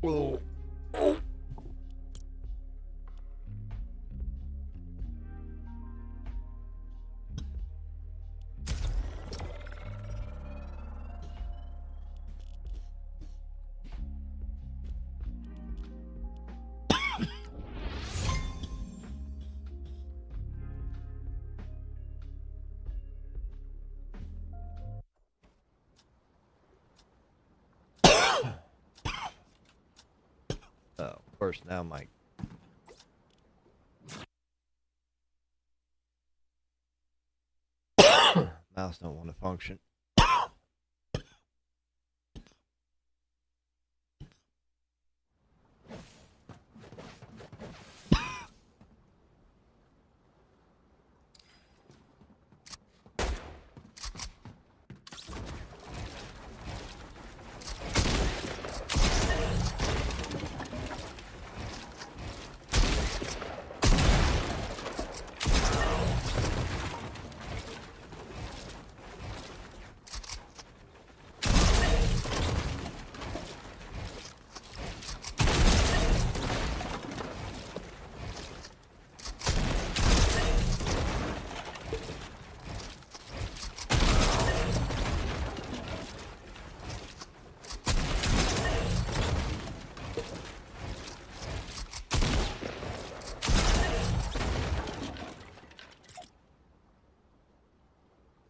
Oh. Of course, now my mouse don't want to function.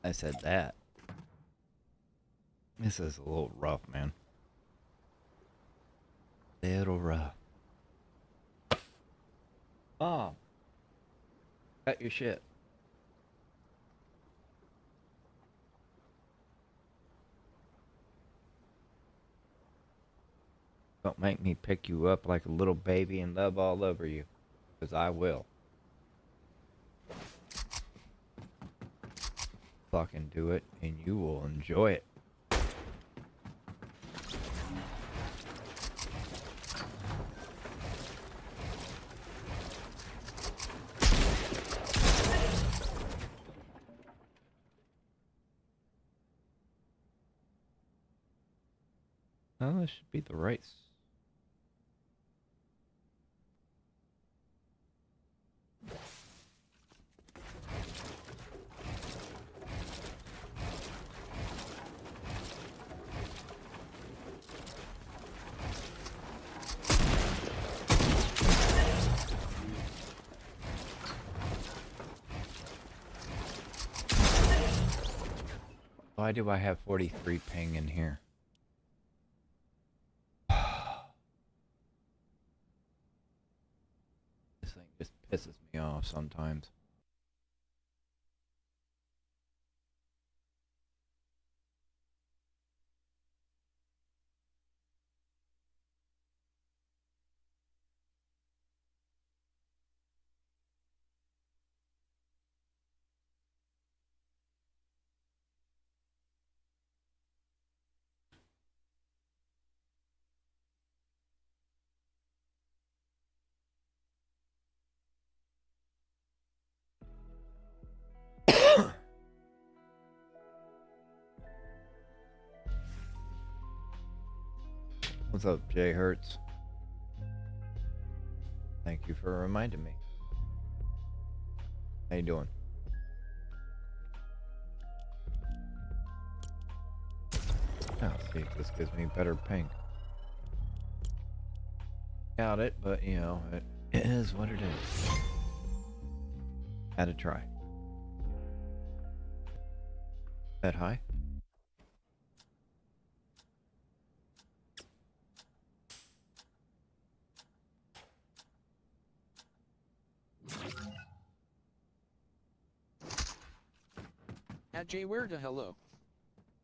I said that. This is a little rough, man. Little rough. Oh. Cut your shit. Don't make me pick you up like a little baby and love all over you. Because I will. Fucking do it and you will enjoy it. Oh, this should be the right. Why do I have 43 ping in here? This thing just pisses me off sometimes. What's up, Jay Hertz? Thank you for reminding me. How you doing? Oh, see if this gives me better ping. Doubt it, but you know, it is what it is. Had to try. That high? At JWhereTo hello.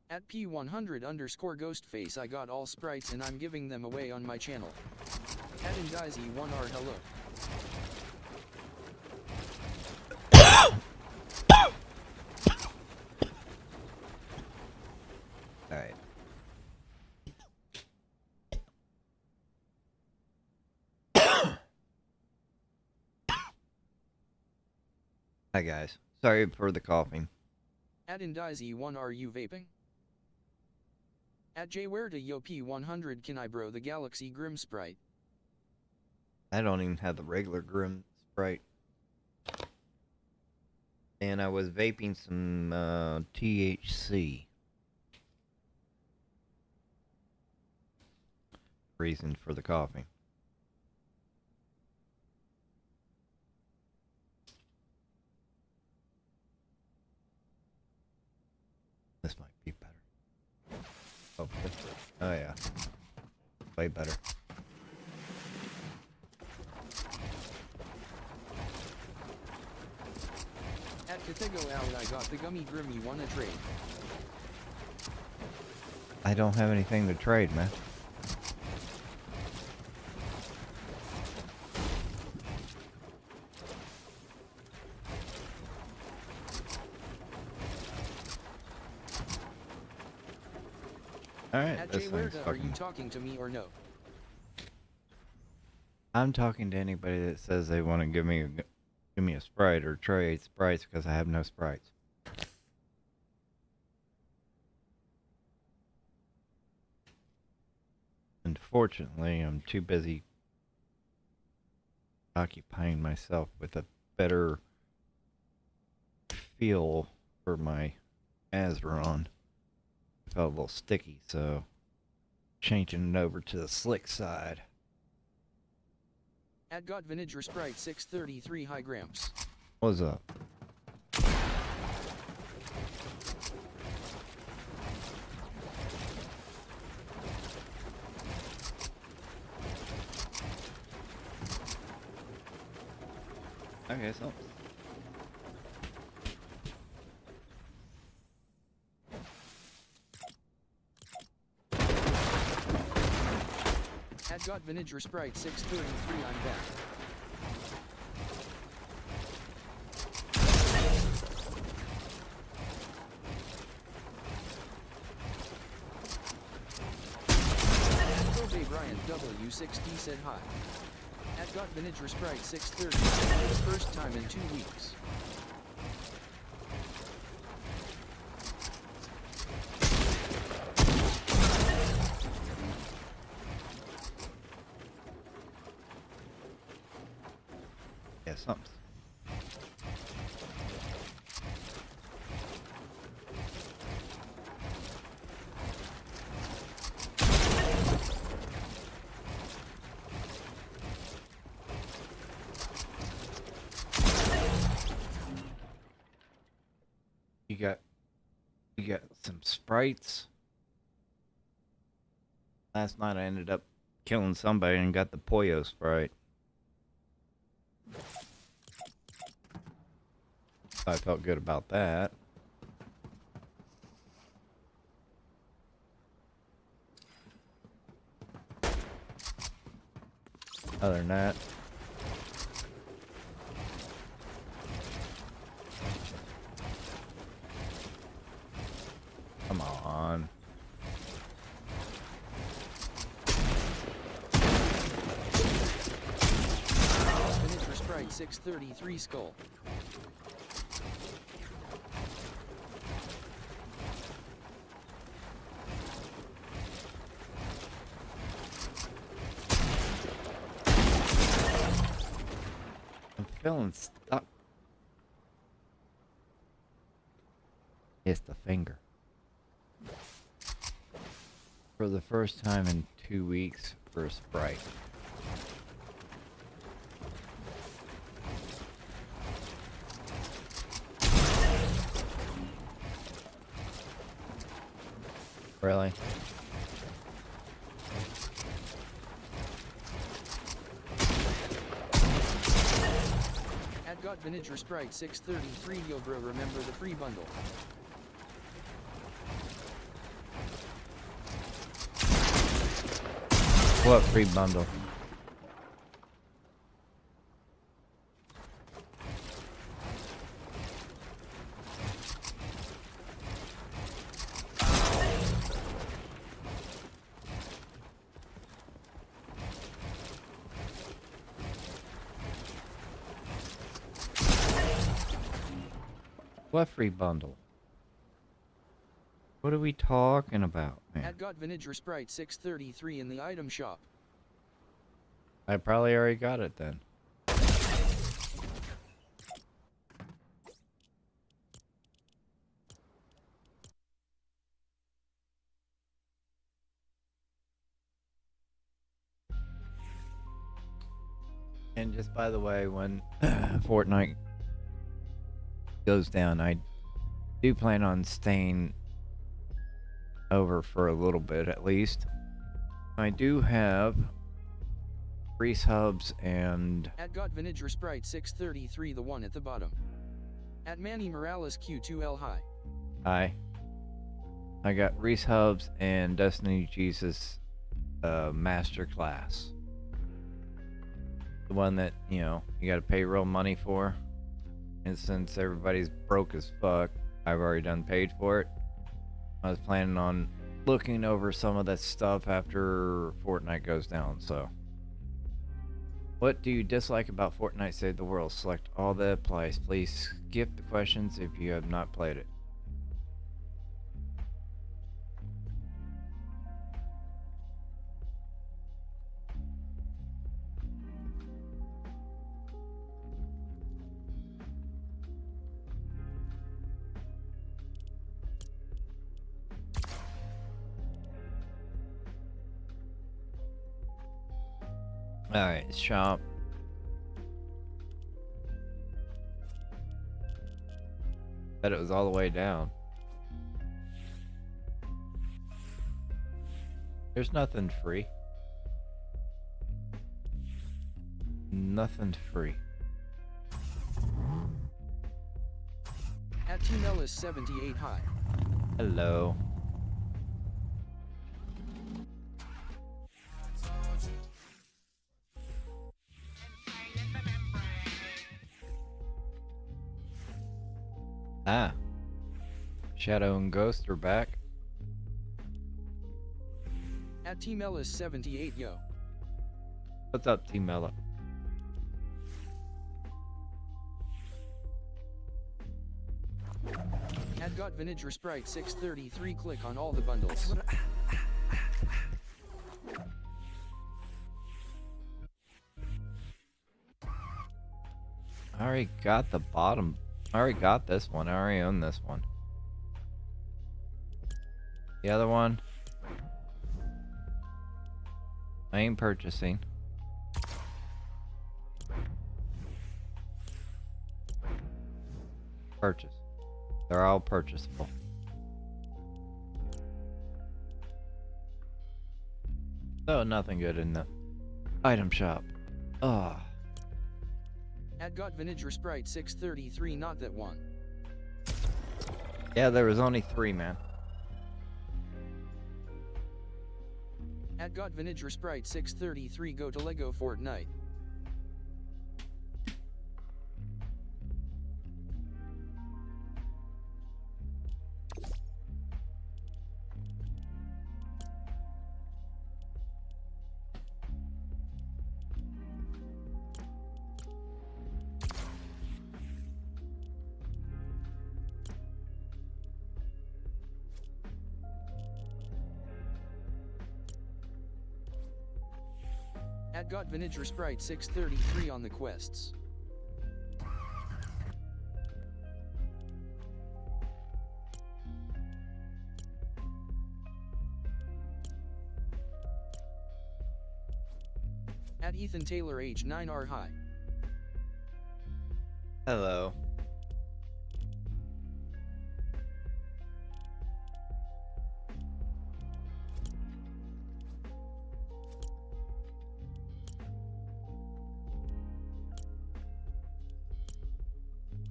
At P100 underscore Ghostface I got all sprites and I'm giving them away on my channel. At Indizy1R hello. Alright. Hi guys. Sorry for the coughing. At Indizy1 are you vaping? At Jwhere to Yo P100 can I bro the Galaxy Grim Sprite? I don't even have the regular Grim Sprite. And I was vaping some THC. Reason for the coughing. This might be better. Oh, oh yeah. Way better. At Cathego out I got the gummy grim, you wanna trade? I don't have anything to trade, man. Alright, At this Jwhere thing's to, are you fucking... talking to me or no? I'm talking to anybody that says they want to give me a Sprite or trade Sprites because I have no Sprites. Unfortunately, I'm too busy occupying myself with a better feel for my Azeron. I felt a little sticky, so changing it over to the slick side. At got Vinegar Sprite 633 high grams. What's up? Okay, so At got Vinegar Sprite 633 I'm back. Kobe Bryant W60 said hi. At got Vinegar Sprite 630 for the first time in 2 weeks. yeah, something. You got some Sprites. Last night I ended up killing somebody and got the Poyo Sprite. I felt good about that. Other than that, come on. Vinegar Sprite 633 skull. I'm feeling stuck. It's the finger. For the first time in 2 weeks for a Sprite. Really? At got Vinegar Sprite 633 yo bro, remember the free bundle. What free bundle? What free bundle? What are we talking about, man? At got Vinegar Sprite 633 in the item shop. I probably already got it then. And just by the way, when Fortnite goes down, I do plan on staying over for a little bit at least. I do have Reese Hubs and At got Vinegar Sprite 633 the one at the bottom. At Manny Morales Q2L high. I got Reese Hubs and Destiny Jesus Master Class. The one that, you know, you gotta pay real money for. And since everybody's broke as fuck, I've already done paid for it. I was planning on looking over some of that stuff after Fortnite goes down, so. What do you dislike about Fortnite Save the World? Select all that applies. Please skip the questions if you have not played it. Alright, shop. Bet it was all the way down. There's nothing free. Nothing free. At Team Ellis 78 high. Hello. Ah. Shadow and Ghost are back. At Team Ellis 78 yo. What's up, Team Ella? At got Vinegar Sprite 633 click on all the bundles. I already got the bottom. I already got this one. I already own this one. The other one, I ain't purchasing. Purchase. They're all purchasable. So nothing good in the item shop. Ah. At got Vinegar Sprite 633 not that one. Yeah, there was only 3, man. At got Vinegar Sprite 633 go to Lego Fortnite. At got Vinegar Sprite 633 on the quests. At Ethan Taylor age 9R high. Hello.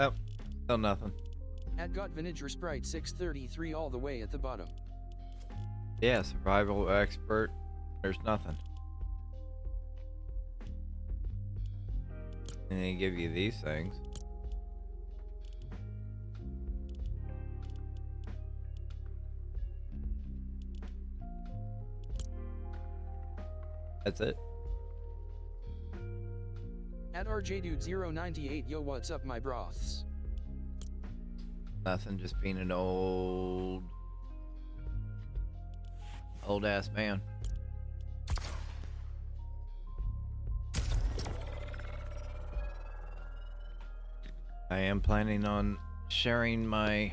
Oh, still nothing. At got Vinegar Sprite 633 all the way at the bottom. Yeah, survival expert. There's nothing. And they give you these things. That's it. At RJDude098 yo what's up my broths. Nothing, just being an old Old ass man. I am planning on sharing my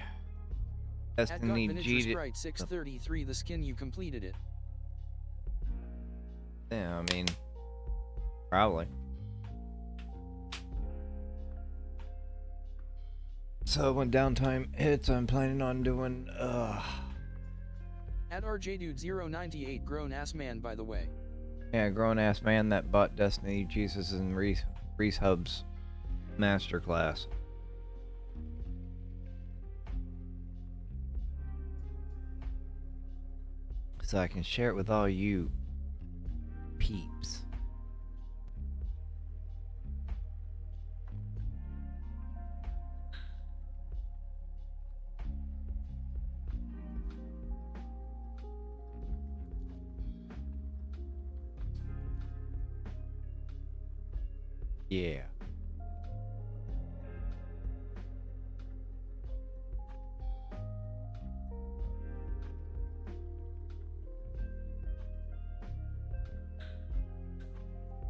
Destiny Miniature G. Sprite 633 the skin you completed it. Yeah, I mean, probably. So when downtime hits, I'm planning on doing At RJDude098 grown ass man by the way. yeah, grown ass man that bought Destiny Jesus and Reese Hub's masterclass. So I can share it with all you peeps. Yeah.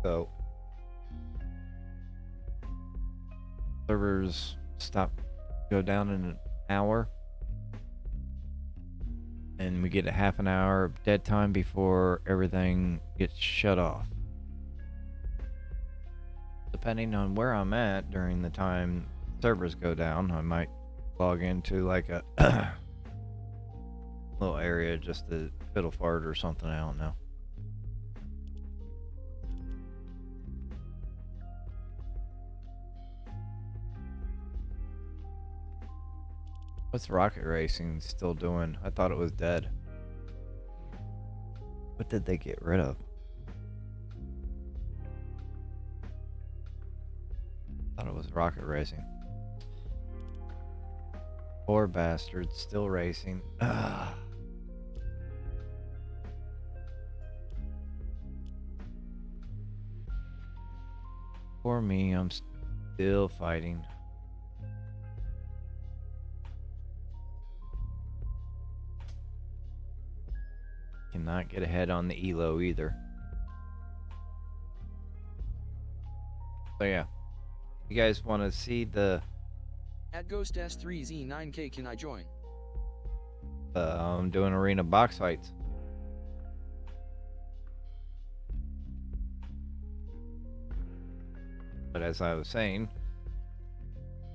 So servers go down in an hour, and we get a half an hour of dead time before everything gets shut off. Depending on where I'm at during the time servers go down, I might log into like a little area just to fiddle fart or something, I don't know. What's Rocket Racing still doing? I thought it was dead. What did they get rid of? Thought it was Rocket Racing. Poor bastards, still racing. Ugh. Poor me, I'm still fighting. Cannot get ahead on the ELO either. So yeah, you guys want to see the At Ghost S3Z9K can I join? I'm doing arena box fights. But as I was saying,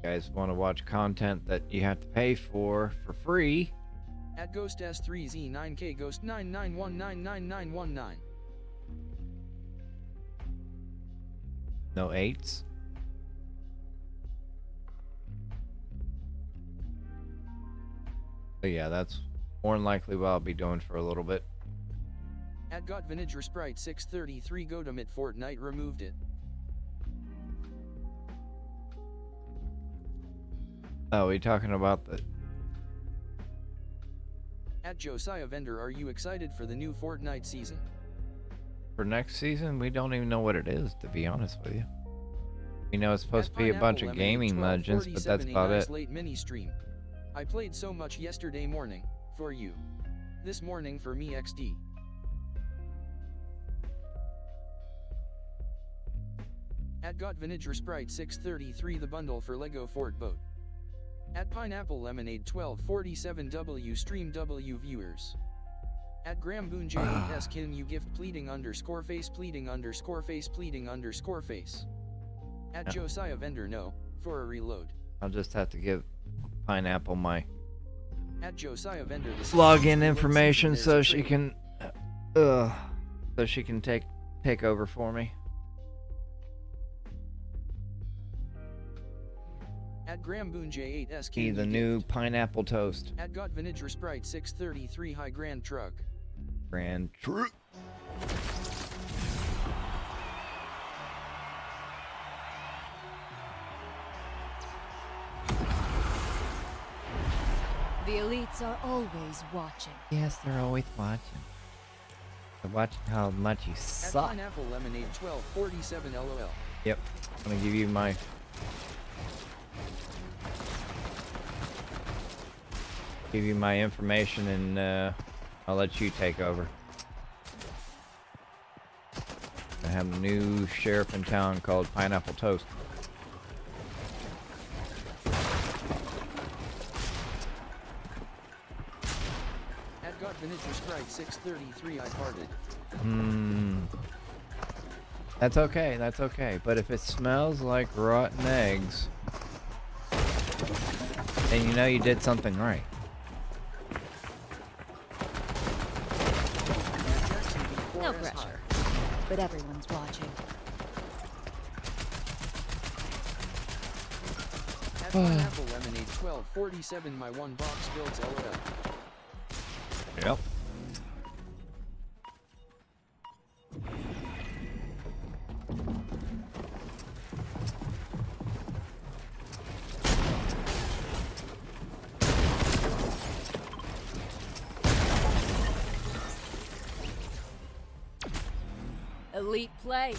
you guys want to watch content that you have to pay for free. At Ghost S3Z9K Ghost 991999919. No 8s. But yeah, that's more than likely what I'll be doing for a little bit. At Got Vinegar Sprite 633 Godamit Fortnite removed it. Oh, we talking about the... At Josiah Vendor are you excited for the new Fortnite season? For next season, we don't even know what it is, to be honest with you. We know it's supposed At to be a bunch of Pineapple gaming legends, but that's 1247 about a nice it. late mini stream. I played so much yesterday morning, for you. This morning for me XD. At Got Vinegar Sprite 633 the bundle for Lego Fort Boat. At Pineapple Lemonade 1247 W Stream W viewers. At Graham Boone J8S can you gift pleading underscore face pleading underscore face pleading underscore face. At Yeah. Josiah Vendor no, for a reload. I'll just have to give Pineapple my At Josiah Vendor the login information so she can take over for me. At Graham Boone J8S Be can the you new gift. pineapple toast. At Got Vinegar Sprite 633 High Grand Truck. Grand Truth. The elites are always watching. Yes, they're always watching. They're watching how much you At suck. Pineapple Lemonade 1247 LOL. Yep. I'm gonna give you my information and I'll let you take over. I have a new sheriff in town called Pineapple Toast. At got Vinegar Sprite 633 I parted. That's okay, that's okay. But if it smells like rotten eggs, then you know you did something right. No pressure. But everyone's watching. At Pineapple Lemonade 1247 my one box builds LOL. Yep. Elite play.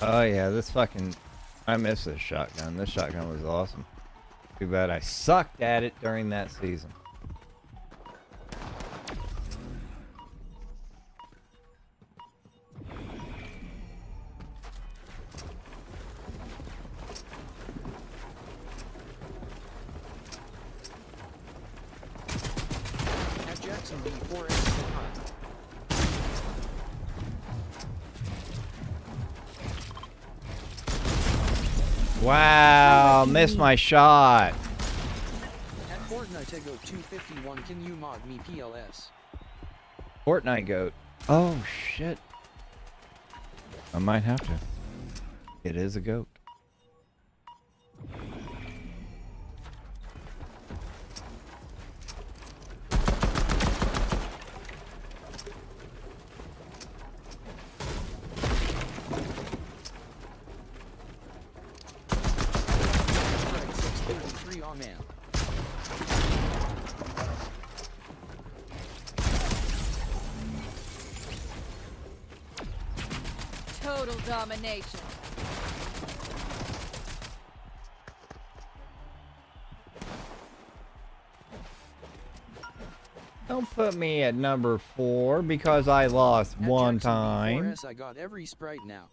Oh yeah, this fucking... I miss this shotgun. This shotgun was awesome. Too bad I sucked at it during that season. At Jackson B4S Wow, missed my shot. At Fortnite Ego 251 can you mod me PLS? Fortnite goat. Oh shit. I might have to. It is a goat. Sprite 633 oh man. Total domination. Don't put me at number 4 because I lost At one Jackson time. B4S I got every sprite now.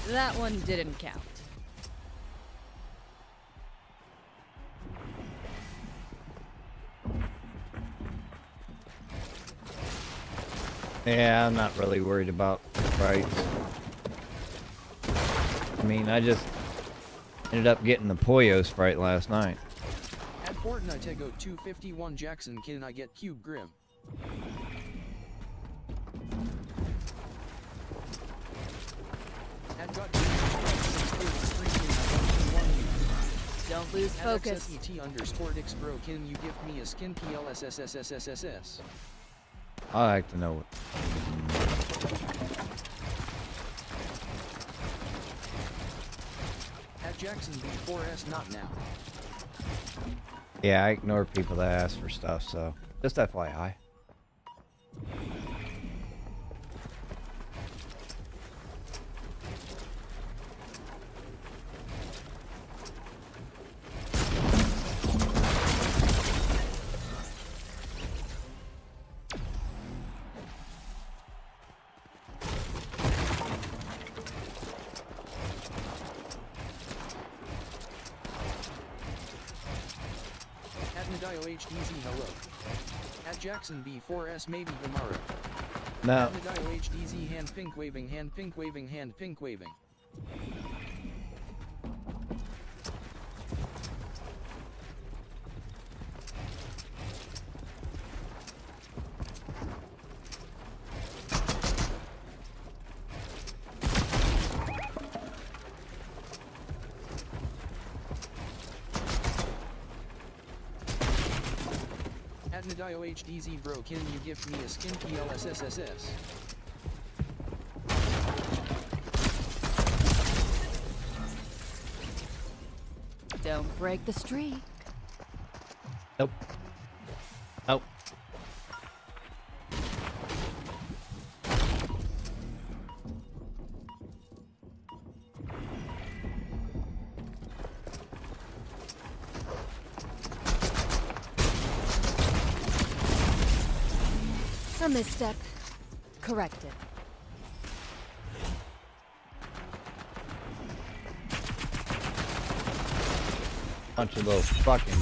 That one didn't count. Yeah, I'm not really worried about sprites. I mean, I just ended up getting the Poyo sprite last night. At Fortnite Ego 251 Jackson can I get Cube Grim? At got Don't lose focus. XSET_Dix bro can you give me a skin PLSSSSSS? I like to know it. At Jackson B4S not now. Yeah, I ignore people that ask for stuff, so just FYI. At Nadio HDZ hello. At Jackson B4S maybe tomorrow. No. At Nadio HDZ hand pink waving hand pink waving hand pink waving. At Nadio HDZ bro can you give me a skin PLSSSS? Don't break the streak. Nope. Nope. A misstep. Corrected. Bunch of little fucking.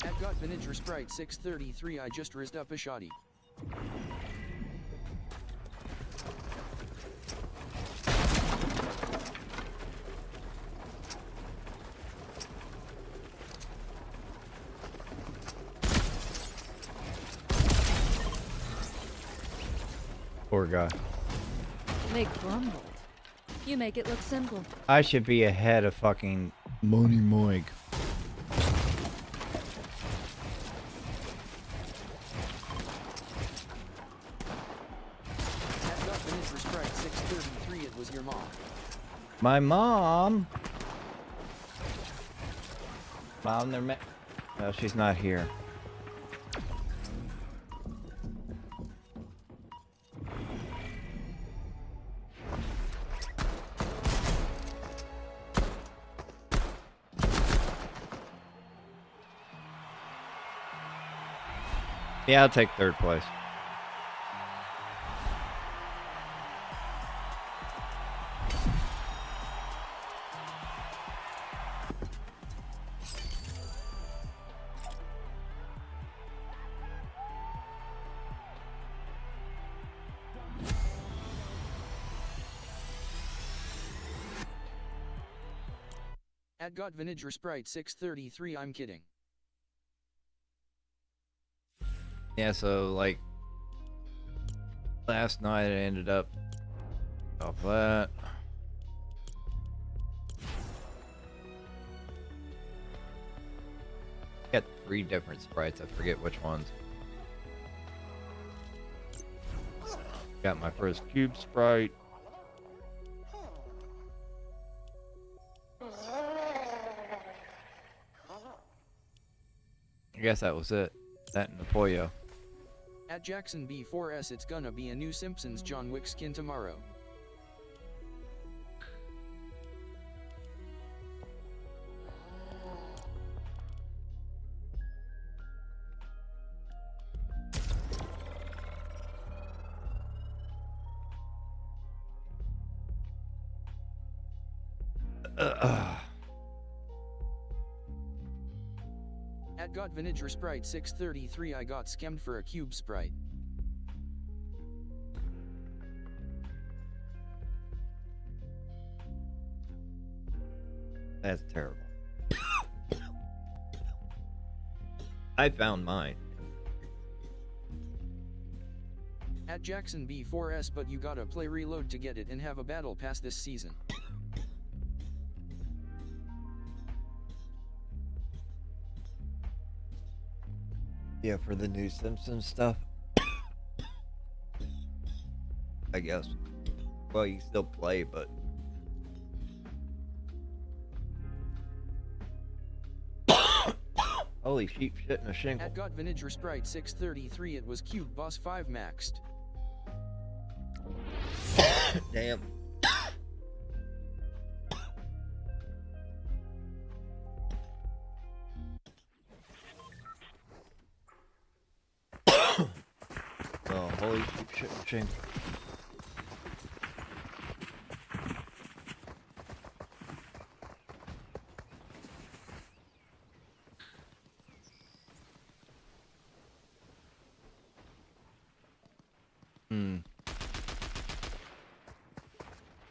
At got Vinegar Sprite 633 I just rizzed up a shoddy. Poor guy. They grumbled. You make it look simple. I should be ahead of fucking Money Mike. At got Vinegar Sprite 633 it was your mom. My mom. Mom, they're well, she's not here. Yeah, I'll take third place. At got Vinegar Sprite 633 I'm kidding. Yeah, so like last night I ended up off that. Got 3 different sprites, I forget which ones. Got my first cube sprite. I guess that was it. That and the Pollo. At Jackson B4S it's gonna be a new Simpsons John Wick skin tomorrow. At got Vinegar Sprite 633 I got scammed for a cube sprite. That's terrible. I found mine. At Jackson B4S but you gotta play Reload to get it and have a battle pass this season. Yeah, for the new Simpsons stuff. I guess. Well, you still play, but holy sheep shit in a shingle. At got Vinegar Sprite 633 it was Cube Boss 5 maxed. Damn. Oh, holy sheep shit in a shingle.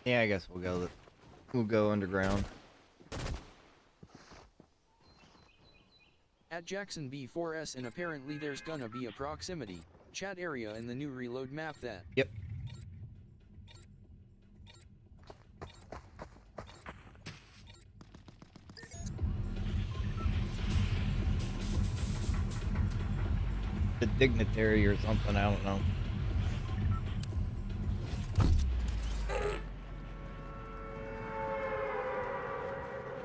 Yeah, I guess we'll go underground. At Jackson B4S and apparently there's gonna be a proximity chat area in the new Reload map that. Yep. The dignitary or something, I don't know.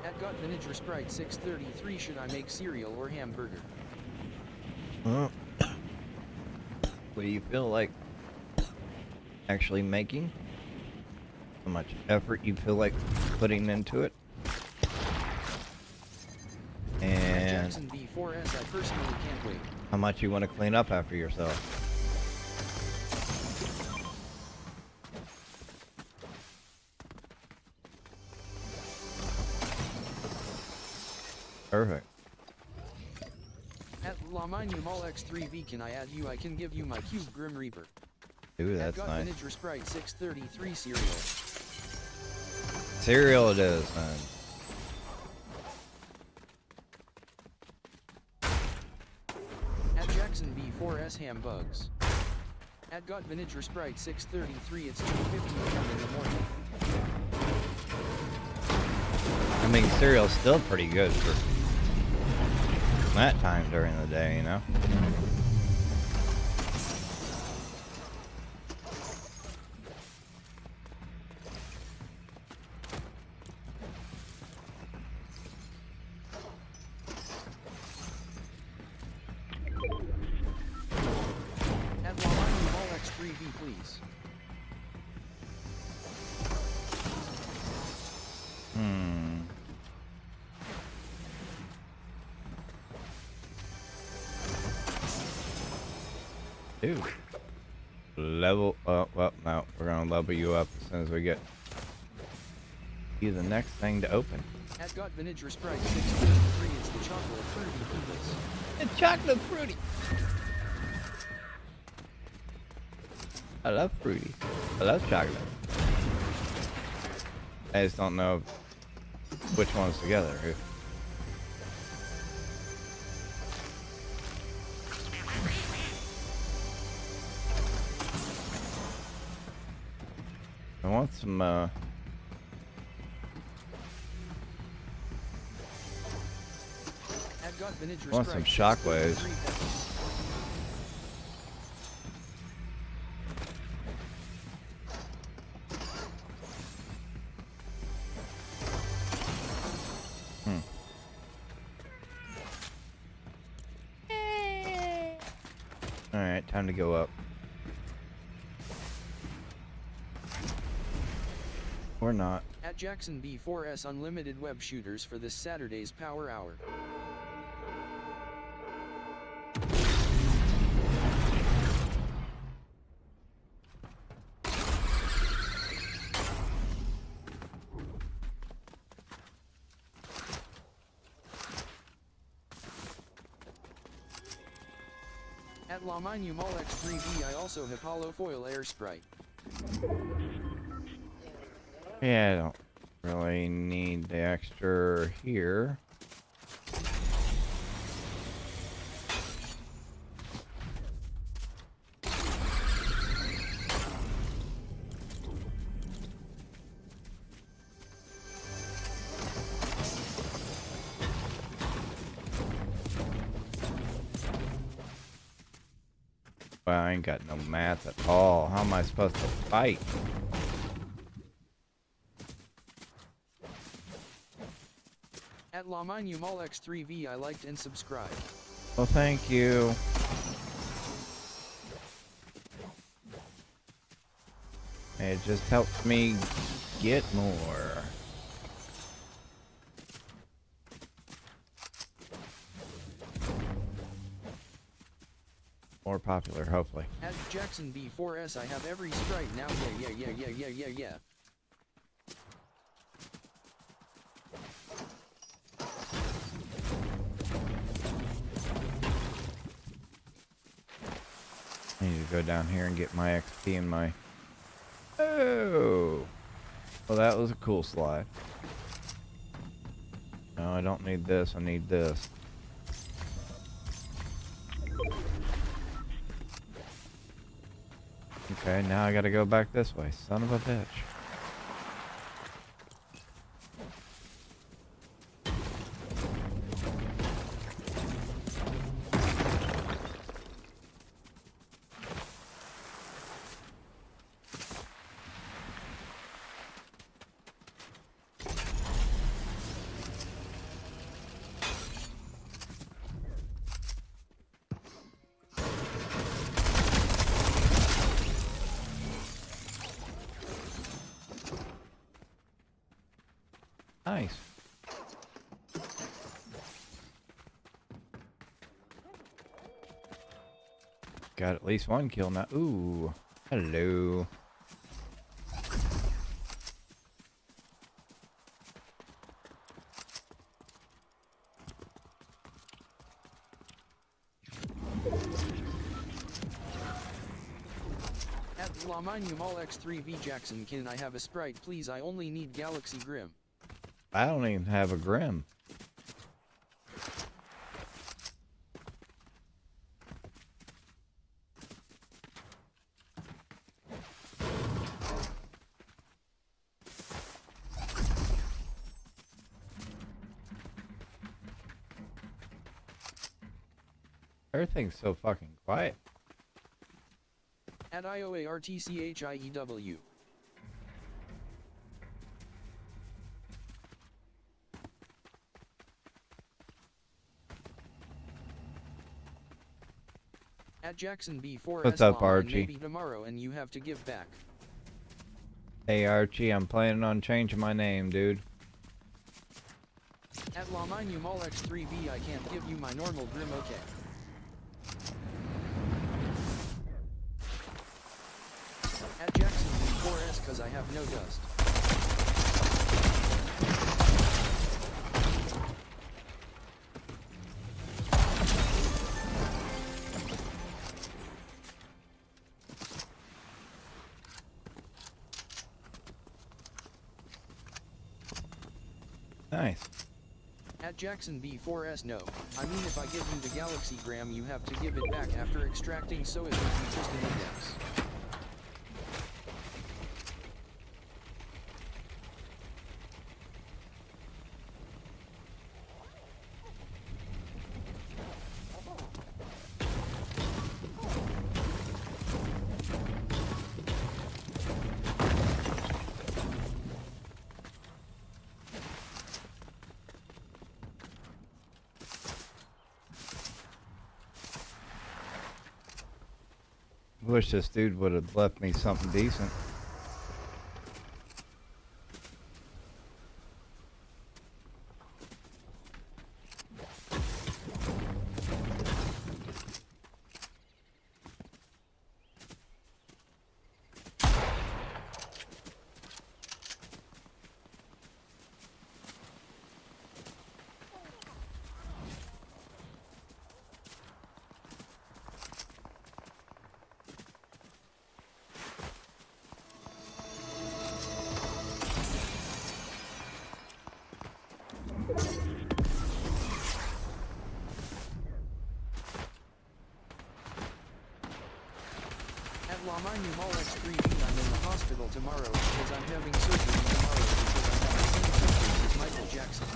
At Got Vinegar Sprite 633. Should I make cereal or hamburger? What do you feel like actually making? How much effort you feel like putting into it? And Jackson B4S. I personally can't wait. how much you want to clean up after yourself? Perfect. At Laminu Mall X3V. Can I add you? I can give you my cube Grim Reaper. Dude, that's Got nice. Vinegar Sprite 633 cereal. Cereal it is, man. At Jackson B4S ham bugs. At Got Vinegar Sprite 633. It's 2:50 a.m. in the morning. I mean, cereal's still pretty good for that time during the day, you know? At Laminu Mall X3V, please. Dude. Level up. Well, no. We're going to level you up as soon as we get you the next thing to open. At Got Vinegar Sprite 633. It's the chocolate fruity peebles. It's chocolate fruity. I love fruity. I love chocolate. I just don't know which one's together. I want some, At Got Vinegar want some Sprite shockwaves. 633 peppers. Alright, time to go up. Or not. At Jackson B4S unlimited web shooters for this Saturday's Power Hour. At Laminu Mall X3V. I also have hollow foil air sprite. Yeah, I don't really need the extra here. Well, I ain't got no mats at all. How am I supposed to fight? At Laminu Mall X3V. I liked and subscribed. Well, thank you. It just helps me get more. More popular, hopefully. At Jackson B4S. I have every sprite now. Yeah. I need to go down here and get my XP and my... Oh! Well, that was a cool slide. No, I don't need this. I need this. Okay, now I gotta go back this way. Son of a bitch. Nice. Got at least one kill now. Ooh. Hello. At Laminium All X3V Jackson, can I have a Sprite please? I only need Galaxy Grim. I don't even have a Grim. Everything's so fucking quiet. At IOARTCHIEW. At Jackson B4S. What's up, Lama, Archie? Maybe tomorrow and you have to give back. Hey Archie, I'm planning on changing my name, dude. At Laminium All X3V, I can't give you my normal Grim, okay? At Jackson B4S, cause I have no dust. Nice. At Jackson B4S, no. I mean, if I give you the Galaxy Gram, you have to give it back after extracting, so it would be just an index. Wish this dude would have left me something decent. At Laminium All X3V, I'm in the hospital tomorrow because I'm having surgery tomorrow because I have the same symptoms as Michael Jackson.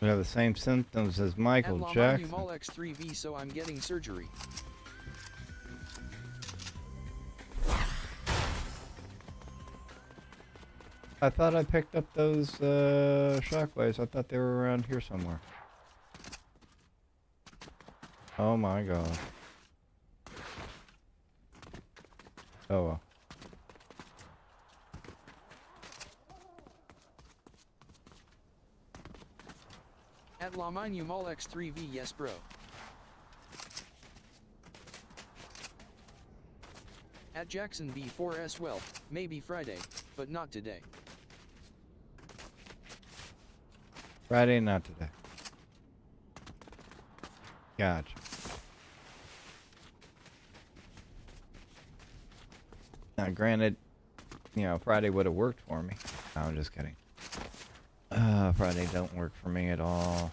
We have the same symptoms as Michael At Jackson. Laminium All X3V, so I'm getting surgery. I thought I picked up those shockwaves. I thought they were around here somewhere. Oh my god. Oh well. At Laminium All X3V, yes bro. At Jackson B4S, well, maybe Friday, but not today. Friday, not today. Gotcha. Now, granted, you know, Friday would have worked for me. No, I'm just kidding. Friday don't work for me at all.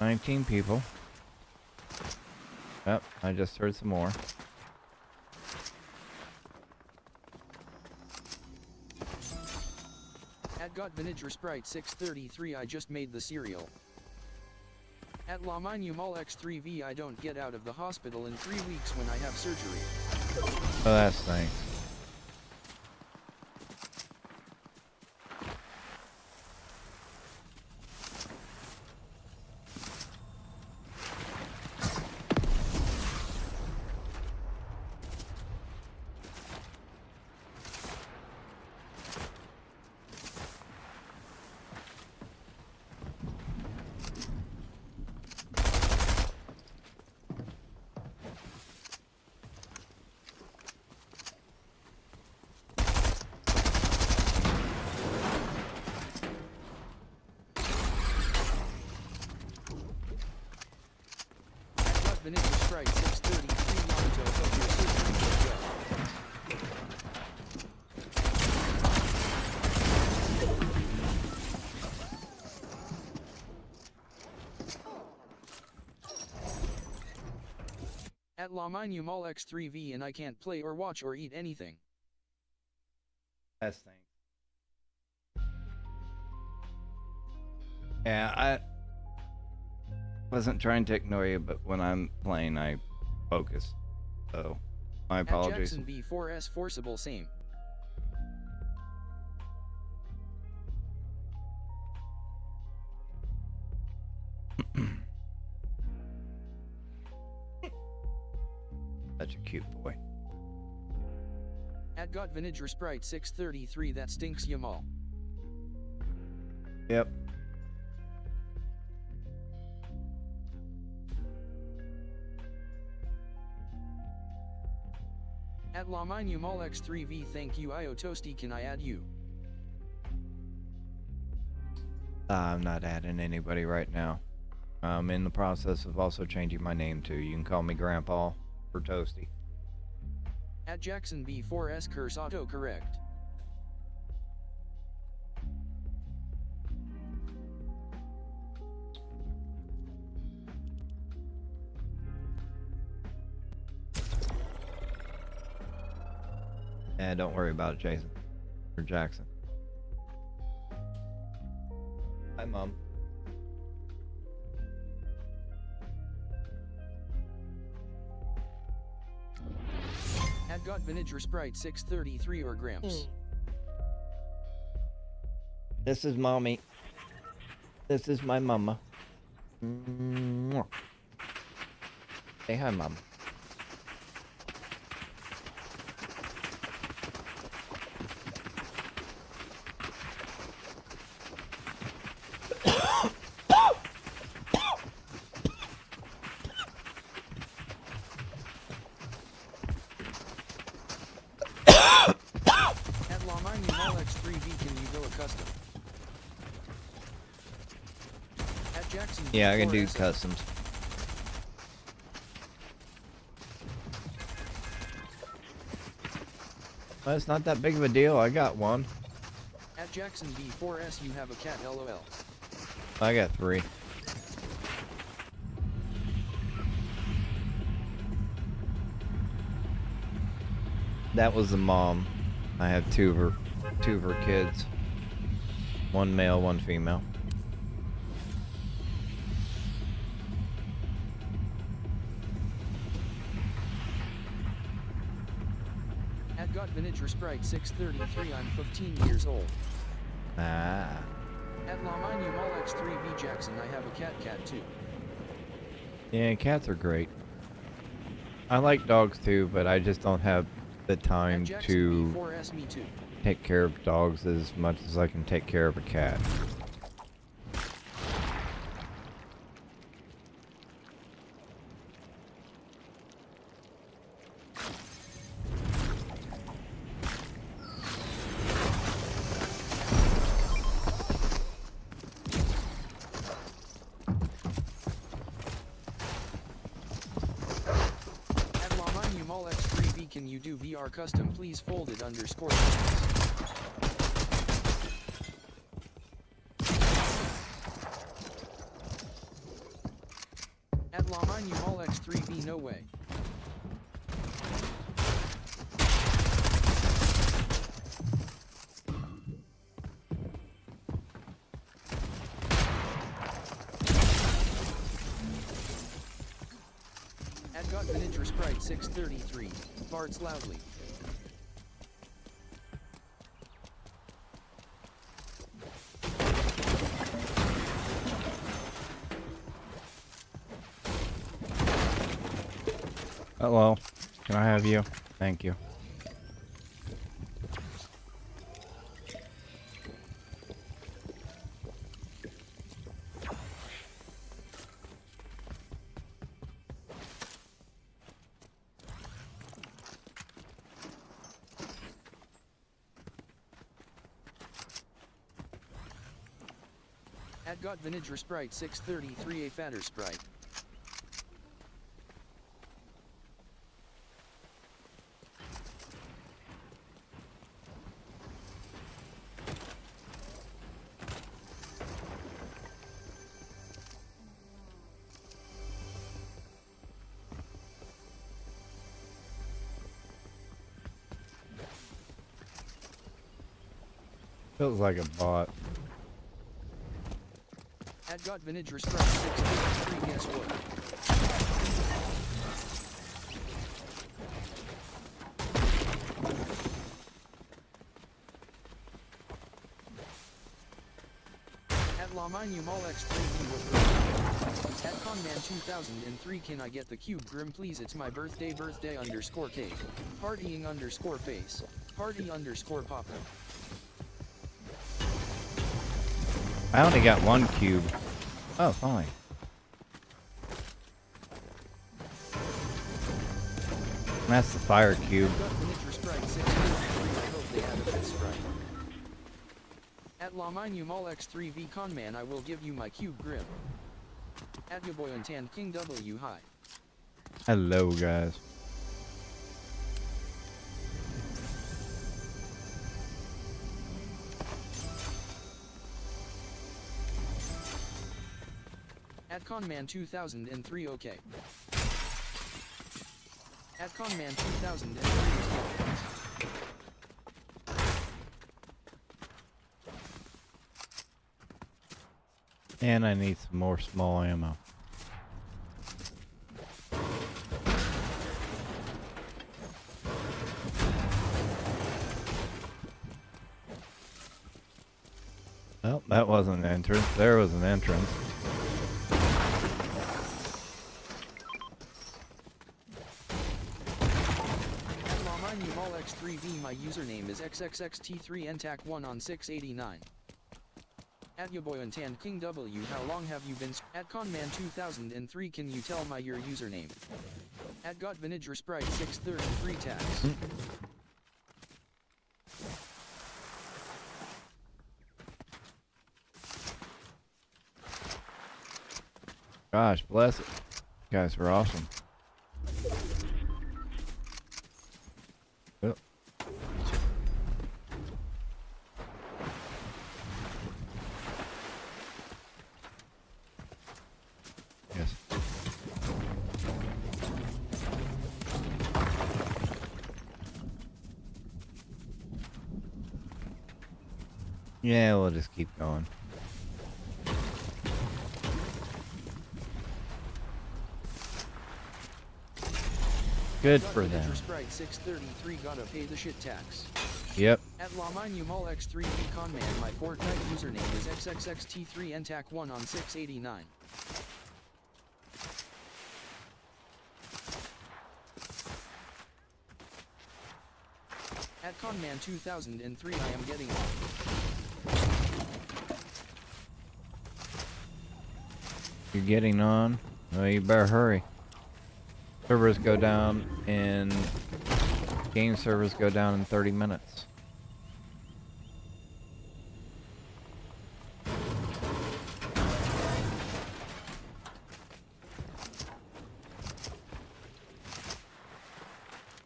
"19 people. Yep, I just heard some more. At Got Vinegar Sprite 633, I just made the cereal. At Laminium All X3V, I don't get out of the hospital in 3 weeks when I have surgery. Oh, that's thanks. Vanilla Sprite 633 Naruto hope your system will go. At La Minu Mall X3V and I can't play or watch or eat anything. Best thing. Yeah, I wasn't trying to ignore you, but when I'm playing, I focus. So, my At apologies. Jackson B4S Forcible same. Such a cute boy. At Got Vinegar Sprite 633 that stinks Yamal. Yep. At La Minu Mall X3V thank you IO Toasty can I add you? I'm not adding anybody right now. I'm in the process of also changing my name too. You can call me Grandpa for Toasty. At Jackson B4S curse autocorrect. Don't worry about it, Jason. Or Jackson. Hi, Mom. At Got Vinegar Sprite 633 or Gramps. This is Mommy. This is my mama. Mwah. Say hi, Mom. At La Minu Mall X3V can you go a custom? At Jackson Yeah, I can do B4S customs. Well, it's not that big of a deal. I got one. At Jackson B4S you have a cat LOL. I got 3. That was the mom. I have two of her kids. One male, one female. At Got Vinegar Sprite 633 I'm 15 years old. Ah. At La Minu Mall X3V Jackson I have a cat too. Yeah, cats are great. I like dogs too, but I just don't have the At time Jackson to B4S me too. take care of dogs as much as I can take care of a cat. At La Minu Mall X3V can you do VR custom please folded underscore. At La Minu Mall X3V no way. At Got Vinegar Sprite 633, farts loudly. Hello. Can I have you? Thank you. At Got Vinegar Sprite 633 a fatter Sprite. Feels like a bot. At got vinegar sprite 633. Guess what? At Lamine Mall X3 was at Conman 2003. Can I get the cube grim please? It's my birthday underscore cake. Partying underscore face. Party underscore papa. I only got one cube. Oh, fine. That's the fire cube. At Lamine Mall X3V Conman, I will give you my cube grim. At Yaboy and Tan King W hi. Hello, guys. At Conman 2003 okay. At Conman 2003 And I need some more small ammo. Well, that wasn't an entrance. There was an entrance. Mall X3V my username is XXXT3NTAC1 on 689. At Yaboy and Tan King W how long have you been at Conman 2003 can you tell my your username? At got vinegar sprite 633 tax. Gosh, bless it. You guys were awesome. Oh. Yes. Yeah, we'll just keep going. Good for them. Sprite 633 gotta pay the shit tax. Yep. At Lamine Mall X3V Conman my Fortnite username is XXXT3NTAC1 on 689. At Conman 2003 I am getting You're getting on? Well, you better hurry. Servers go down in... Game servers go down in 30 minutes.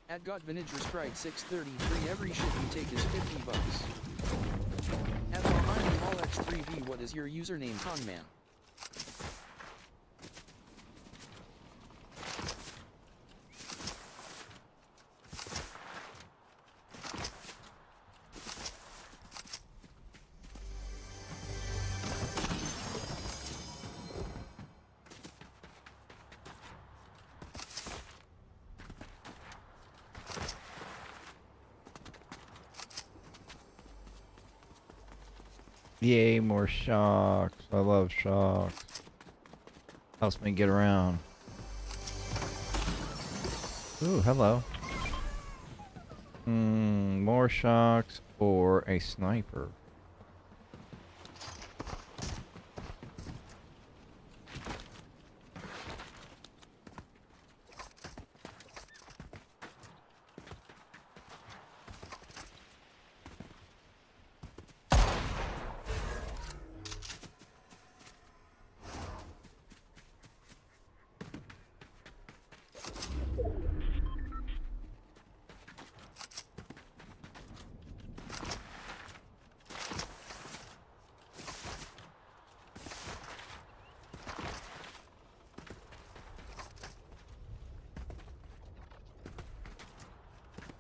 At got vinegar sprite 633 every shit you take is 50 bucks. At Lamine Mall X3V what is your username Conman? Yay, more shocks. I love shocks. Helps me get around. Ooh, hello. More shocks or a sniper.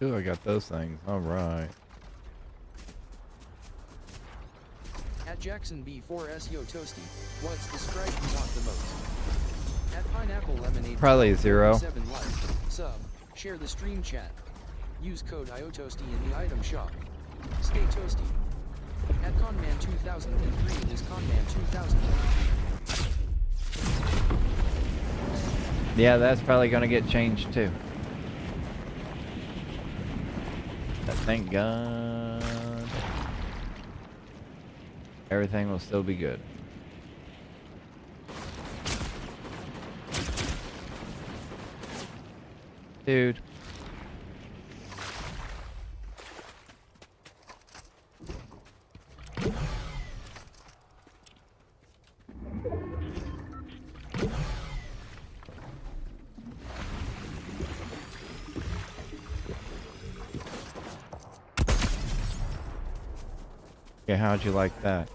Ooh, I got those things. All right. Jackson B4S Yo Toasty, what's the Sprite you want the most? At Pineapple Lemonade Probably 0. 7 like, sub, share the stream chat. Use code IOTOASTY in the item shop. Stay toasty. At Conman 2003 it is Conman 2003. Yeah, that's probably gonna get changed too. But thank God. Everything will still be good. Dude. Yeah, how'd you like that?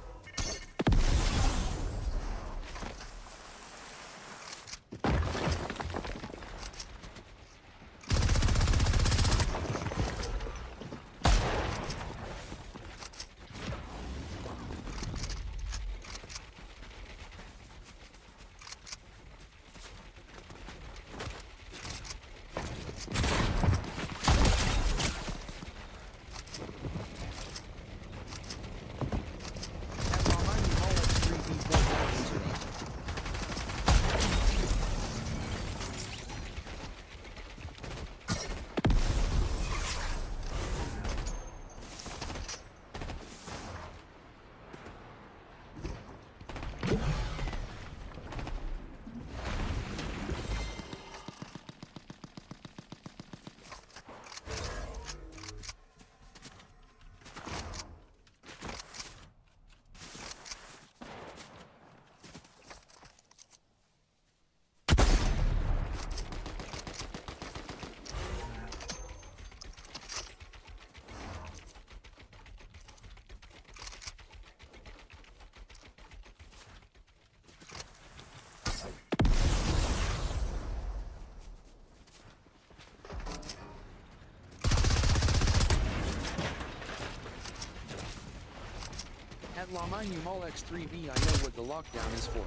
At Lamine Mall X3B I know what the lockdown is for.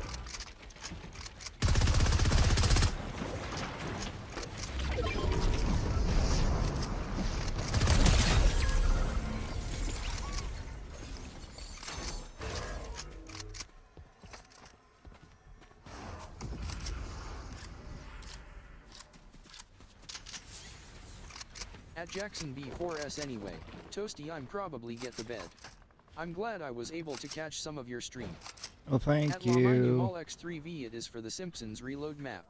At Jackson B4S anyway, Toasty I'm probably get the bed. I'm glad I was able to catch some of your stream. Well, thank At Lamine you. Mall X3V it is for the Simpsons reload map.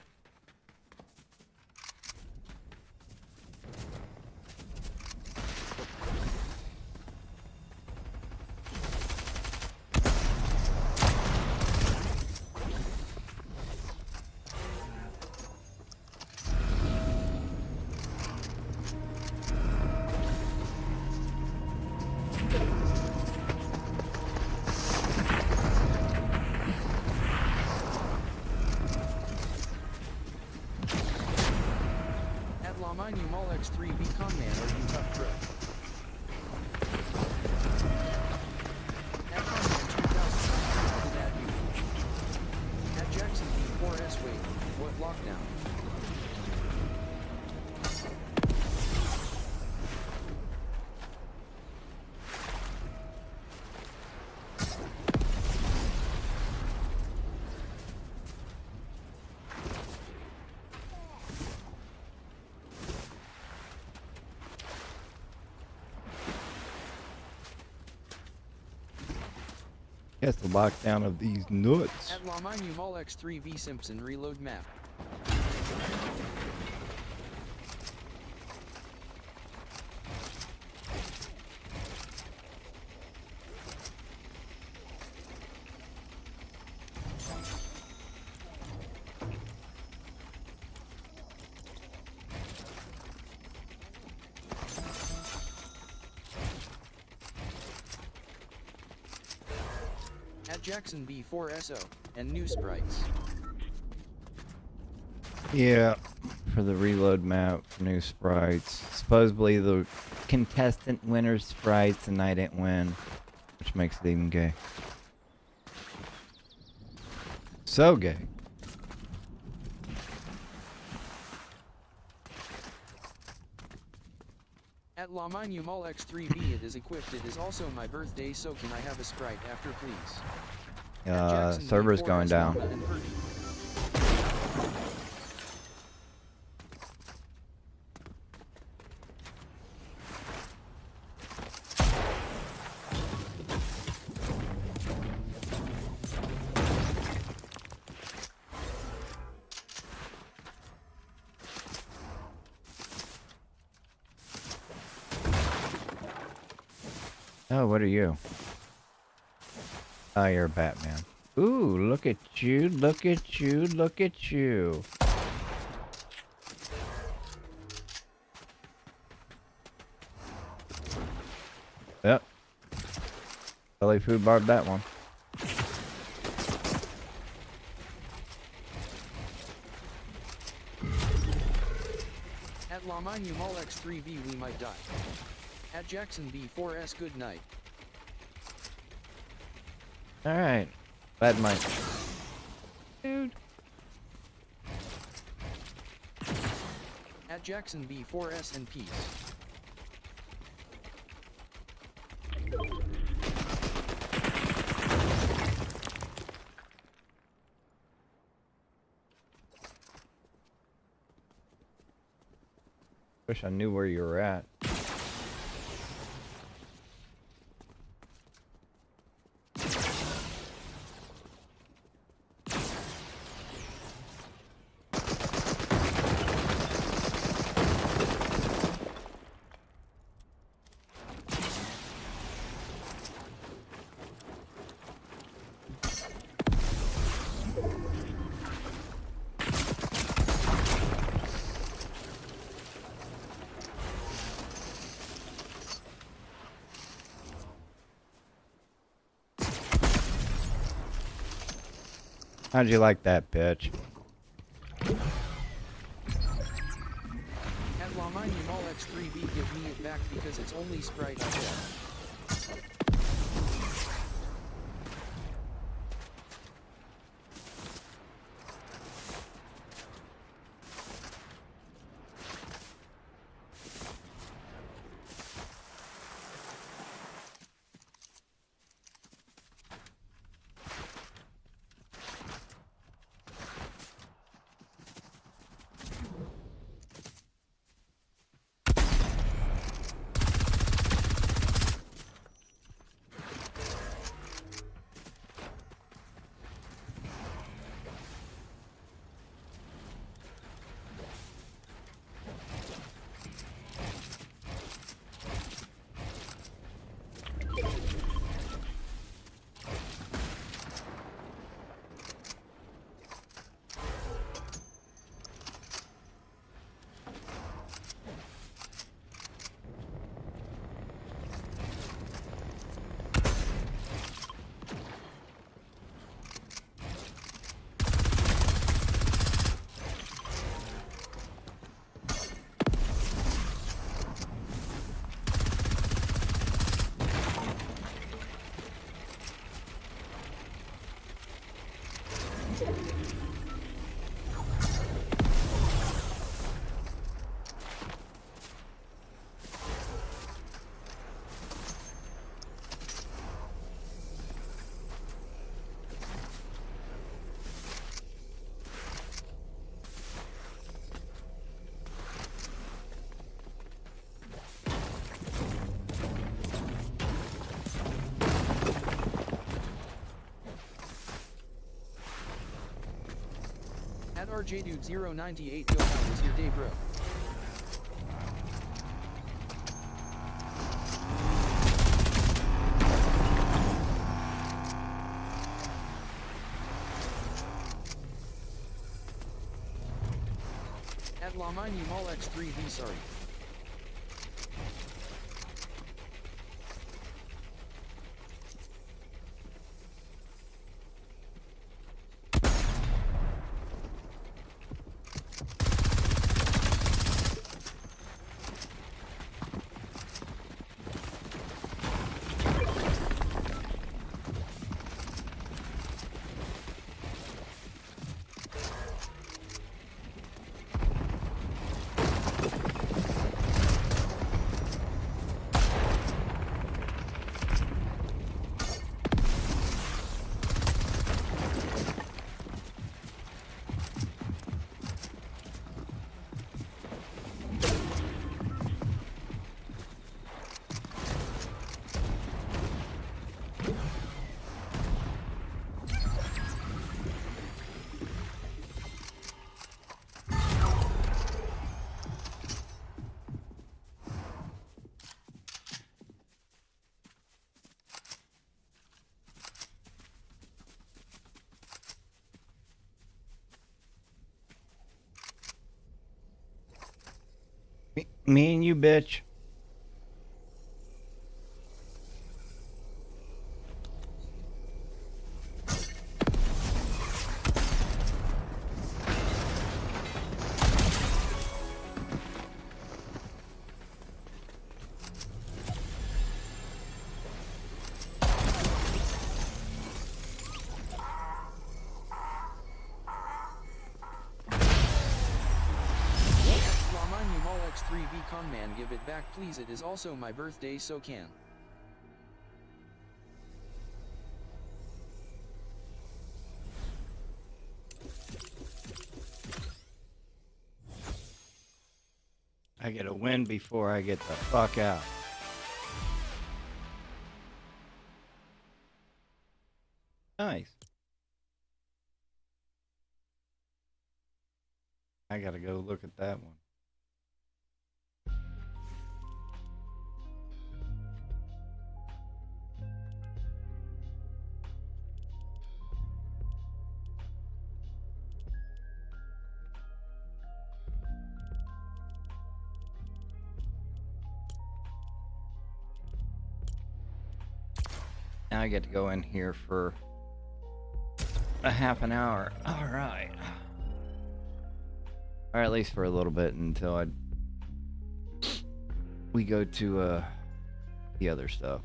Lamine Mall X3V Conman are you tough pro? At Conman 2000 at you. At Jackson B4S wait, what lockdown? That's the lockdown of these nuts. At Lamine Mall X3V Simpson reload map. At Jackson B4SO, and new sprites. Yeah, for the reload map, new sprites. Supposedly the contestant winner sprites, and I didn't win, which makes it even gay. So gay. At La Minumall X3B it is equipped. It is also my birthday, so can I have a Sprite after, please? At Jackson Server's B4 going down. Mama and Purdy. Oh, what are you? Oh, you're Batman. Ooh, look at you, look at you, look at you. Yep. Belly food barred that one. At La Minumall X3B we might die. At Jackson B4S good night. Alright. Bad mic. Dude. At Jackson B4S and peace. Wish I knew where you were at. How'd you like that, bitch? At La Minumall X3B give me it back because it's only Sprite I have. At RJDude098 yo, how was your day, bro? At La Minumall X3B sorry. Me and you, bitch. X3V Conman, give it back please, it is also my birthday so can. I get a win before I get the fuck out. Nice. I gotta go look at that one. Now I get to go in here for a half an hour. All right. Or at least for a little bit until we go to the other stuff.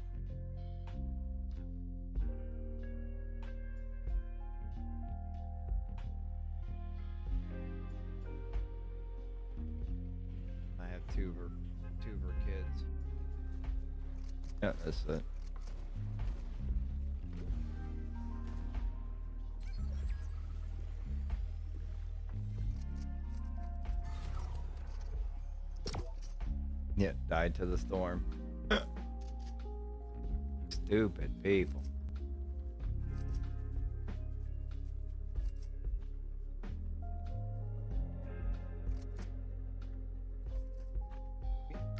I have tuber kids. Yeah, that's it. Yeah, died to the storm. Stupid people.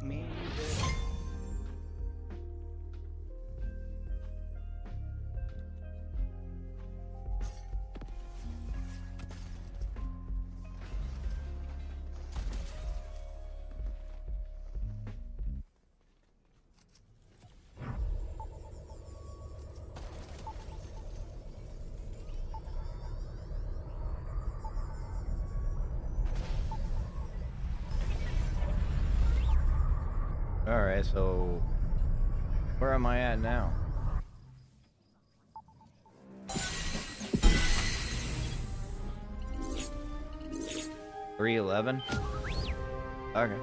Me, bitch. Alright, so where am I at now? $311? Okay.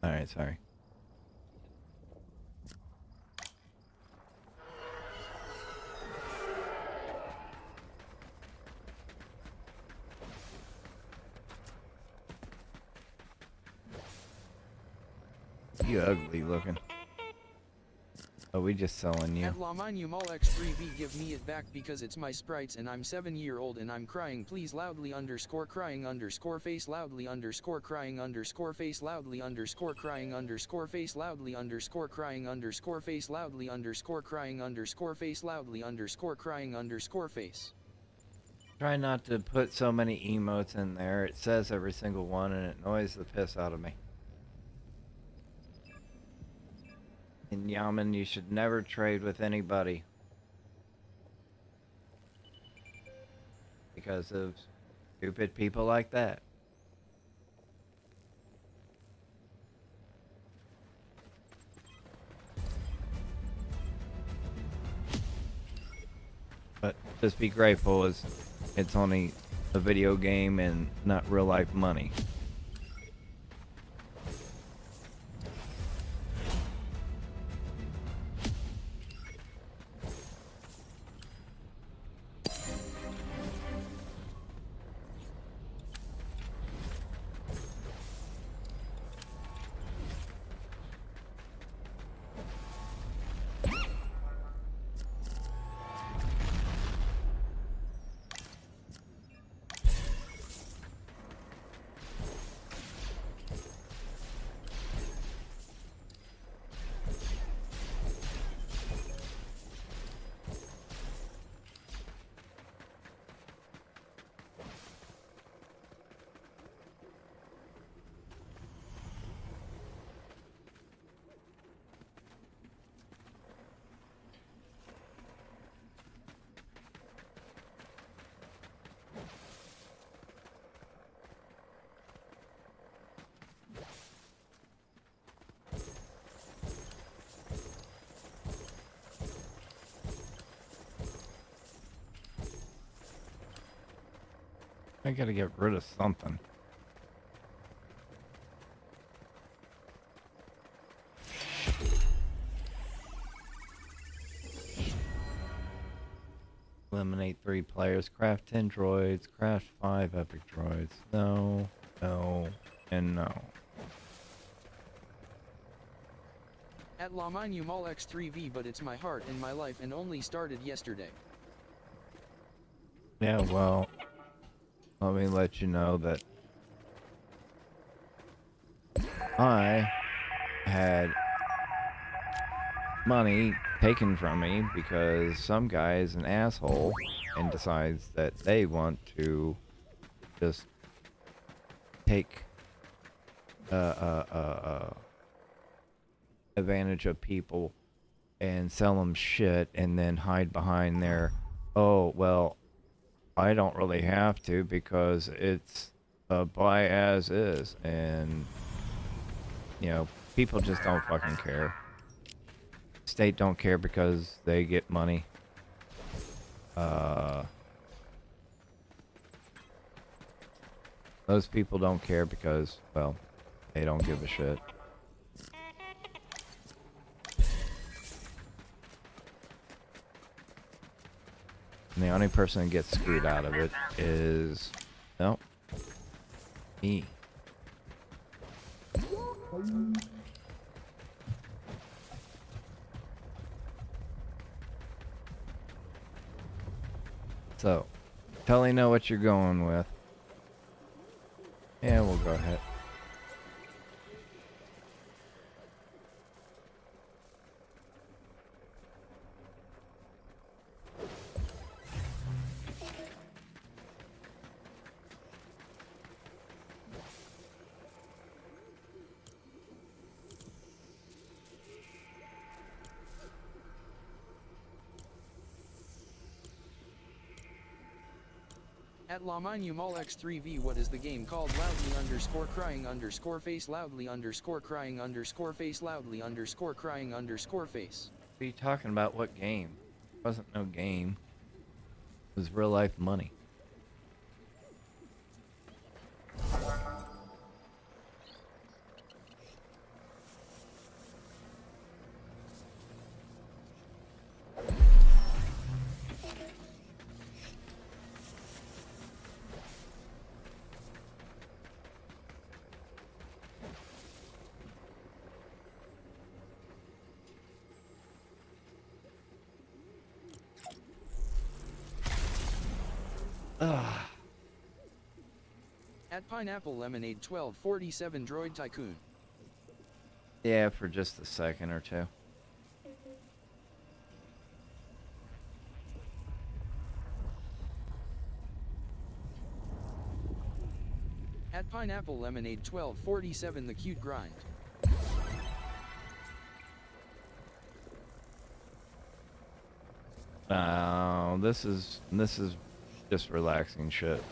Alright, sorry. You ugly looking. Oh, we just selling you. At Laminumol X3V, give me it back because it's my sprites and I'm 7-year-old and I'm crying please loudly underscore crying underscore face loudly underscore crying underscore face loudly underscore crying underscore face loudly underscore crying underscore face loudly underscore crying underscore face loudly underscore crying underscore face. Try not to put so many emotes in there. It says every single one and it annoys the piss out of me. In Yaman, you should never trade with anybody because of stupid people like that. But just be grateful as it's only a video game and not real life money. I gotta get rid of something. Eliminate 3 players, craft 10 droids, craft 5 epic droids. No, no, and no. At La Mine Mall X3V, but it's my heart and my life and only started yesterday. Yeah, well, let me let you know that I had money taken from me because some guy is an asshole and decides that they want to just take advantage of people and sell them shit and then hide behind their, oh, well, I don't really have to because it's buy as is. And, you know, people just don't fucking care. State don't care because they get money. Those people don't care because, well, they don't give a shit. And the only person that gets screwed out of it is, no, me. So, totally know what you're going with. Yeah, we'll go ahead. At La Mine Mall X3V, what is the game called? Loudly underscore crying underscore face, loudly underscore crying underscore face, loudly underscore crying underscore face. What are you talking about? What game? It wasn't no game. It was real life money. Ugh. At Pineapple Lemonade 1247 Droid Tycoon. Yeah, for just a second or two. At Pineapple Lemonade 1247 The Cute Grind. This is just relaxing shit.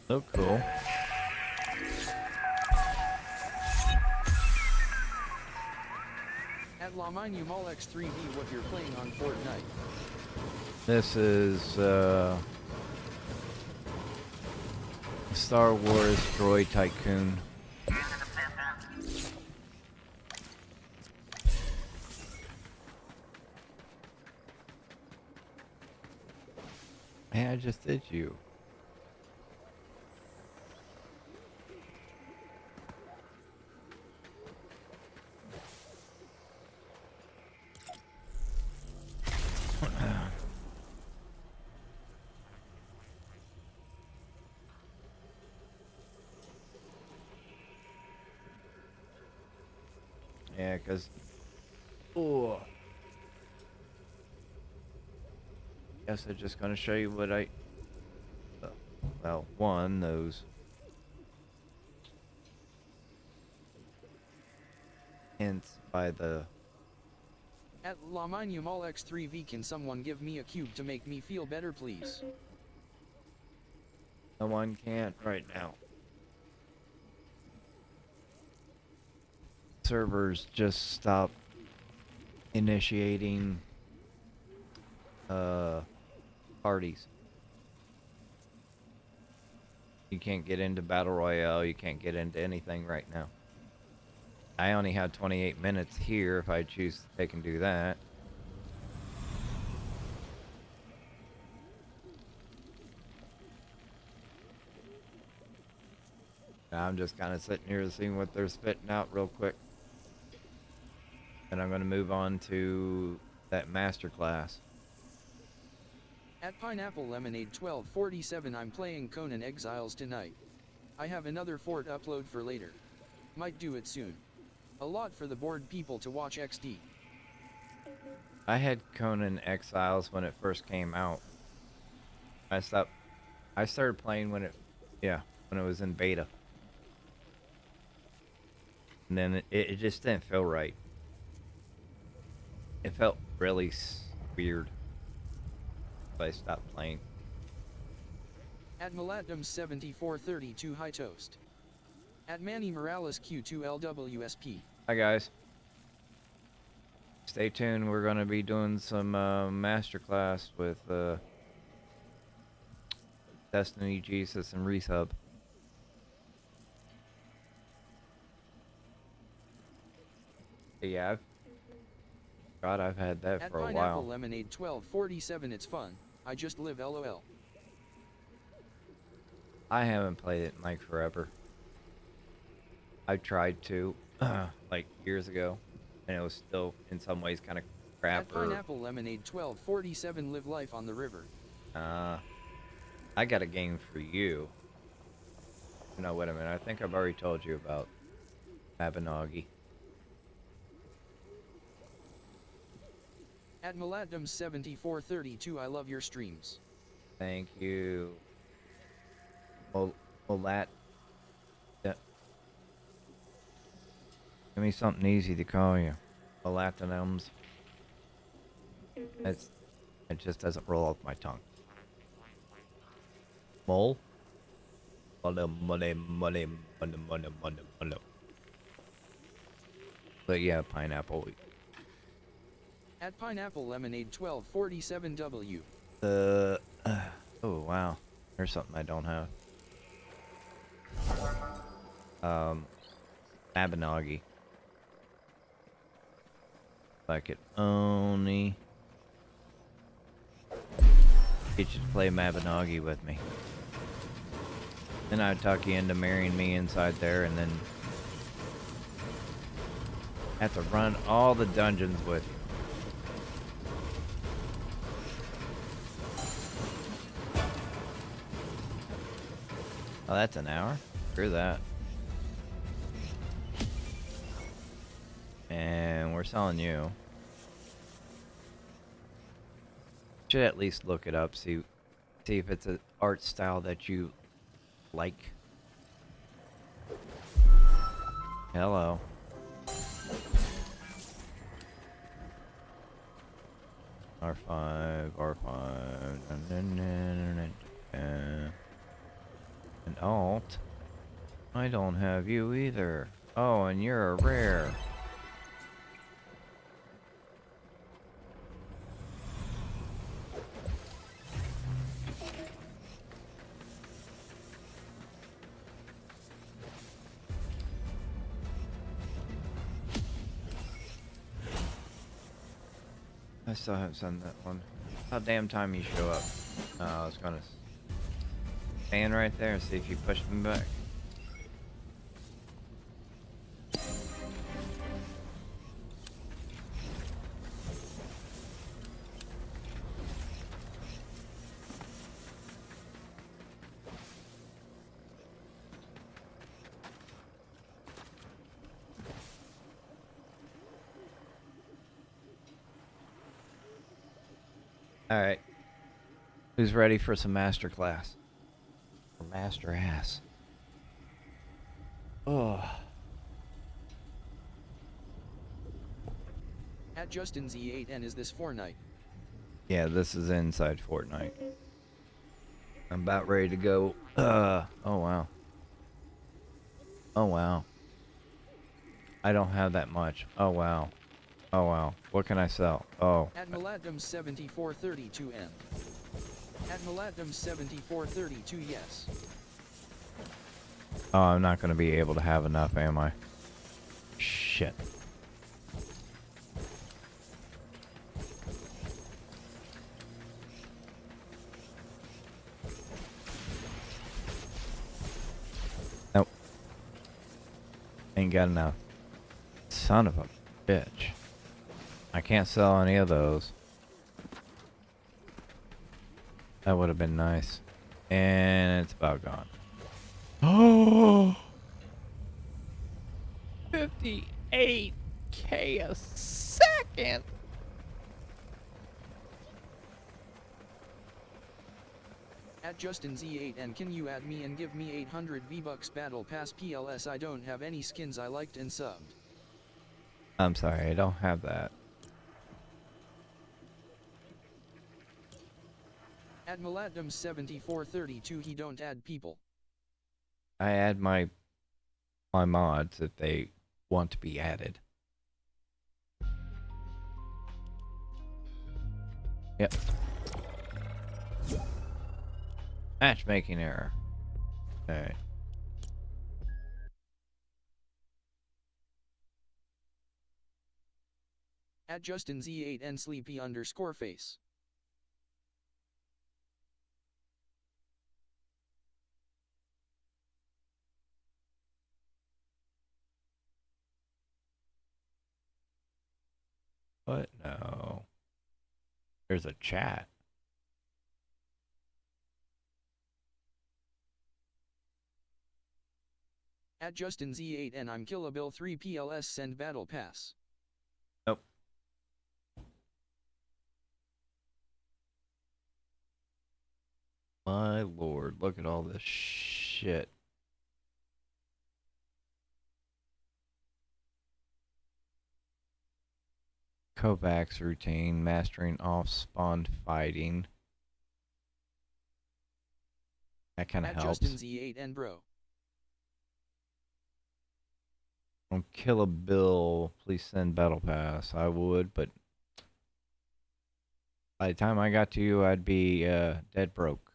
So cool. At La Mine Mall X3V, what you're playing on Fortnite. This is Star Wars Droid Tycoon. Hey, I just did you. Yeah, because... Oh. Guess I'm just going to show you what I... well, one, those... hints by the... At La Mine Mall X3V, can someone give me a cube to make me feel better, please? No one can't right now. Servers just stopped initiating parties. You can't get into Battle Royale, you can't get into anything right now. I only have 28 minutes here if I choose to take and do that. I'm just kind of sitting here seeing what they're spitting out real quick. And I'm going to move on to that master class. At Pineapple Lemonade 1247 I'm playing Conan Exiles tonight. I have another fort upload for later. Might do it soon. A lot for the bored people to watch XD. I had Conan Exiles when it first came out. I started playing when it was in beta. And then it just didn't feel right. It felt really weird. So I stopped playing. At Malatdom 7432 High Toast. At Manny Morales Q2 LWSP. Hi guys. Stay tuned. We're gonna be doing some masterclass with Destiny, Jesus, and Resub. Yeah, I've had that At for a Pineapple while. Lemonade 1247 it's fun. I just live LOL. I haven't played it in like forever. I tried to, like years ago, and it was still in some ways kind of crap. At Pineapple Lemonade 1247 live life on the river. I got a game for you. No, wait a minute. I think I've already told you about Mabinogi. At Malatdom 7432 I love your streams. Thank you. Well, that. Yeah. Give me something easy to call you. Malatinums. It just doesn't roll off my tongue. Mole? Money. But yeah, pineapple. At Pineapple Lemonade 1247W. Oh wow. There's something I don't have. Mabinogi. If I could only get you to play Mabinogi with me. Then I'd talk you into marrying me inside there and then have to run all the dungeons with you. Oh, that's an hour? Screw that. And we're selling you. Should at least look it up, see if it's an art style that you like. Hello. R5, and alt. I don't have you either. Oh, and you're a rare. I still haven't sent that one. About damn time you show up. I was gonna stand right there and see if you pushed me back. Alright. Who's ready for some master class? Or master ass? Oh. At Justin Z8N is this Fortnite? Yeah, this is inside Fortnite. I'm about ready to go Oh wow. Oh wow. I don't have that much. Oh wow. Oh wow. What can I sell? Oh. At Maladum 7432M. At Maladum 7432 yes. Oh, I'm not gonna be able to have enough, am I? Shit. Nope. Ain't got enough. Son of a bitch. I can't sell any of those. That would have been nice. And it's about gone. Oh! 58K a second! At Justin Z8 and can you add me and give me 800 V-Bucks Battle Pass PLS? I don't have any skins I liked and subbed. I'm sorry, I don't have that. At Maladum 7432 he don't add people. I add my mods if they want to be added. Yep. Matchmaking error. Okay. At Justin Z8 and sleepy underscore face. What? No. There's a chat. At Justin Z8 and I'm Killabill 3 PLS send battle pass. Nope. My lord, look at all this shit. Kovacs routine, mastering off spawn fighting. That kind of At helps. Justin Z8 and bro. On Kill a Bill, please send battle pass. I would, but by the time I got to you, I'd be dead broke.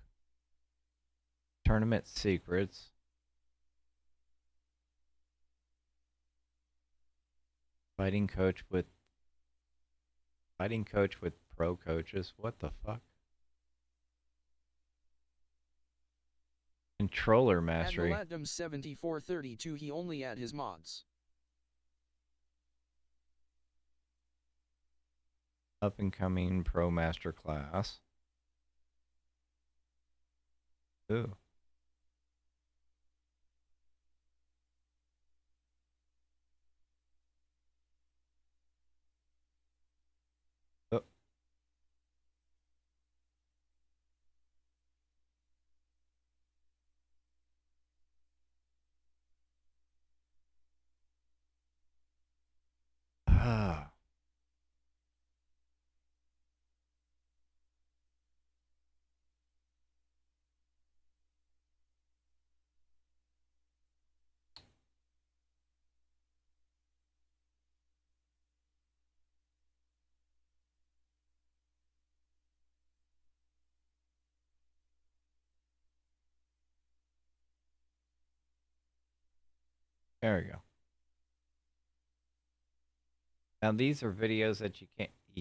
Tournament secrets. Fighting coach with pro coaches. What the fuck? Controller mastery. At Maladum 7432 he only add his mods. Up and coming pro master class. Ooh. Oh. Ah. There we go. Now these are videos that you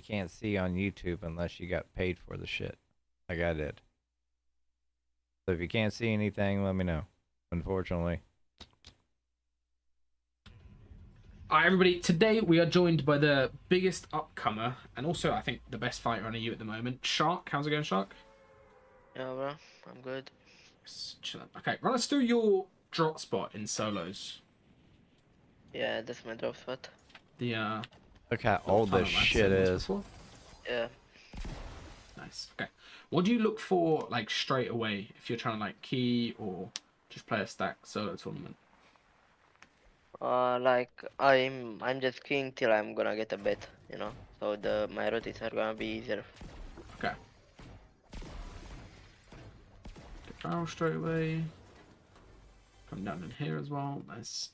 can't see on YouTube unless you got paid for the shit, like I did. So if you can't see anything, let me know. Unfortunately. Alright everybody, today we are joined by the biggest upcomer and also I think the best fighter on EU at the moment, Shark. How's it going, Shark? Yeah, bro, I'm good. Just chilling. Okay, run us through your drop spot in solos. Yeah, that's my drop spot. The Look how old this shit is. Yeah. Nice. Okay. What do you look for like straight away if you're trying to like key or just play a stack solo tournament? Like I'm just keying till I'm gonna get a bet, you know. So my routes are gonna be easier. Okay. barrel straight away. Come down in here as well. Nice.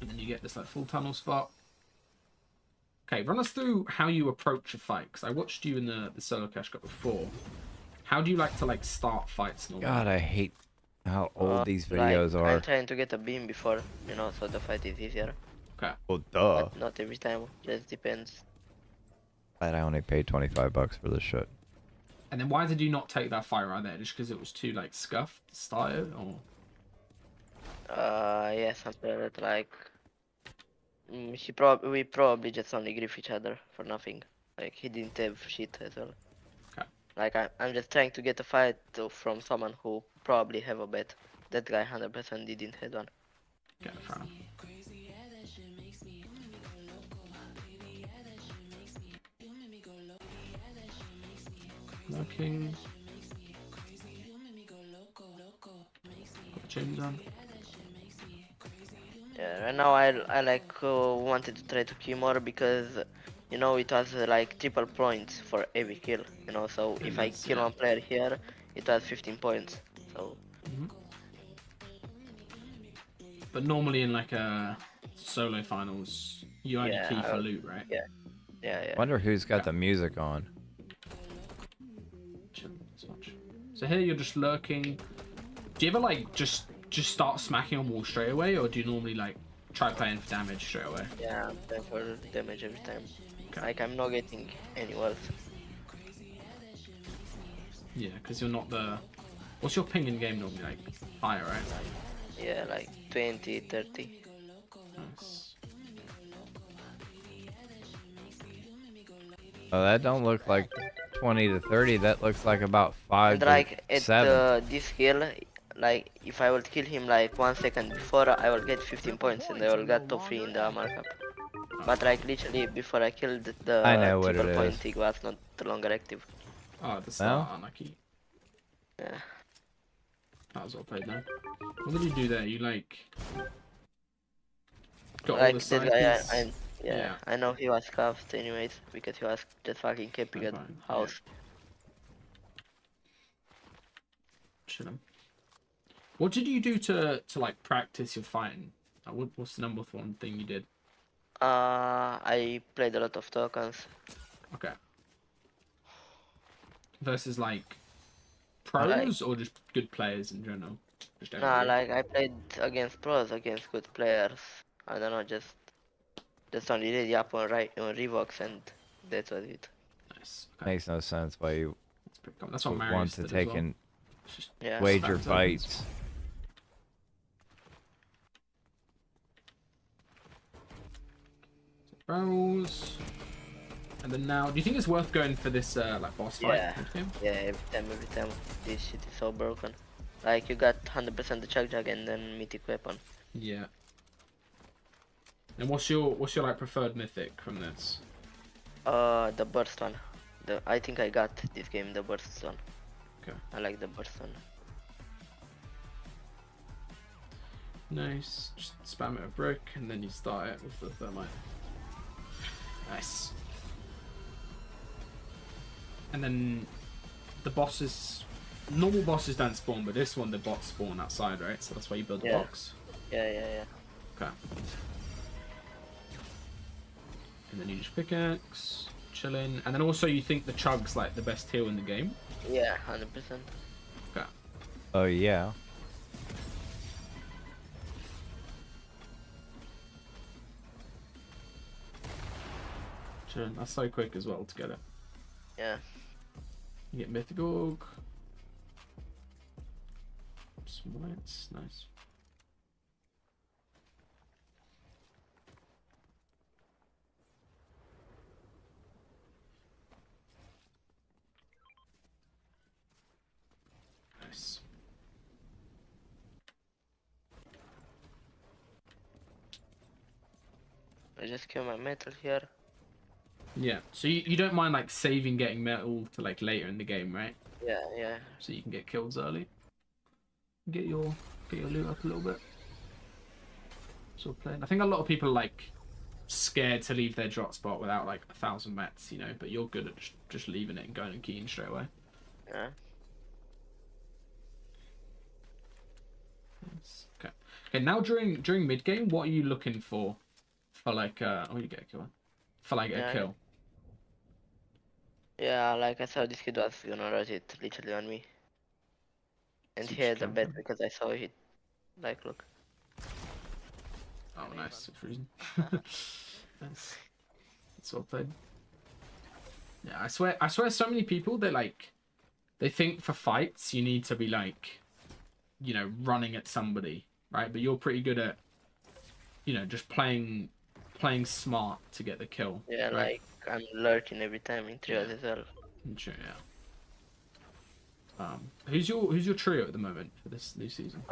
And then you get this like full tunnel spot. Okay, run us through how you approach a fight, because I watched you in the solo cash cup before. How do you like to like start fights normally? God, I hate how old these Like, videos are. I'm trying to get a beam before, you know, so the fight is easier. Okay. Well, duh. But not every time, just depends. Glad I only paid $25 for this shit. And then why did you not take that fight right there? Just because it was too like scuffed to start it, or? Yeah, something like that. Like, we probably just only grief each other for nothing. Like, he didn't have shit as well. Okay. Like, I'm just trying to get a fight from someone who probably have a bet. That guy 100% didn't have one. Get it, fair enough. Lurking. Got chains on. Yeah, right now I like wanted to try to kill more because, you know, it was like triple points for every kill. You know, so if I kill one player here, it was 15 points. So. But normally in like a solo finals, you only key for loot, right? Yeah. Wonder who's got the music on. So here you're just lurking. Do you ever like just start smacking on walls straight away, or do you normally like try playing for damage straight away? Yeah, I'm playing for damage every time. Okay. Like, I'm not getting any wealth. Yeah, because you're not the... What's your ping in game normally? Like higher, right? Yeah, like 20, 30. Nice. Oh, that don't look like 20 to 30. That looks like about 5 And to like at 7. this kill, like if I will kill him like 1 second before, I will get 15 points and I will get top 3 in the markup. But like literally before I killed the I know what triple it point, is. it was not longer active. Oh, the start, unlucky. Yeah. That was well played then. What did you do there? You like... Got all Like the that side guy, piece? yeah, I know he was cuffed anyways because he was just fucking camping at Fine, house. Chillin'. What did you do to like practice your fighting? Like, what's the number one thing you did? I played a lot of tokens. Okay. Versus like pros or just good players in general? Just Nah, everybody? like I played against pros, against good players. I don't know, just only ready up on Revox and that was it. Nice. Okay. Makes no sense why you That's pretty cool. That's what would Marius want to did take as well. and It's just Yeah. wager spam tokens. fights. Barrels. And then now, do you think it's worth going for this like boss fight? Yeah. next game? Yeah, every time. This shit is so broken. Like you got 100% the Chug Jug and then Mythic Weapon. Yeah. And what's your like preferred mythic from this? The burst one. I think I got this game, the burst one. Okay. I like the burst one. Nice. Just spam it with brick and then you start it with the thermite. Nice. And then the bosses, normal bosses don't spawn, but this one the bots spawn outside, right? So that's why you build a Yeah. box. Yeah. Okay. And then you just pickaxe, chilling, and then also you think the chug's like the best heal in the game. Yeah, 100%. Okay. Oh, yeah. Chilling. That's so quick as well to get it. Yeah. You get Mythic Org. Some lights, nice. Nice. I just kill my metal here. Yeah. So you don't mind like saving getting metal to like later in the game, right? Yeah. So you can get kills early. Get your loot up a little bit. Sort of playing. I think a lot of people are like scared to leave their drop spot without like 1,000 mats, you know, but you're good at just leaving it and going and keying straight away. Yeah. And now during mid game, what are you looking for like oh, you get a kill. For like a Yeah, kill. yeah, like I saw this kid was gonna rotate literally on me. And So you he just had a kill bet him. because I saw it. Like, look. Oh nice, it's freezing. Nice. That's well played. Yeah, I swear so many people they think for fights you need to be like, you know, running at somebody, right? But you're pretty good at, you know, just playing smart to get the kill, Yeah, right? like I'm lurking every time in trios Yeah. as well. Sure, yeah. Who's your trio at the moment for this new season?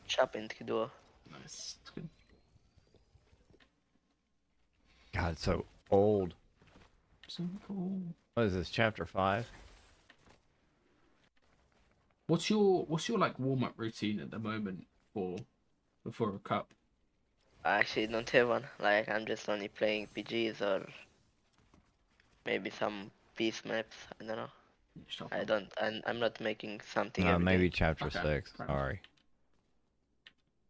Chop and Kidua. Nice. That's good. God, it's so old. Simple. What is this? Chapter 5? What's your like warm up routine at the moment for before a cup? I actually don't have one. Like, I'm just only playing PGs or maybe some peace maps. I don't know. Just hop I on. don't. I'm not making something No, every game. maybe chapter Okay, 6. fair enough. Sorry.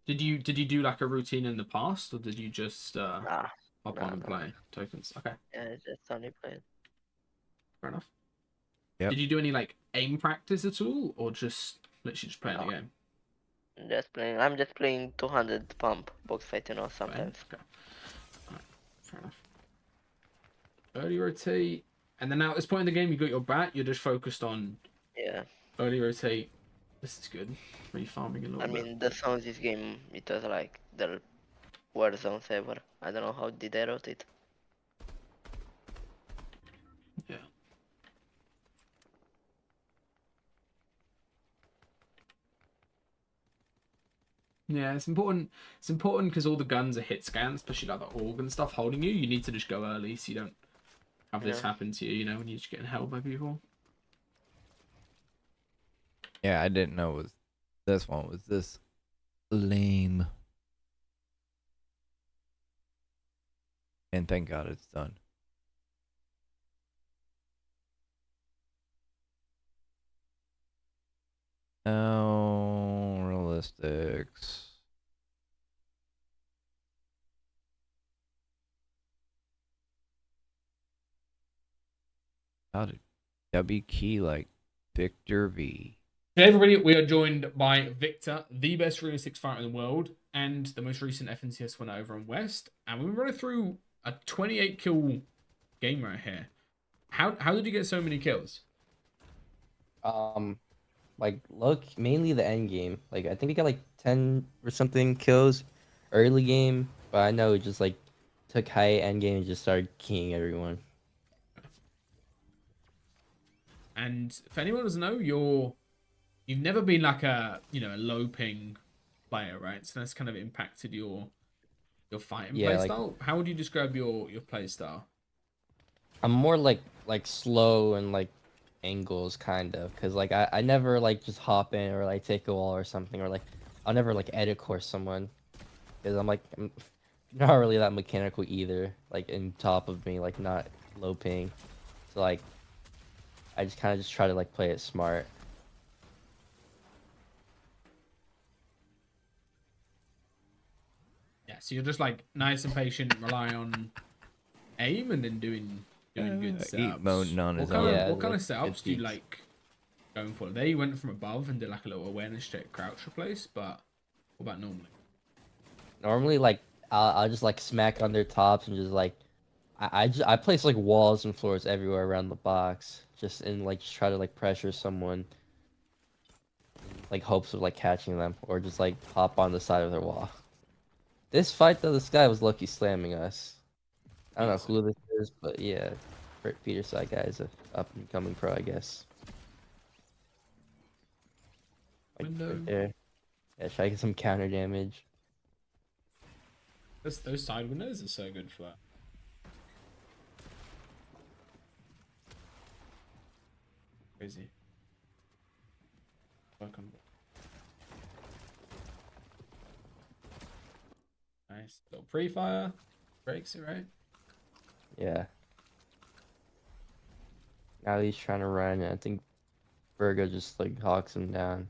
Did you do like a routine in the past, or did you just Nah, hop on nah, and nah. play tokens? Okay, Yeah, just only play. fair enough. Yep. Did you do any like aim practice at all, or just literally just playing No, the game? just playing. I'm just playing 200 pump box fight, Playing? sometimes. Okay, alright, fair enough. Early rotate, and then now at this point in the game, you got your bat. You're just focused on Yeah. early rotate. This is good. Refarming a little I bit. mean, the sounds this game, it was like the worst zones ever. I don't know how did they rotate. Yeah. Yeah, it's important. It's important because all the guns are hit scans, especially like the organ stuff holding you. You need to just go early so you don't have this Yeah. happen to you. You know, when you're just getting held by people. Yeah, I didn't know it was this one was this lame. And thank God it's done. Oh, realistics. How did W key like Victor V? Hey everybody, we are joined by Victor, the best realistic fighter in the world, and the most recent FNCS winner over on West. And we're running through a 28 kill game right here. How did you get so many kills? Like look, mainly the end game. Like I think we got like 10 or something kills early game, but I know it just like took high end game and just started keying everyone. And if anyone doesn't know, you've never been like a a low ping player, right? So that's kind of impacted your fighting Yeah, play like style. How would you describe your play style? I'm more like slow and like angles kind of, cause like I never like just hop in or like take a wall or something, or like I'll never like edit course someone, cause I'm not really that mechanical either. Like in top of me, like not low ping, so like I just kind of just try to like play it smart. Yeah, so you're just like nice and patient, rely on aim, and then doing good Eat setups. mode on his What kind own. of Yeah, what kind of like, good setups do you peaks. like going for? There you went from above and did like a little awareness check, crouch replace, but what about normally? Normally, like I'll just like smack on their tops and just like I place like walls and floors everywhere around the box, just in like just try to like pressure someone, like hopes of like catching them, or just like hop on the side of their wall. This fight though, this guy was lucky slamming us. I don't know who this is, but yeah, Peter Side guy is a up and coming pro, I guess. Like Window. right there. Yeah, try to get some counter damage. Those side windows are so good for that. Crazy. Welcome. Nice. Little pre-fire. Breaks it, right? Yeah. Now he's trying to run, and I think Virgo just like hawks him down.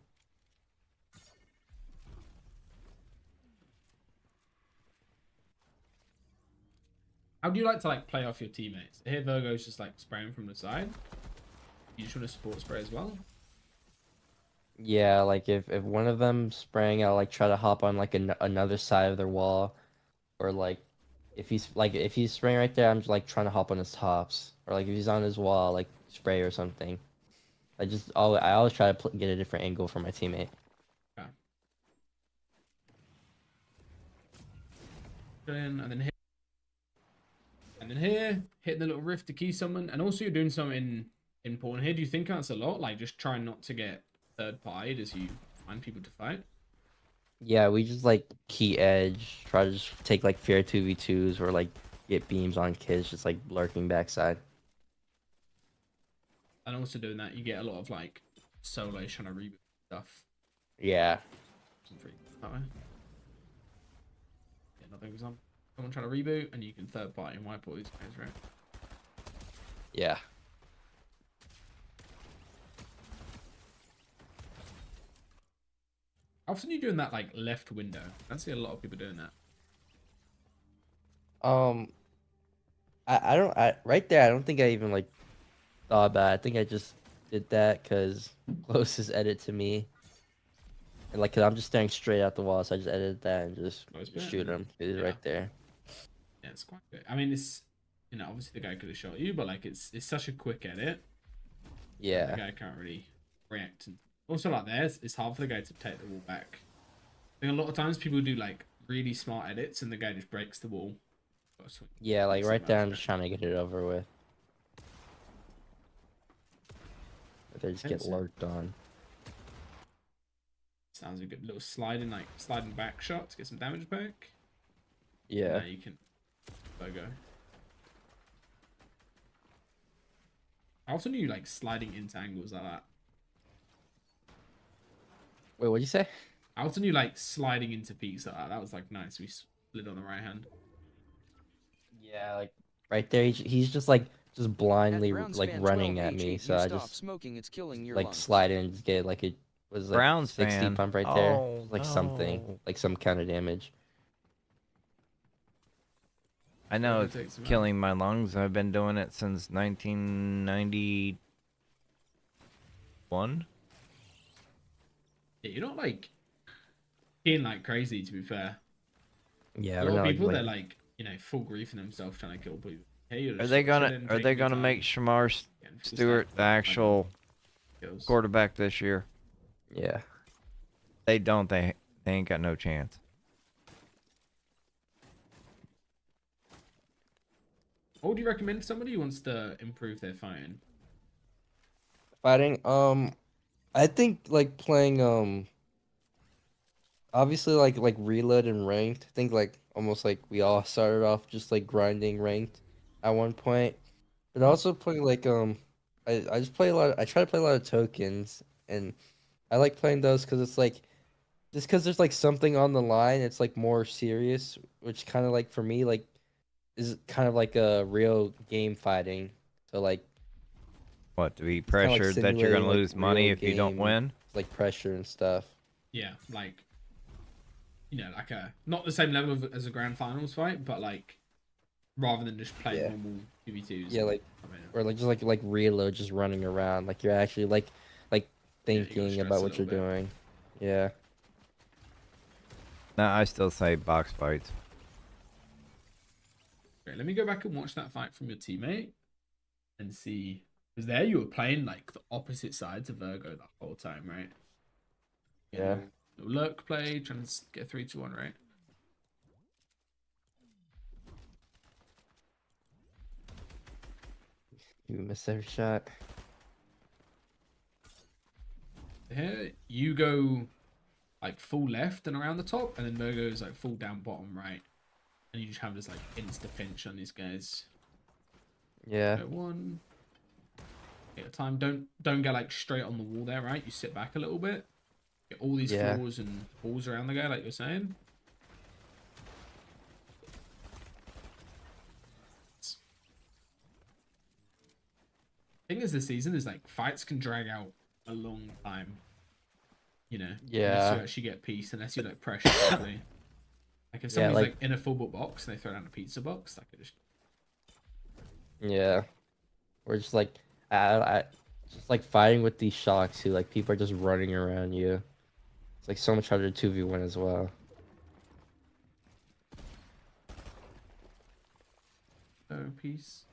How do you like to like play off your teammates? Here Virgo's just like spraying from the side. You just want to support spray as well? Yeah, like if one of them spraying, I'll like try to hop on like another side of their wall, or like if he's spraying right there, I'm just like trying to hop on his tops, or like if he's on his wall, like spray or something. I always try to get a different angle for my teammate. Okay. And then here, hitting the little rift to key someone, and also you're doing something important here. Do you think that's a lot? Like just trying not to get third partied as you find people to fight? Yeah, we just like key edge, try to just take like fair 2v2s or like get beams on kids just like lurking backside. And also doing that, you get a lot of like solo trying to reboot stuff. Yeah. Some free that way. Yeah, another example. Someone trying to reboot, and you can third party and wipe all these guys, right? Yeah. How often are you doing that like left window? I see a lot of people doing that. Um I don't right there I don't think I even like thought about it. I think I just did that because closest edit to me. And like, cause I'm just staring straight out the wall, so I just edited that and just Close bit, shoot him. He's yeah. right there. Yeah, it's quite good. I mean, it's, you know, obviously the guy could have shot you, but like it's such a quick edit. Yeah. The guy can't really react. And also, like this, it's hard for the guy to take the wall back. I think a lot of times people do like really smart edits, and the guy just breaks the wall. Yeah, like right there, I'm just trying to get it over with. But they just get lurked on. Sounds a good little sliding back shot to get some damage back. Yeah. Now you can go. How often are you like sliding into angles like that? Wait, what'd you say? How often are you like sliding into peaks like that? That was like nice. We slid on the right hand. Yeah, like right there, he's just like blindly like Brownspan running 12 at me, H8, so you I stop just smoking, it's killing your like lungs. slide in and just get like it was like Browns 60 fan. pump right there. Oh, Like something, no. like some kind of damage. I know it's killing my lungs. I've been doing it since 1991. Yeah, you're not like being like crazy, to be fair. Yeah, A lot of no, people like, they're like, you know, full griefing themselves trying to kill people. Hey, you're Are just they sort of gonna chilling, Are they taking your gonna make time, Shamar getting full Stewart stack, the actual kills. quarterback this year? yeah. They don't. They ain't got no chance. What would you recommend to somebody who wants to improve their fighting? Fighting, I think like playing, obviously like reload and ranked. I think like almost like we all started off just like grinding ranked at one point. But also play like I just play a lot. I try to play a lot of tokens, and I like playing those because it's like just because there's like something on the line. It's like more serious, which kind of like for me like is kind of like a real game fighting. So like What, to be it's kind of like pressured that you're gonna simulating like lose money real if you don't game, win? like pressure and stuff. Yeah, like, you know, like a not the same level as a grand finals fight, but like rather than just playing Yeah. normal 2v2s. Yeah, like or like just like reload, just running around. Like you're actually like you gotta thinking stress about a what you're little bit. doing. Yeah. No, I still say box fights. Okay, let me go back and watch that fight from your teammate and see. Because there you were playing like the opposite side to Virgo the whole time, right? Yeah. Little lurk play, trying to get a 3-2-1, right? You missed every shot. Here you go like full left and around the top, and then Virgo is like full down bottom right, and you just have this like insta pinch on these guys. Yeah. Go one. Get your time. Don't get like straight on the wall there, right? You sit back a little bit. Get all these Yeah. floors and balls around the guy, like you're saying. Thing is, this season is like fights can drag out a long time. You know, unless Yeah. you actually get peace, unless you like pressure properly. Like if Yeah, somebody's like- like in a full box and they throw down a pizza box, that could just Yeah. We're just like, I just like fighting with these sharks who like people are just running around you. It's like so much harder to 2v1 as well. Oh, peace.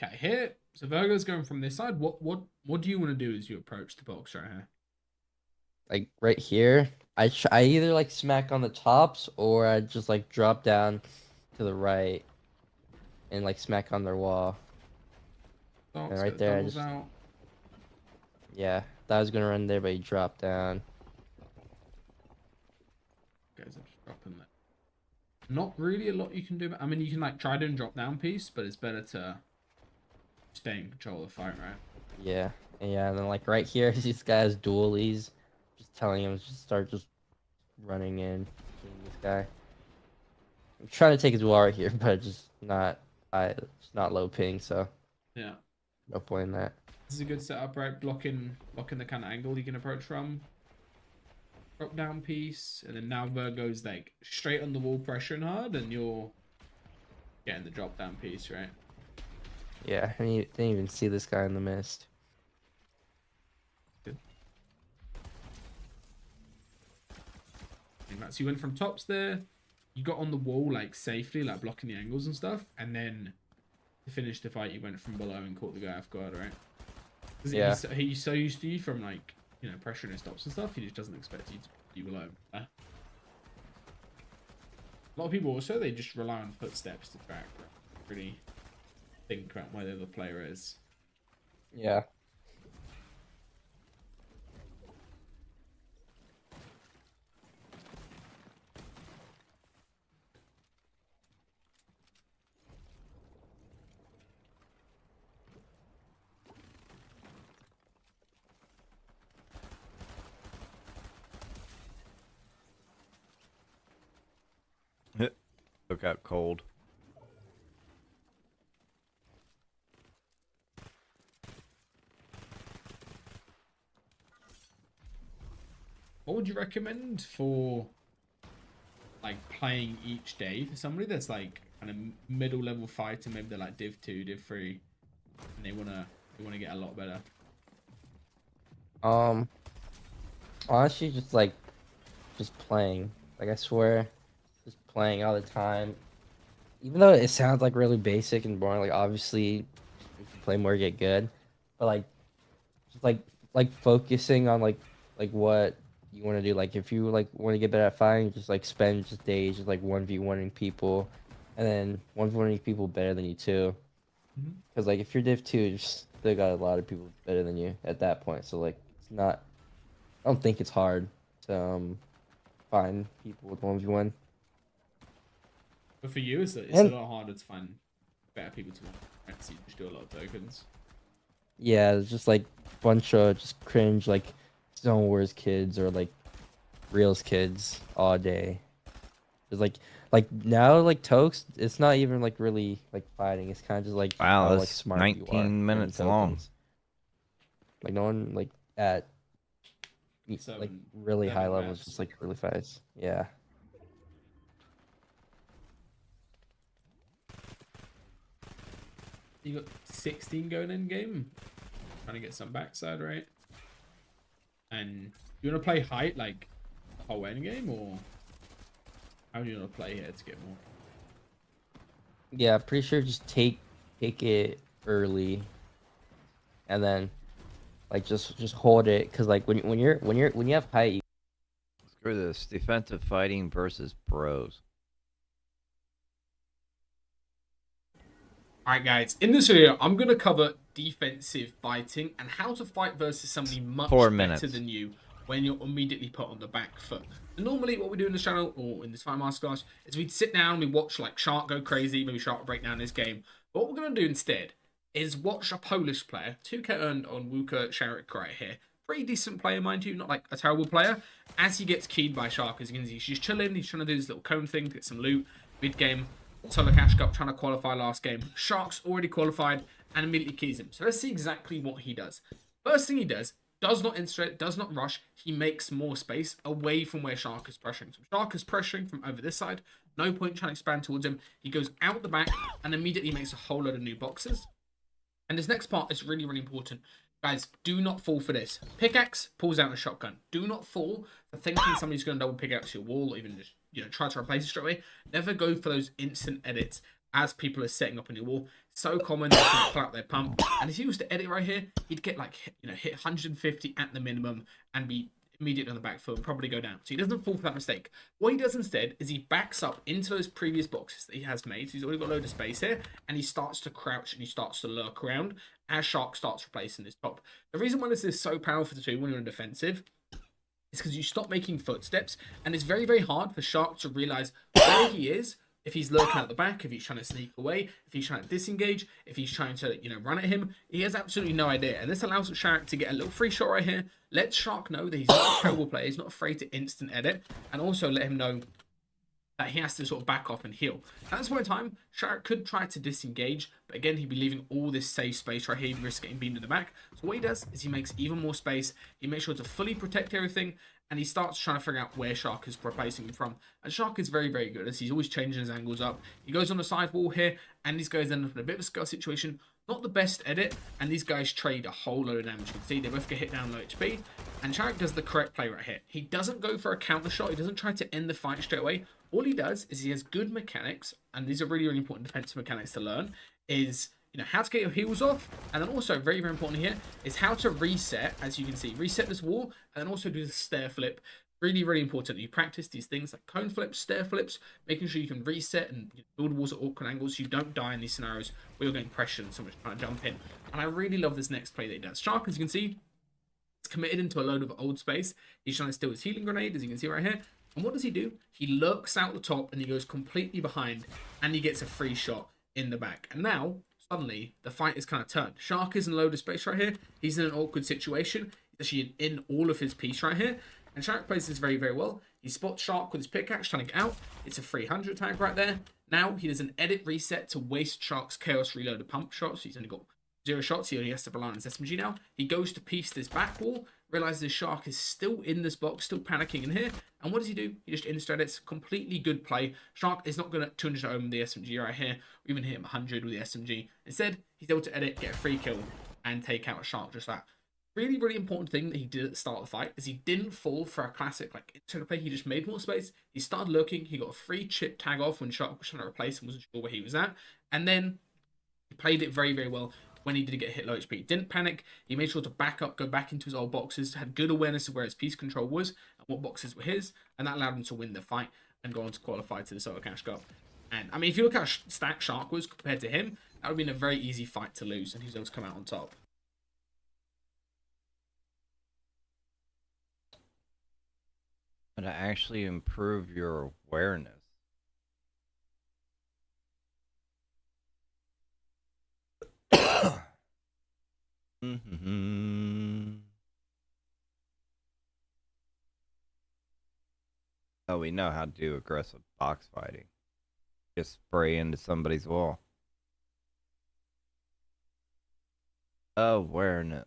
Okay, here. So Virgo's going from this side. What do you want to do as you approach the box right here? Like right here, I either like smack on the tops or I just like drop down to the right and like smack on their wall. So And let's right get there, I doubles just out. yeah, thought I was gonna run there, but he dropped down. Guys are just dropping that. Not really a lot you can do. I mean, you can like try doing drop down piece, but it's better to stay in control of the fight, right? Yeah, and yeah, and then like right here, these guys dualies, just telling him to start just running in, killing this guy. I'm trying to take his wall right here, but it's not low ping, so Yeah. no point in that. This is a good setup, right? Blocking the kind of angle you can approach from. Drop down piece, and then now Virgo's like straight on the wall pressuring hard, and you're getting the drop down piece, right? Yeah, I didn't even see this guy in the mist. Good. So you went from tops there, you got on the wall like safely, like blocking the angles and stuff, and then to finish the fight, you went from below and caught the guy off guard, right? Because Yeah. he's so used to you from like, you know, pressuring his stops and stuff, he just doesn't expect you to be below. A lot of people also, they just rely on footsteps to track, really think about where the other player is. Yeah. Look out cold. What would you recommend for like playing each day for somebody that's like kind of middle level fighter, maybe they're like Div 2, Div 3, and they wanna get a lot better? Honestly, just playing. Like I swear, just playing all the time. Even though it sounds like really basic and boring, like obviously, if you play more, you get good. But like, just like focusing on like what you want to do. Like if you like want to get better at fighting, just like spend just days just like 1v1ing people, and then 1v1ing people better than you too. Because like if you're Div 2, you still got a lot of people better than you at that point. So like it's not. I don't think it's hard to find people with 1v1. But for you, it's a And lot harder to find better people to want. So you just do a lot of tokens. yeah, it's just like bunch of just cringe like Zone Wars kids or like Reels kids all day. It's like now like Tokes, it's not even like really like fighting. It's kind of just like Wow, how like that's smart you are 19 getting minutes long. tokens. Like no one like at like Seven really high levels reps. just like really fast. Yeah. You got 16 going in game, trying to get some backside, right? And you want to play height like the whole end game, or how do you want to play here to get more? Yeah, pretty sure just take it early, and then like just hold it, cause like when you have height. Screw this. Defensive fighting versus bros. Alright guys, in this video, I'm going to cover defensive fighting and how to fight versus somebody much 4 better minutes. than you when you're immediately put on the back foot. And normally what we do in this channel, or in this Fight Masterclass, is we'd sit down and we watch like Shark go crazy, maybe Shark break down this game. But what we're going to do instead is watch a Polish player, 2k earned on Łukasz Szarik right here. Pretty decent player, mind you, not like a terrible player. As he gets keyed by Shark, as you can see, he's just chilling, he's trying to do this little cone thing to get some loot, mid-game. Solo Cash Cup trying to qualify last game. Shark's already qualified and immediately keys him. So let's see exactly what he does. First thing he does does not insert, does not rush. He makes more space away from where Shark is pressuring. So Shark is pressuring from over this side. No point trying to expand towards him. He goes out the back and immediately makes a whole load of new boxes. And this next part is really, really important. Guys, do not fall for this. Pickaxe pulls out a shotgun. Do not fall for thinking somebody's going to double pickaxe your wall or even just, try to replace it straight away. Never go for those instant edits as people are setting up on your wall. So common, they can pull out their pump. And if he was to edit right here, he'd get like, hit 150 at the minimum and be immediately on the back foot and probably go down. So he doesn't fall for that mistake. What he does instead is he backs up into those previous boxes that he has made. So he's already got a load of space here, and he starts to crouch and he starts to lurk around as Shark starts replacing his top. The reason why this is so powerful to do when you're in defensive is because you stop making footsteps, and it's very, very hard for Shark to realize where he is. If he's lurking at the back, if he's trying to sneak away, if he's trying to disengage, if he's trying to, run at him, he has absolutely no idea. And this allows Shark to get a little free shot right here. Let Shark know that he's not a terrible player. He's not afraid to instant edit. And also let him know that he has to sort of back off and heal. At this point in time, Shark could try to disengage, but again, he'd be leaving all this safe space right here. He'd risk getting beamed in the back. So what he does is he makes even more space. He makes sure to fully protect everything, and he starts trying to figure out where Shark is replacing him from. And Shark is very, very good, as he's always changing his angles up. He goes on the side wall here, and these guys end up in a bit of a skull situation. Not the best edit, and these guys trade a whole load of damage. You can see they both get hit down low HP, and Shark does the correct play right here. He doesn't go for a counter shot. He doesn't try to end the fight straight away. All he does is he has good mechanics, and these are really, really important defensive mechanics to learn, is how to get your heals off, and then also very, very important here is how to reset. As you can see, reset this wall, and then also do the stair flip. Really, really important. You practice these things like cone flips, stair flips, making sure you can reset and build walls at awkward angles so you don't die in these scenarios where you're getting pressured and someone's trying to jump in. And I really love this next play that he does. Shark, as you can see, is committed into a load of old space. He's trying to steal his healing grenade, as you can see right here. And what does he do? He lurks out the top and he goes completely behind, and he gets a free shot in the back. And now, suddenly, the fight is kind of turned. Shark is in a load of space right here. He's in an awkward situation. He's actually in all of his piece right here. And Shark plays this very, very well. He spots Shark with his pickaxe trying to get out. It's a 300 tag right there. Now he does an edit reset to waste Shark's Chaos Reloaded pump shots. He's only got 0 shots. He only has to rely on his SMG now. He goes to piece this back wall. Realizes Shark is still in this box, still panicking in here. And what does he do? He just instant edits. Completely good play. Shark is not going to 200 ohm the SMG right here, or even hit him 100 with the SMG. Instead, he's able to edit, get a free kill, and take out a Shark just like that. Really, really important thing that he did at the start of the fight is he didn't fall for a classic like instant play. He just made more space. He started looking. He got a free chip tag off when Shark was trying to replace him, wasn't sure where he was at. And then he played it very, very well when he did get hit low HP. He didn't panic. He made sure to back up, go back into his old boxes, had good awareness of where his piece control was and what boxes were his, and that allowed him to win the fight and go on to qualify to the Solo Cash Cup. And I mean, if you look how stacked Shark was compared to him, that would have been a very easy fight to lose, and he was able to come out on top. But to actually improve your awareness. Oh, we know how to do aggressive box fighting. Just spray into somebody's wall. Awareness.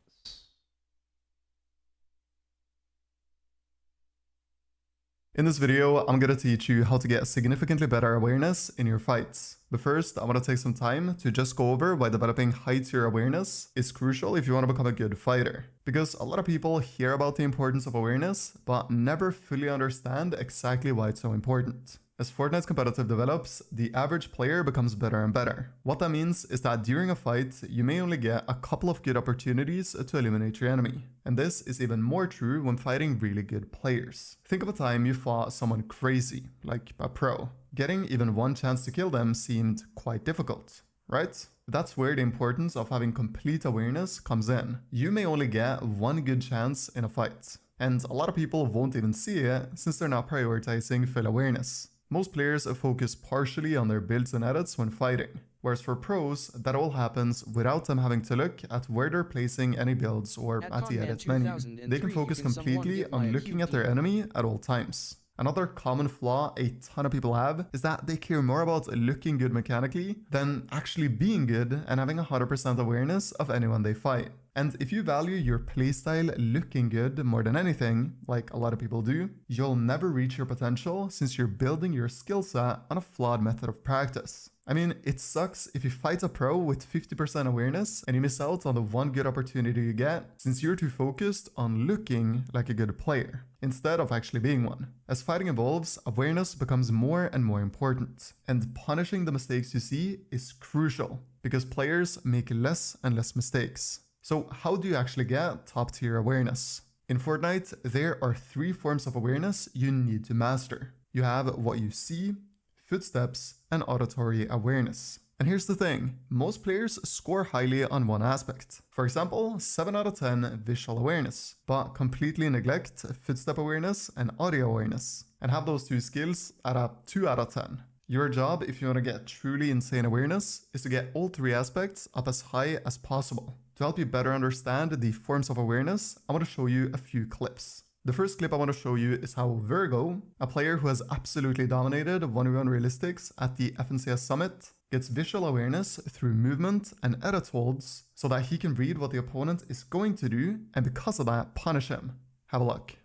In this video, I'm gonna teach you how to get significantly better awareness in your fights. But first, I want to take some time to just go over why developing high tier awareness is crucial if you want to become a good fighter. Because a lot of people hear about the importance of awareness, but never fully understand exactly why it's so important. As Fortnite's competitive develops, the average player becomes better and better. What that means is that during a fight, you may only get a couple of good opportunities to eliminate your enemy. And this is even more true when fighting really good players. Think of a time you fought someone crazy, like a pro. Getting even one chance to kill them seemed quite difficult, right? That's where the importance of having complete awareness comes in. You may only get one good chance in a fight. And a lot of people won't even see it since they're not prioritizing full awareness. Most players focus partially on their builds and edits when fighting, whereas for pros, that all happens without them having to look at where they're placing any builds or at the edits menu. They can focus completely on looking at their enemy at all times. Another common flaw a ton of people have is that they care more about looking good mechanically than actually being good and having 100% awareness of anyone they fight. And if you value your playstyle looking good more than anything, like a lot of people do, you'll never reach your potential since you're building your skill set on a flawed method of practice. I mean, it sucks if you fight a pro with 50% awareness and you miss out on the one good opportunity you get since you're too focused on looking like a good player instead of actually being one. As fighting evolves, awareness becomes more and more important, and punishing the mistakes you see is crucial because players make less and less mistakes. So how do you actually get top tier awareness? In Fortnite, there are 3 forms of awareness you need to master. You have what you see, footsteps, and auditory awareness. And here's the thing, most players score highly on one aspect. For example, 7 out of 10 visual awareness, but completely neglect footstep awareness and audio awareness, and have those 2 skills at a 2 out of 10. Your job, if you want to get truly insane awareness, is to get all 3 aspects up as high as possible. To help you better understand the forms of awareness, I want to show you a few clips. The first clip I want to show you is how Virgo, a player who has absolutely dominated 1v1 realistics at the FNCS Summit, gets visual awareness through movement and edit holds so that he can read what the opponent is going to do and because of that punish him. Have a look.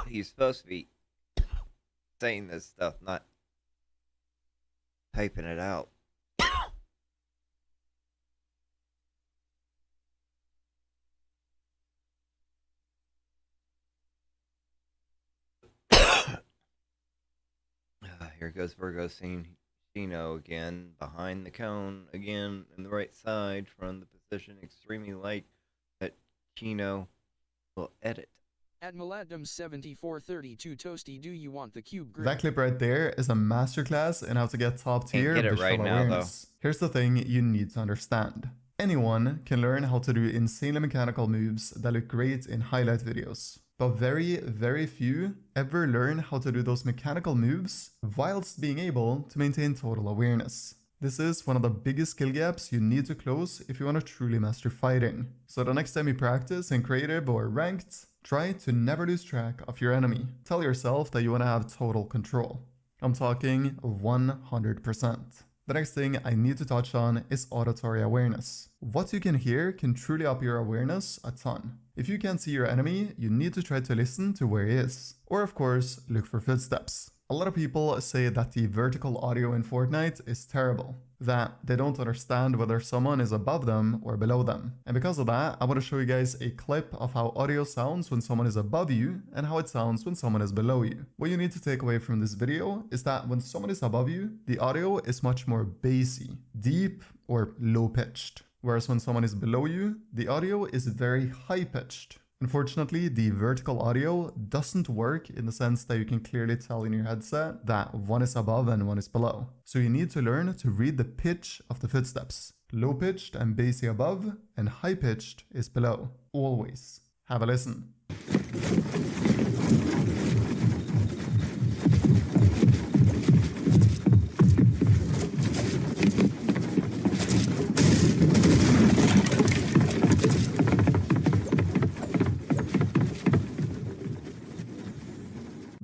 He's supposed to be saying this stuff, not typing it out. Here goes Virgo seeing Chino again, behind the cone, again, in the right side, from the position extremely light that Chino will edit. At Maladum7432 Toasty, do you want the cube grid? That clip right there is a masterclass in how to get top tier Can't get it visual right now, awareness. Here's the thing you need to understand. Anyone can learn how to do insanely mechanical moves that look great in highlight videos. But very few ever learn how to do those mechanical moves whilst being able to maintain total awareness. This is one of the biggest skill gaps you need to close if you want to truly master fighting. So the next time you practice in creative or ranked, try to never lose track of your enemy. Tell yourself that you want to have total control. I'm talking 100%. The next thing I need to touch on is auditory awareness. What you can hear can truly up your awareness a ton. If you can't see your enemy, you need to try to listen to where he is. Or of course, look for footsteps. A lot of people say that the vertical audio in Fortnite is terrible, that they don't understand whether someone is above them or below them. And because of that, I want to show you guys a clip of how audio sounds when someone is above you and how it sounds when someone is below you. What you need to take away from this video is that when someone is above you, the audio is much more bassy, deep or low pitched. Whereas when someone is below you, the audio is very high pitched. Unfortunately, the vertical audio doesn't work in the sense that you can clearly tell in your headset that one is above and one is below. So you need to learn to read the pitch of the footsteps. Low pitched and bassy above, and high pitched is below. Always. Have a listen.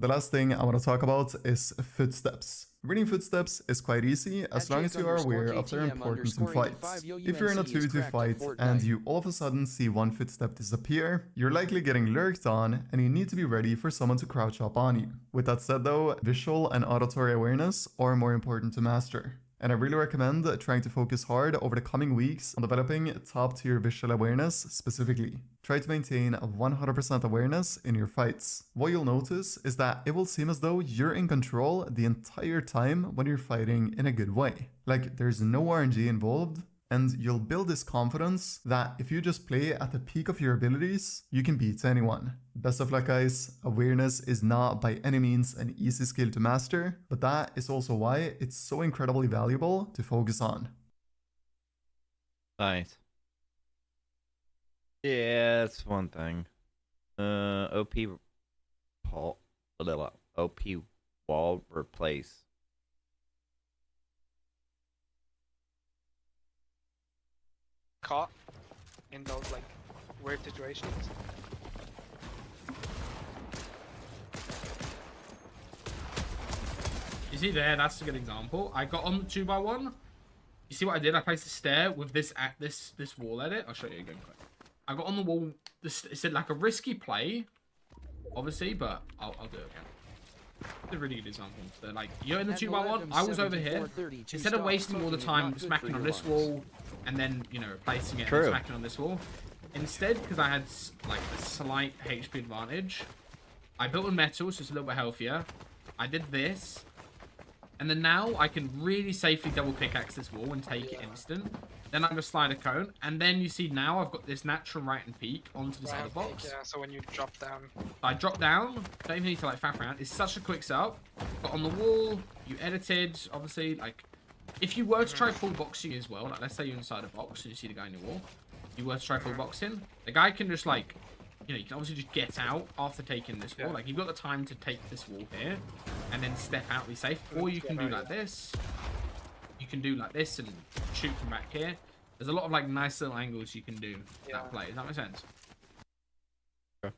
The last thing I want to talk about is footsteps. Reading footsteps is quite easy as long as you are aware of their importance in fights. If you're in a 2v2 fight and you all of a sudden see one footstep disappear, you're likely getting lurked on and you need to be ready for someone to crouch up on you. With that said though, visual and auditory awareness are more important to master. And I really recommend trying to focus hard over the coming weeks on developing top tier visual awareness specifically. Try to maintain a 100% awareness in your fights. What you'll notice is that it will seem as though you're in control the entire time when you're fighting in a good way. Like there's no RNG involved, and you'll build this confidence that if you just play at the peak of your abilities, you can beat anyone. Best of luck guys. Awareness is not by any means an easy skill to master, but that is also why it's so incredibly valuable to focus on. Nice. Yeah, that's one thing. OP wall replace. Caught in those like weird situations. You see there, that's a good example. I got on the 2x1. You see what I did? I placed a stair with this wall edit. I'll show you again quick. I got on the wall. It said like a risky play, obviously, but I'll do it again. It's a really good example. So like you're in the 2x1. I was over here. Instead of wasting all the time smacking on this wall and then replacing it and smacking on this wall, instead, because I had like a slight HP advantage, I built in metal, so it's a little bit healthier. I did this. And then now I can really safely double pickaxe this wall and take it instant. Then I'm going to slide a cone. And then you see now I've got this natural right and peak onto this other box. Yeah, so when you drop down. I drop down. Don't even need to like faff around. It's such a quick setup. But on the wall, you edited, obviously, like, if you were to try full boxing as well, like let's say you're inside a box and you see the guy in your wall, you were to try full boxing, the guy can just like, you can obviously just get out after taking this wall. Like, you've got the time to take this wall here and then step out, be safe. Or you can do like this. You can do like this and shoot from back here. There's a lot of like nice little angles you can do that play. Does that make sense? Okay.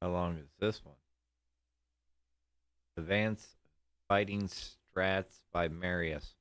How long is this one? Advanced Fighting Strats by Marius.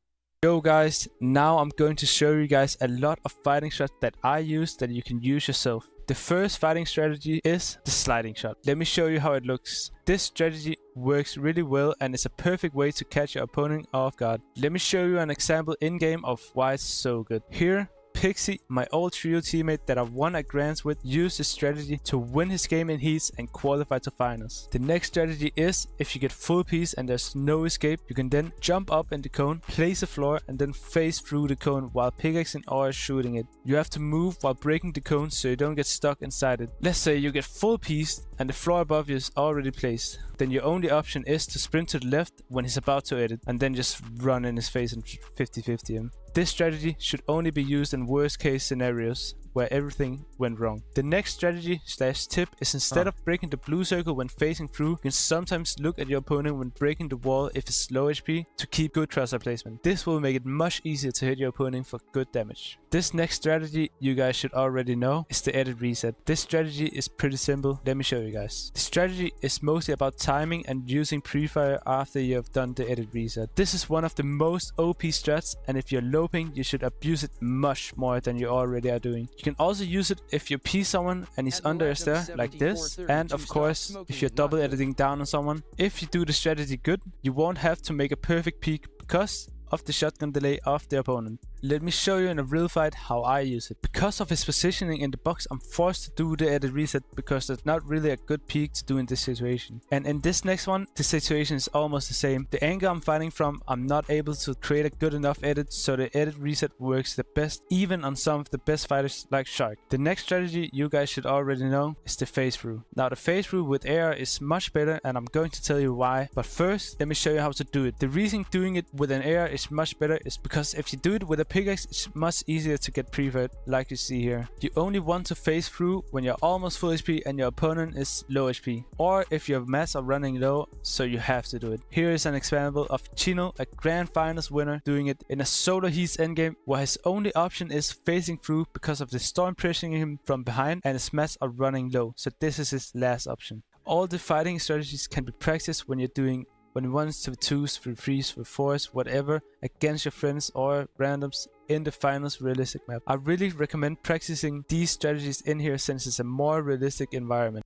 Yo guys, now I'm going to show you guys a lot of fighting shots that I use that you can use yourself. The first fighting strategy is the sliding shot. Let me show you how it looks. This strategy works really well and is a perfect way to catch your opponent off guard. Let me show you an example in game of why it's so good. Here, Pixie, my old trio teammate that I won at Grands with, used this strategy to win his game in heats and qualify to finals. The next strategy is, if you get full piece and there's no escape, you can then jump up in the cone, place a floor, and then phase through the cone while pickaxing or shooting it. You have to move while breaking the cone so you don't get stuck inside it. Let's say you get full piece and the floor above you is already placed. Then your only option is to sprint to the left when he's about to edit and then just run in his face and 50-50 him. This strategy should only be used in worst case scenarios where everything went wrong. The next strategy / tip is, instead of breaking the blue circle when facing through, you can sometimes look at your opponent when breaking the wall if it's low HP to keep good crosshair placement. This will make it much easier to hit your opponent for good damage. This next strategy you guys should already know is the edit reset. This strategy is pretty simple. Let me show you guys. The strategy is mostly about timing and using pre-fire after you have done the edit reset. This is one of the most OP strats, and if you're low ping, you should abuse it much more than you already are doing. You can also use it if you P someone and he's under a stair like this, and of course if you're double editing down on someone. If you do the strategy good, you won't have to make a perfect peek because of the shotgun delay of the opponent. Let me show you in a real fight how I use it. Because of his positioning in the box, I'm forced to do the edit reset because there's not really a good peek to do in this situation. And in this next one, the situation is almost the same. The angle I'm fighting from, I'm not able to create a good enough edit, so the edit reset works the best, even on some of the best fighters like Shark. The next strategy you guys should already know is the phase through. Now the phase through with AR is much better, and I'm going to tell you why. But first, let me show you how to do it. The reason doing it with an AR is much better is because if you do it with a pickaxe, it's much easier to get pre-fired, like you see here. You only want to phase through when you're almost full HP and your opponent is low HP, or if your mats are running low, so you have to do it. Here is an example of Chino, a grand finals winner, doing it in a solo heats endgame where his only option is phasing through because of the storm pressuring him from behind and his mats are running low, so this is his last option. All the fighting strategies can be practiced when you're doing when 1s to 2s, for 3s, for 4s, whatever, against your friends or randoms in the finals realistic map. I really recommend practicing these strategies in here since it's a more realistic environment.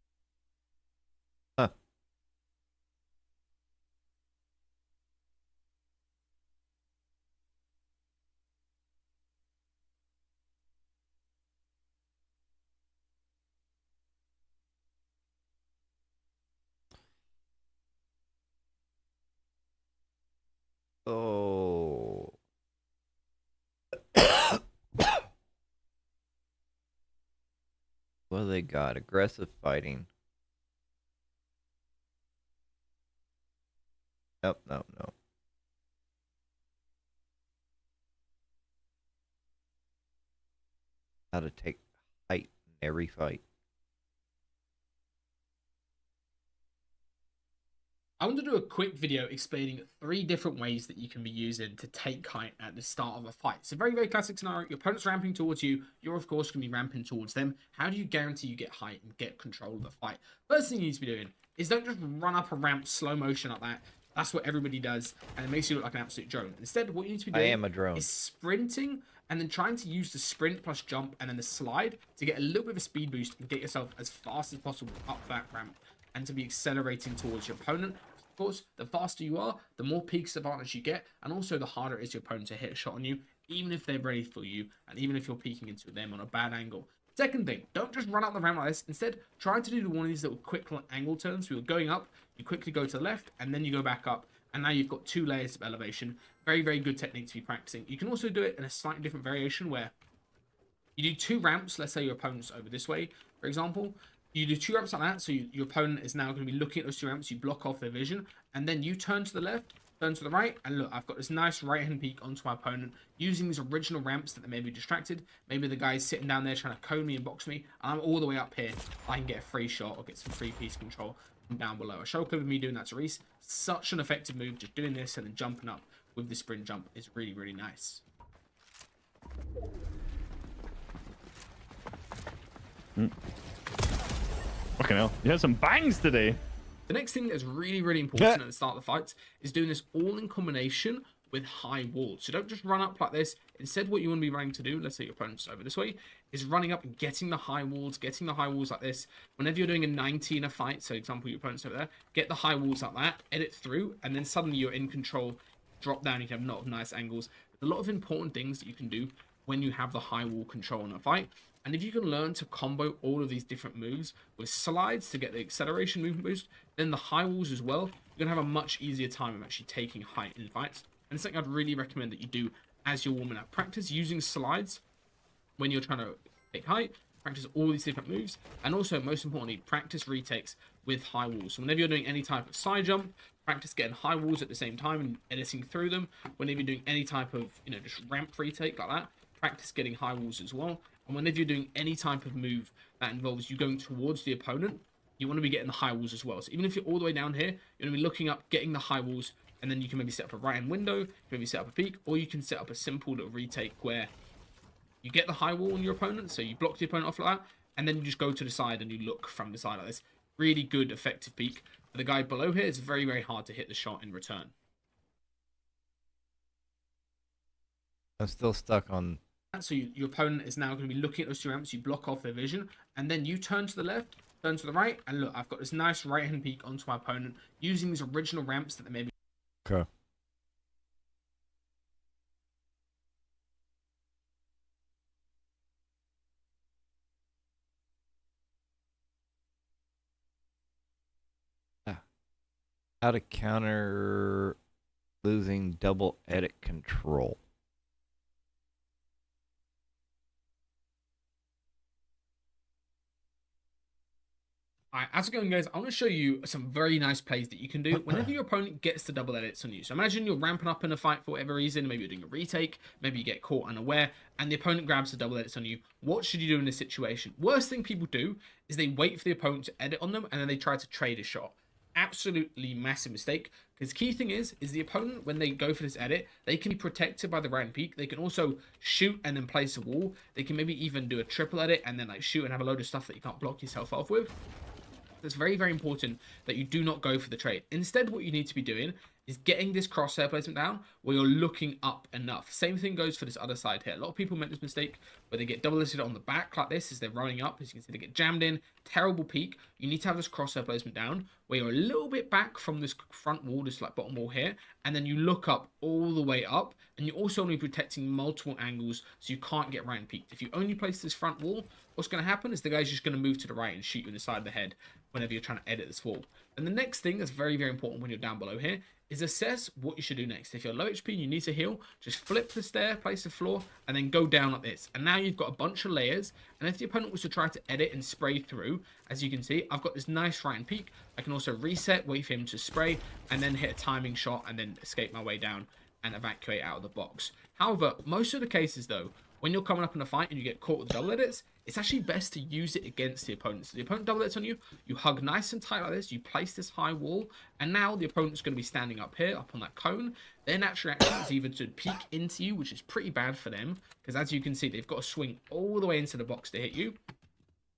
Huh. Oh. What do they got? Aggressive fighting. Nope, nope, nope. How to take height in every fight. I want to do a quick video explaining 3 different ways that you can be using to take height at the start of a fight. It's a very, very classic scenario. Your opponent's ramping towards you. You're, of course, going to be ramping towards them. How do you guarantee you get height and get control of the fight? First thing you need to be doing is don't just run up a ramp slow motion like that. That's what everybody does, and it makes you look like an absolute drone. Instead, what you need to be doing am a drone. is sprinting and then trying to use the sprint plus jump and then the slide to get a little bit of a speed boost and get yourself as fast as possible up that ramp and to be accelerating towards your opponent. Of course, the faster you are, the more peaks advantage you get, and also the harder it is your opponent to hit a shot on you, even if they're ready for you, and even if you're peeking into them on a bad angle. Second thing, don't just run up the ramp like this. Instead, try to do one of these little quick angle turns. So you're going up, you quickly go to the left, and then you go back up, and now you've got 2 layers of elevation. Very, very good technique to be practicing. You can also do it in a slightly different variation where you do 2 ramps. Let's say your opponent's over this way, for example. You do 2 ramps like that, so your opponent is now going to be looking at those 2 ramps. You block off their vision, and then you turn to the left, turn to the right, and look, I've got this nice right-hand peek onto my opponent using these original ramps that they may be distracted. Maybe the guy's sitting down there trying to cone me and box me, and I'm all the way up here. I can get a free shot or get some free piece control from down below. A show clip of me doing that to Reese. Such an effective move, just doing this and then jumping up with the sprint jump is really, really nice. Fucking hell. You had some bangs today. The next thing that's really, really important at the start of the fight is doing this all in combination with high walls. So don't just run up like this. Instead, what you want to be running to do, let's say your opponent's over this way, is running up and getting the high walls like this. Whenever you're doing a 90 in a fight, so example, your opponent's over there, get the high walls like that, edit through, and then suddenly you're in control, drop down, you can have a lot of nice angles. There's a lot of important things that you can do when you have the high wall control in a fight. And if you can learn to combo all of these different moves with slides to get the acceleration movement boost, then the high walls as well, you're going to have a much easier time of actually taking height in fights. And it's something I'd really recommend that you do as you're warming up. Practice using slides when you're trying to take height, practice all these different moves, and also, most importantly, practice retakes with high walls. So whenever you're doing any type of side jump, practice getting high walls at the same time and editing through them. Whenever you're doing any type of, just ramp retake like that, practice getting high walls as well. And whenever you're doing any type of move that involves you going towards the opponent, you want to be getting the high walls as well. So even if you're all the way down here, you're going to be looking up, getting the high walls, and then you can maybe set up a right-hand window, maybe set up a peek, or you can set up a simple little retake where you get the high wall on your opponent, so you block the opponent off like that, and then you just go to the side and you look from the side like this. Really good, effective peek. For the guy below here, it's very, very hard to hit the shot in return. I'm still stuck on... So your opponent is now going to be looking at those 2 ramps, you block off their vision, and then you turn to the left, turn to the right, and look, I've got this nice right-hand peek onto my opponent using these original ramps that they may be... Okay. How to counter losing double edit control. Alright, how's it going, guys? I want to show you some very nice plays that you can do whenever your opponent gets the double edits on you. So imagine you're ramping up in a fight for whatever reason. Maybe you're doing a retake, maybe you get caught unaware, and the opponent grabs the double edits on you. What should you do in this situation? Worst thing people do is they wait for the opponent to edit on them, and then they try to trade a shot. Absolutely massive mistake, because key thing is the opponent, when they go for this edit, they can be protected by the right peak. They can also shoot and then place a wall. They can maybe even do a triple edit and then like shoot and have a load of stuff that you can't block yourself off with. it's very, very important that you do not go for the trade. Instead, what you need to be doing is getting this crosshair placement down where you're looking up enough. Same thing goes for this other side here. A lot of people make this mistake where they get double listed on the back like this as they're running up. As you can see, they get jammed in. Terrible peak. You need to have this crosshair placement down where you're a little bit back from this front wall, this like bottom wall here, and then you look up all the way up, and you also want to be protecting multiple angles so you can't get right and peaked. If you only place this front wall, what's going to happen is the guy's just going to move to the right and shoot you in the side of the head whenever you're trying to edit this wall. And the next thing that's very, very important when you're down below here is assess what you should do next. If you're low HP and you need to heal, just flip the stair, place the floor, and then go down like this. And now you've got a bunch of layers. And if the opponent was to try to edit and spray through, as you can see, I've got this nice right and peak. I can also reset, wait for him to spray, and then hit a timing shot, and then escape my way down and evacuate out of the box. However, most of the cases though, when you're coming up in a fight and you get caught with double edits, it's actually best to use it against the opponent. So the opponent double edits on you, you hug nice and tight like this, you place this high wall, and now the opponent's going to be standing up here, up on that cone. Their natural reaction is either to peek into you, which is pretty bad for them, because as you can see, they've got to swing all the way into the box to hit you.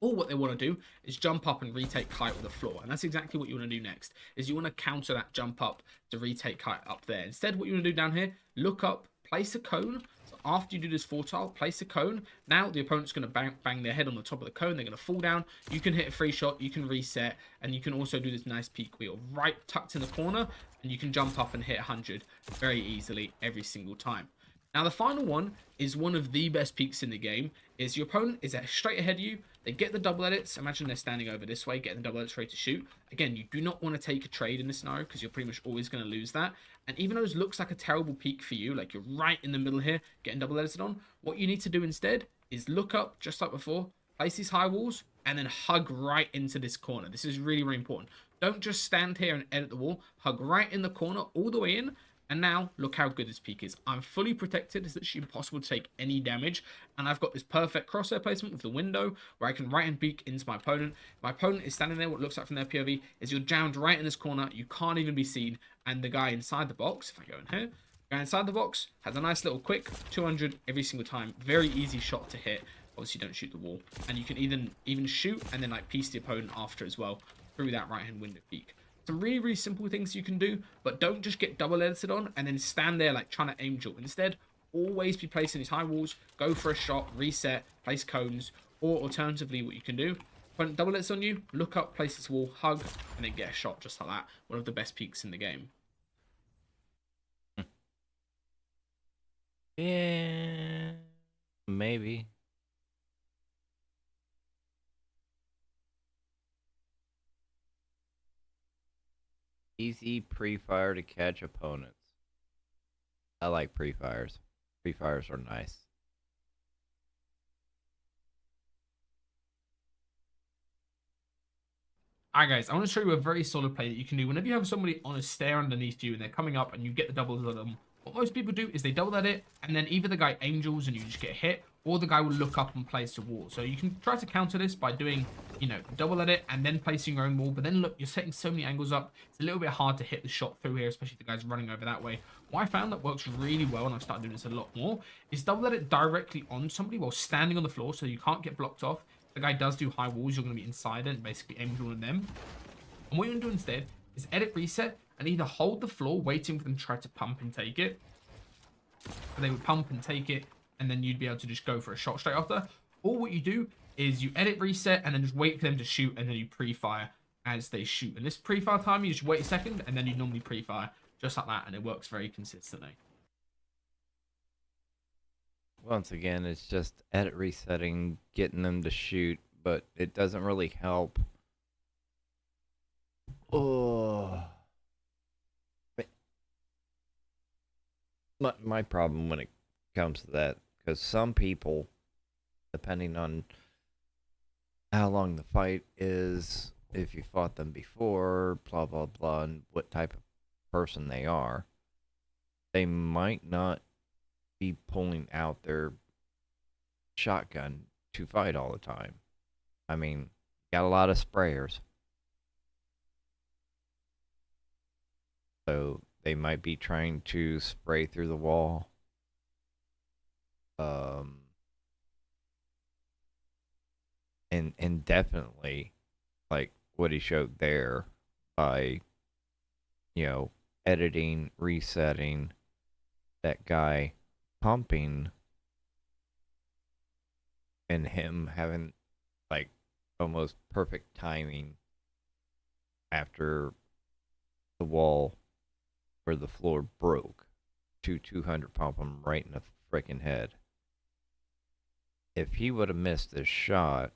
Or what they want to do is jump up and retake height with the floor. And that's exactly what you want to do next, is you want to counter that jump up to retake height up there. Instead, what you want to do down here, look up, place a cone. So after you do this 4 tile, place a cone. Now the opponent's going to bang their head on the top of the cone. They're going to fall down. You can hit a free shot. You can reset. And you can also do this nice peak wheel right tucked in the corner. And you can jump up and hit 100 very easily every single time. Now the final one is one of the best peaks in the game. Is your opponent is straight ahead of you. They get the double edits. Imagine they're standing over this way, getting the double edits ready to shoot. Again, you do not want to take a trade in this scenario because you're pretty much always going to lose that. And even though this looks like a terrible peak for you, like you're right in the middle here, getting double edited on, what you need to do instead is look up, just like before, place these high walls, and then hug right into this corner. This is really, really important. Don't just stand here and edit the wall. Hug right in the corner, all the way in. And now, look how good this peak is. I'm fully protected. It's literally impossible to take any damage. And I've got this perfect crosshair placement with the window where I can right and peek into my opponent. My opponent is standing there. What it looks like from their POV is you're jammed right in this corner. You can't even be seen. And the guy inside the box, if I go in here, the guy inside the box has a nice little quick 200 every single time. Very easy shot to hit. Obviously, don't shoot the wall. And you can even shoot and then like piece the opponent after as well through that right-hand window peek. Some really, really simple things you can do, but don't just get double edited on and then stand there like trying to aim jump. Instead, always be placing these high walls, go for a shot, reset, place cones, or alternatively, what you can do, when double edits on you, look up, place this wall, hug, and then get a shot just like that. One of the best peaks in the game. Yeah, maybe. Easy pre-fire to catch opponents. I like pre-fires. Pre-fires are nice. Alright guys, I want to show you a very solid play that you can do whenever you have somebody on a stair underneath you and they're coming up and you get the doubles on them. What most people do is they double edit and then either the guy angels and you just get hit, or the guy will look up and place a wall. So you can try to counter this by doing, you know, double edit and then placing your own wall. But then look, you're setting so many angles up. It's a little bit hard to hit the shot through here, especially if the guy's running over that way. What I found that works really well, and I've started doing this a lot more, is double edit directly on somebody while standing on the floor so you can't get blocked off. If the guy does do high walls, you're going to be inside it and basically angel on them. And what you want to do instead is edit reset and either hold the floor waiting for them to try to pump and take it. But they would pump and take it, and then you'd be able to just go for a shot straight after. Or what you do is you edit reset and then just wait for them to shoot, and then you pre-fire as they shoot. And this pre-fire time, you just wait a second and then you normally pre-fire just like that, and it works very consistently. Once again, it's just edit resetting, getting them to shoot, but it doesn't really help. Oh, my problem when it comes to that, because some people, depending on how long the fight is, if you fought them before, blah blah blah, and what type of person they are, they might not be pulling out their shotgun to fight all the time. I mean, got a lot of sprayers. So they might be trying to spray through the wall. And definitely, like, what he showed there by, editing, resetting that guy pumping and him having like almost perfect timing after the wall where the floor broke. 200 pump him right in the freaking head. If he would have missed this shot,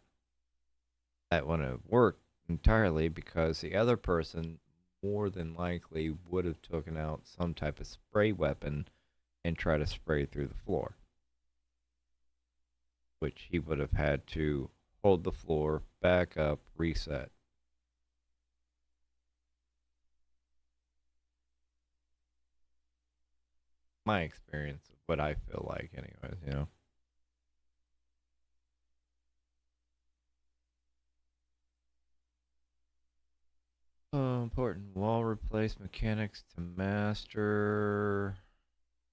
that wouldn't have worked entirely because the other person more than likely would have taken out some type of spray weapon and tried to spray through the floor, which he would have had to hold the floor, back up, reset. My experience, what I feel like anyways. Important wall replace mechanics to master.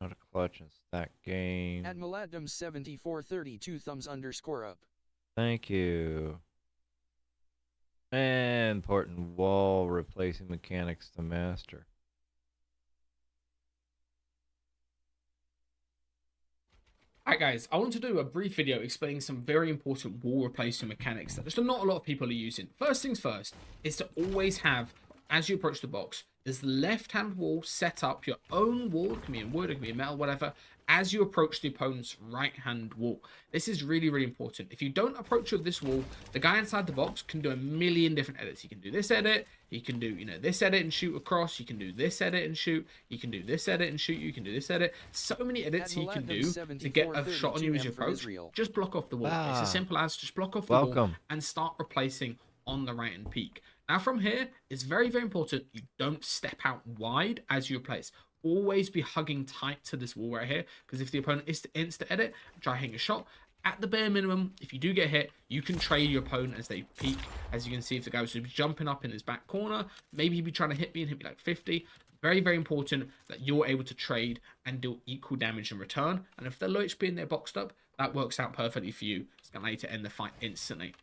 Not a clutch and stack game. At Maladum 7432 thumbs underscore up. Thank you. And important wall replacing mechanics to master. Alright guys, I want to do a brief video explaining some very important wall replacement mechanics that just not a lot of people are using. First things first is to always have, as you approach the box, is the left-hand wall set up, your own wall, it can be in wood, it can be in metal, whatever, as you approach the opponent's right-hand wall. This is really, really important. If you don't approach with this wall, the guy inside the box can do a million different edits. He can do this edit, he can do, this edit and shoot across, you can do this edit and shoot, you can do this edit and shoot, you can do this edit. So many edits he can do to get a shot on you as you approach. Just block off the wall. It's as simple as just block off the wall and start replacing on the right-hand peak. Now from here, it's very, very important you don't step out wide as you replace. Always be hugging tight to this wall right here, because if the opponent is to insta-edit, try hitting a shot. At the bare minimum, if you do get hit, you can trade your opponent as they peek. As you can see, if the guy was jumping up in his back corner, maybe he'd be trying to hit me and hit me like 50. Very, very important that you're able to trade and do equal damage in return. And if they're low HP and they're boxed up, that works out perfectly for you. It's going to allow you to end the fight instantly.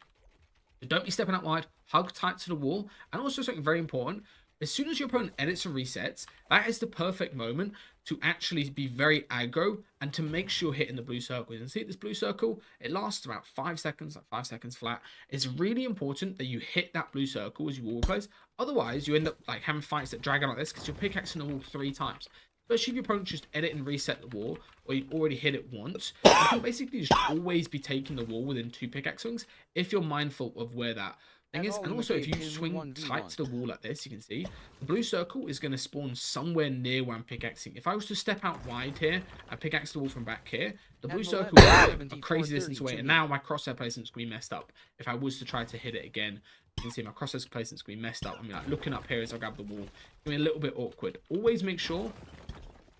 So don't be stepping out wide, hug tight to the wall. And also something very important, as soon as your opponent edits and resets, that is the perfect moment to actually be very aggro and to make sure you're hitting the blue circle. You can see this blue circle, it lasts about 5 seconds, like 5 seconds flat. It's really important that you hit that blue circle as you wall replace. Otherwise, you end up like having fights that drag out like this because you're pickaxing the wall 3 times. Especially if your opponent just edit and reset the wall, or you already hit it once, you can basically just always be taking the wall within 2 pickaxe swings if you're mindful of where that thing is. And also, if you swing tight to the wall like this, you can see the blue circle is going to spawn somewhere near where I'm pickaxing. If I was to step out wide here and pickaxe the wall from back here, the blue circle is a crazy distance away, and now my crosshair placement's going to be messed up. If I was to try to hit it again, you can see my crosshair placement's going to be messed up. I mean, like looking up here as I grab the wall, it's going to be a little bit awkward. Always make sure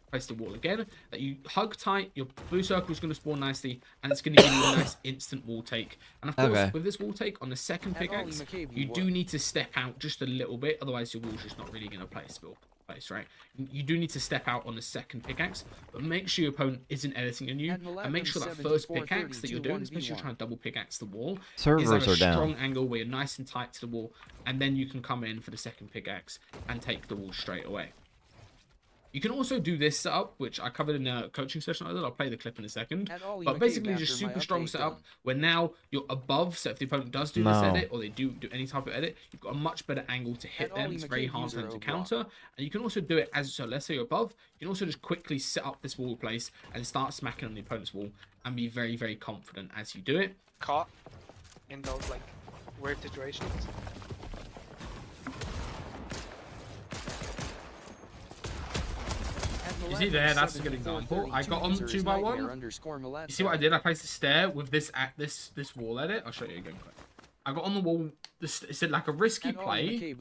place the wall again, that you hug tight, your blue circle is going to spawn nicely, and it's going to give you a nice instant wall take. And of course, with this wall take on the second pickaxe, you do need to step out just a little bit, otherwise your wall's just not really going to place, right? You do need to step out on the second pickaxe, but make sure your opponent isn't editing on you, and make sure that first pickaxe that you're doing, especially if you're trying to double pickaxe the wall, is at a strong angle where you're nice and tight to the wall, and then you can come in for the second pickaxe and take the wall straight away. You can also do this setup, which I covered in a coaching session. I'll play the clip in a second. But basically, just super strong setup where now you're above. So if the opponent does do this edit, or they do any type of edit, you've got a much better angle to hit them. It's very hard for them to counter. And you can also do it as, so let's say you're above. You can also just quickly set up this wall place and start smacking on the opponent's wall and be very, very confident as you do it. Caught in those like weird situations. You see there, that's a good example. I got on 2x1. You see what I did? I placed a stair with this wall edit. I'll show you again quick. I got on the wall. It said like a risky play,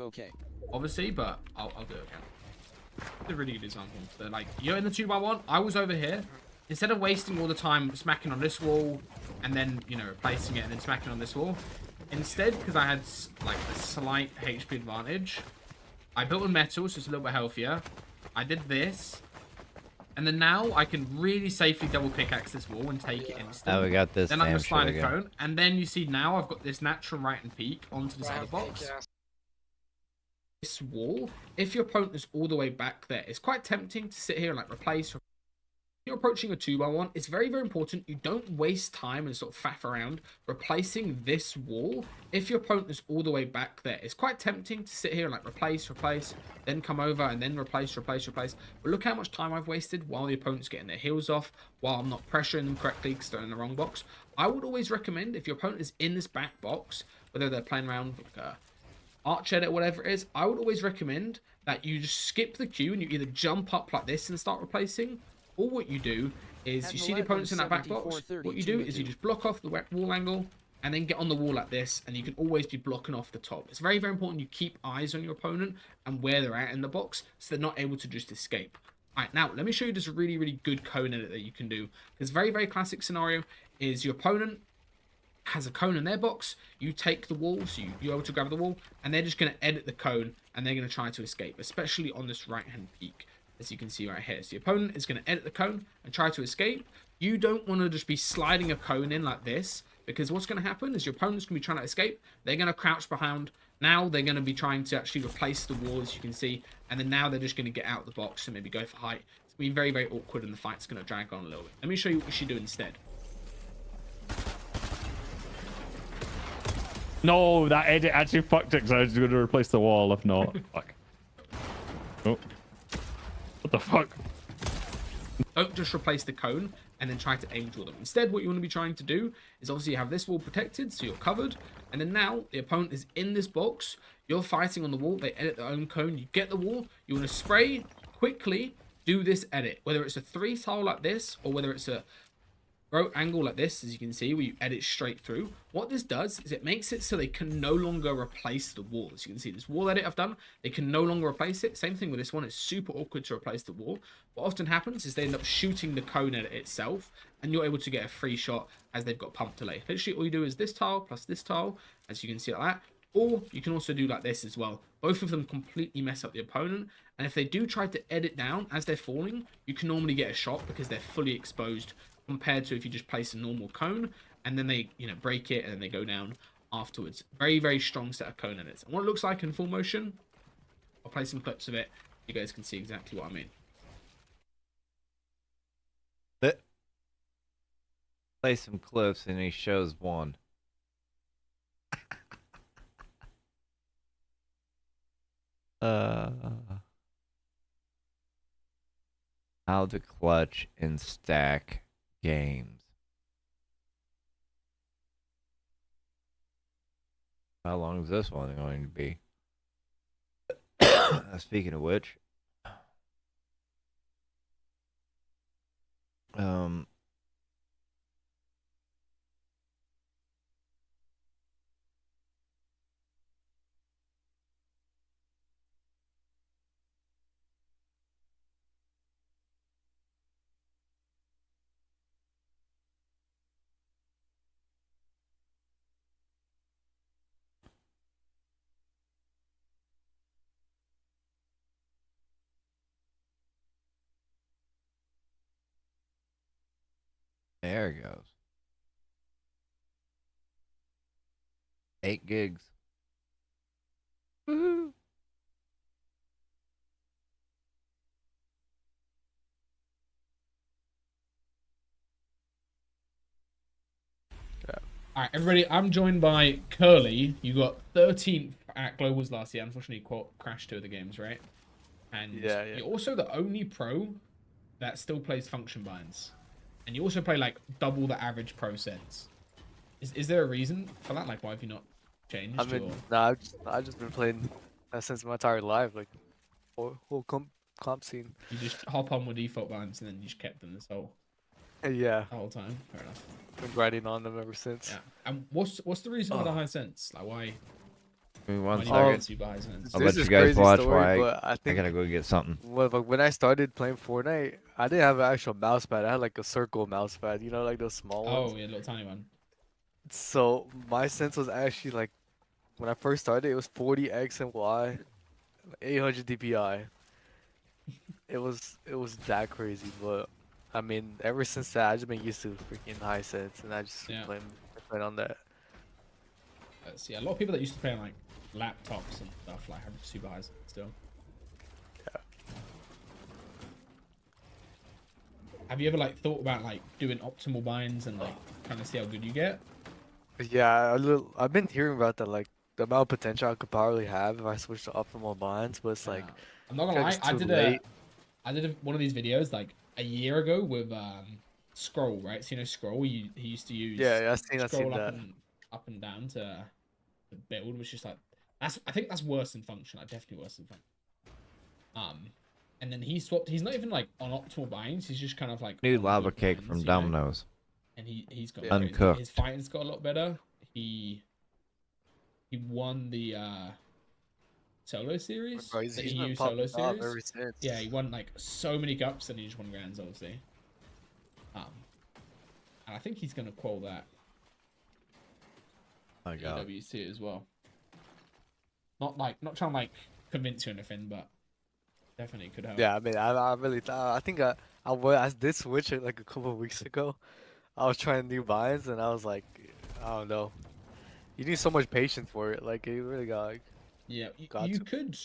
obviously, but I'll do it again. It's a really good example. So like, you're in the 2x1. I was over here. Instead of wasting all the time smacking on this wall and then, replacing it and then smacking on this wall, instead, because I had like a slight HP advantage, I built in metal, so it's a little bit healthier. I did this. And then now I can really safely double pickaxe this wall and take it instantly. Oh, we got this. Then I'm going to slide a cone. And then you see now I've got this natural right and peak onto this other box. this wall, if your opponent is all the way back there, it's quite tempting to sit here and like replace. You're approaching a 2x1, it's very, very important you don't waste time and sort of faff around replacing this wall. If your opponent is all the way back there, it's quite tempting to sit here and like replace, then come over and then replace. But look how much time I've wasted while the opponent's getting their heals off, while I'm not pressuring them correctly because they're in the wrong box. I would always recommend, if your opponent is in this back box, whether they're playing around with like a arch edit, whatever it is, I would always recommend that you just skip the queue and you either jump up like this and start replacing, or what you do is you see the opponents in that back box, what you do is you just block off the wall angle and then get on the wall like this, and you can always be blocking off the top. It's very, very important you keep eyes on your opponent and where they're at in the box so they're not able to just escape. Alright, now let me show you this really, really good cone edit that you can do. This very, very classic scenario is your opponent has a cone in their box, you take the wall, so you're able to grab the wall, and they're just going to edit the cone and they're going to try to escape, especially on this right hand peak. As you can see right here, so the opponent is going to edit the cone and try to escape. You don't want to just be sliding a cone in like this, because what's going to happen is your opponent's going to be trying to escape. They're going to crouch behind. Now they're going to be trying to actually replace the wall, as you can see, and then now they're just going to get out of the box and maybe go for height. It's going to be very, very awkward, and the fight's going to drag on a little bit. Let me show you what we should do instead. No, that edit actually fucked it because I was going to replace the wall. If not, fuck. Oh. What the fuck? Don't just replace the cone and then try to aim draw them. Instead, what you want to be trying to do is obviously you have this wall protected, so you're covered. And then now the opponent is in this box. You're fighting on the wall. They edit their own cone. You get the wall. You want to spray quickly. Do this edit, whether it's a 3 tile like this or whether it's a throat angle like this, as you can see, where you edit straight through. What this does is it makes it so they can no longer replace the wall. As you can see, this wall edit I've done, they can no longer replace it. Same thing with this one. It's super awkward to replace the wall. What often happens is they end up shooting the cone edit itself, and you're able to get a free shot as they've got pump delay. Literally all you do is this tile plus this tile, as you can see like that. Or you can also do like this as well. Both of them completely mess up the opponent, and if they do try to edit down as they're falling, you can normally get a shot because they're fully exposed, compared to if you just place a normal cone and then they, you know, break it and then they go down afterwards. Very, very strong set of cone edits. And what it looks like in full motion, I'll play some clips of it. You guys can see exactly what I mean. Play some clips and he shows one. How to clutch and stack games. How long is this one going to be? Speaking of which, there it goes. 8 gigs. Woohoo! Alright, everybody, I'm joined by Curly. You got 13th at Globals last year. Unfortunately, crashed 2 of the games, right? And you're also the only pro that still plays function binds. And you also play like double the average pro sets. Is there a reason for that? Like, why have you not changed? I mean, nah, I've just been playing since my entire life, like whole comp scene. You just hop on with default binds and then you just kept them this whole Yeah. the whole time. Fair enough. Been grinding on them ever since. Yeah. And what's the reason for the high sense? Like, why? Give me one Why second. super high sense? I'll This let you is guys crazy watch story, while but I I gotta go get something. Well, like, when I started playing Fortnite, I didn't have an actual mouse pad. I had like a circle mouse pad, you know, like those small ones. Oh, yeah, little tiny one. So my sense was actually like, when I first started, it was 40 X and Y, 800 DPI. It was that crazy, but I mean, ever since that, I've just been used to freaking high sets, and I just been playing on that. See, a lot of people that used to play on like laptops and stuff like have super highs still. Yeah. Have you ever like thought about like doing optimal binds and like trying to see how good you get? Yeah, I've been hearing about that, like the amount of potential I could probably have if I switch to optimal binds, but it's like I'm not gonna lie, it's too late. I did one of these videos like a year ago with Scroll, right? So you know Scroll, he used to use Yeah, I've scroll seen that. up and down to build, which is like I think that's worse than function, like definitely worse than function. And then he swapped. He's not even like on optimal binds. He's just kind of like New on lava good cake binds, from you know? Domino's. And he's got Uncooked. His fighting's got a lot better. He won the solo series. Bro, The he's been EU popping solo off series. ever since. Yeah, he won like so many cups and he just won grands, obviously. And I think he's gonna qual that My God. EWC as well. Not trying to like convince you or anything, but definitely could help. Yeah, I mean, I really thought, I think I did switch it like a couple of weeks ago. I was trying new binds and I was like, I don't know. You need so much patience for it. Like, you really got like. Yeah, you could. Do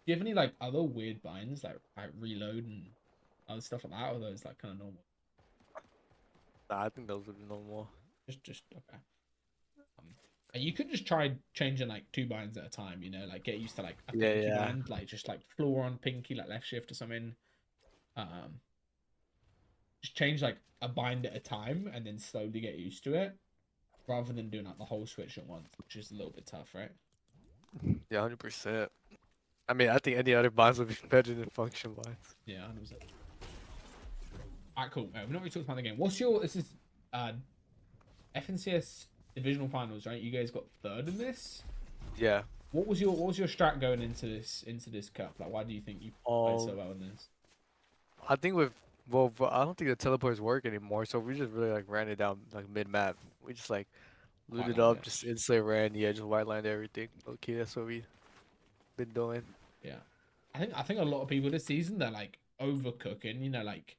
you have any like other weird binds like reload and other stuff like that, or are those like kind of normal? Nah, I think those would be normal. Just okay. You could just try changing like 2 binds at a time. You know, like get used to like a pinky bind, like just like floor on pinky, like left shift or something. Just change like a bind at a time and then slowly get used to it, rather than doing like the whole switch at once, which is a little bit tough, right? Yeah, 100%. I mean, I think any other binds would be better than function binds. Yeah, 100%. Alright, cool. We're not really talking about the game. What's your... This is FNCS Divisional Finals, right? You guys got 3rd in this? Yeah. What was your strat going into this cup? Like, why do you think you played so well in this? I think I don't think the teleports work anymore, so we just really like ran it down like mid map. We just like looted up, just instantly ran, just white lined everything. Okay, that's what we been doing. Yeah, I think a lot of people this season they're like overcooking. You know, like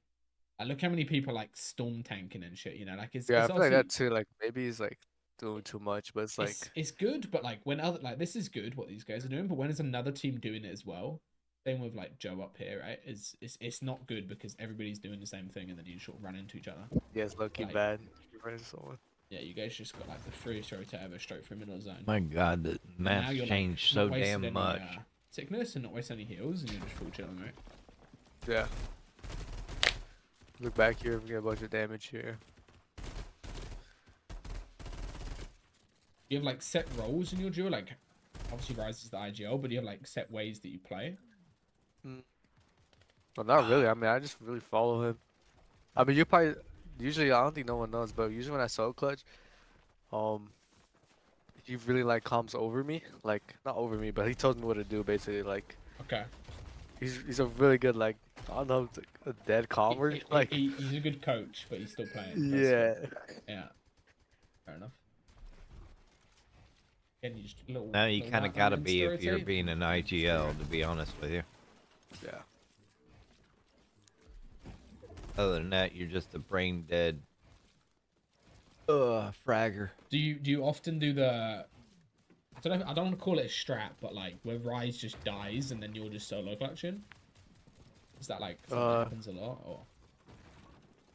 look how many people like storm tanking and shit. You know, like it's I feel like that too. Like maybe he's like doing too much, but it's like it's good, but like when other like this is good what these guys are doing, but when there's another team doing it as well. Same with like Joe up here, right? It's not good because everybody's doing the same thing and then you sort of run into each other. Yeah, it's lucky bad. You run into someone. Yeah, you guys just got like the freest rotate ever straight through middle zone. My God, the map's changed so damn much. Sickness and not waste any heals and you're just full chilling, right? Yeah. Look back here, we get a bunch of damage here. You have like set roles in your duo, like obviously Rise is the IGL, but you have like set ways that you play. Well, not really. I mean, I just really follow him. I mean, you probably usually I don't think no one knows, but usually when I solo clutch, he really like comes over me, like not over me, but he tells me what to do basically. Like, okay, he's a really good like I don't know, a dead calmer. He's a good coach, but he's still playing. Yeah. Yeah. Fair enough. Now you kind of gotta be if you're being an IGL, to be honest with you. Yeah. Other than that, you're just a brain dead fragger. Do you often do the I don't want to call it a strat, but like where Rise just dies and then you're just solo clutching? Is that like something that happens a lot or?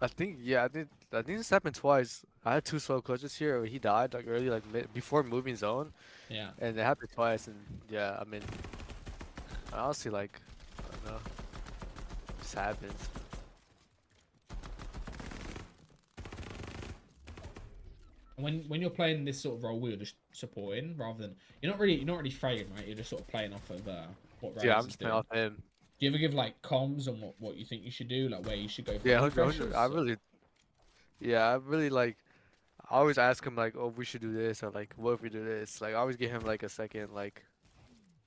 I think I think this happened twice. I had 2 solo clutches here where he died like early, like before moving zone. Yeah. And it happened twice, and yeah, I mean, honestly, like, I don't know, it just happens. When you're playing this sort of role where you're just supporting rather than you're not really fragging, right? You're just sort of playing off of what Rise I'm is just doing. playing off him. Do you ever give like comms on what you think you should do, like where you should go? For Yeah, 100. I really like. I always ask him like, oh, we should do this, or like, what if we do this? Like, I always give him like a second like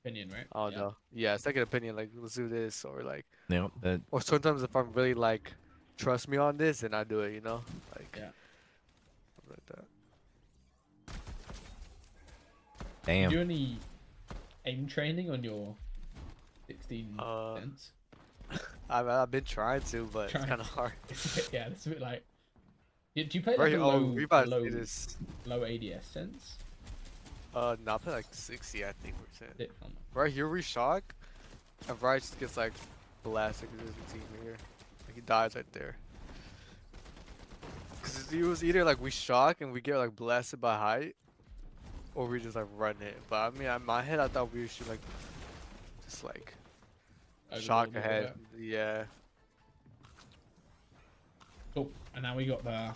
opinion, right? I don't know. Yeah, second opinion. Like, let's do this, or like. Yeah. Or sometimes if I'm really like, trust me on this, then I do it. You know, like. Yeah. Like that. Damn. Do you do any aim training on your 16 cents? I've been trying to, but it's kind of hard. Yeah, it's a bit like. Do you play like a low ADS sense? Not play like 60, I think percent. Yeah, I'm Right here we shock, and Brian just gets like blasted because there's a team here. Like he dies right there. Cause it was either like we shock and we get like blasted by height, or we just like run it. But I mean, in my head, I thought we should like just like shock overlord ahead. it. Yeah. Cool. And now we got the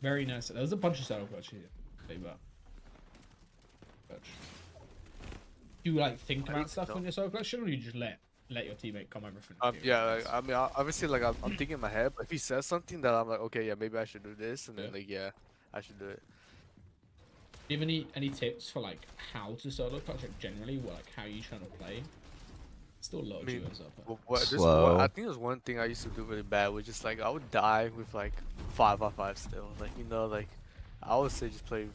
very nice. There's a bunch of solo clutch here. But do you like think about stuff when you're solo clutch, or do you just let your teammate come over from Yeah. Like, I mean, obviously, like I'm thinking in my head, but if he says something that I'm like, okay, yeah, maybe I should do this, and then like, yeah, I should do it. Do you have any tips for like how to solo clutch, like generally, what, like how you trying to play? Still a lot of duos up. Slow. I think there's one thing I used to do really bad, was just like I would die with like 5v5 still. Like like I would say just play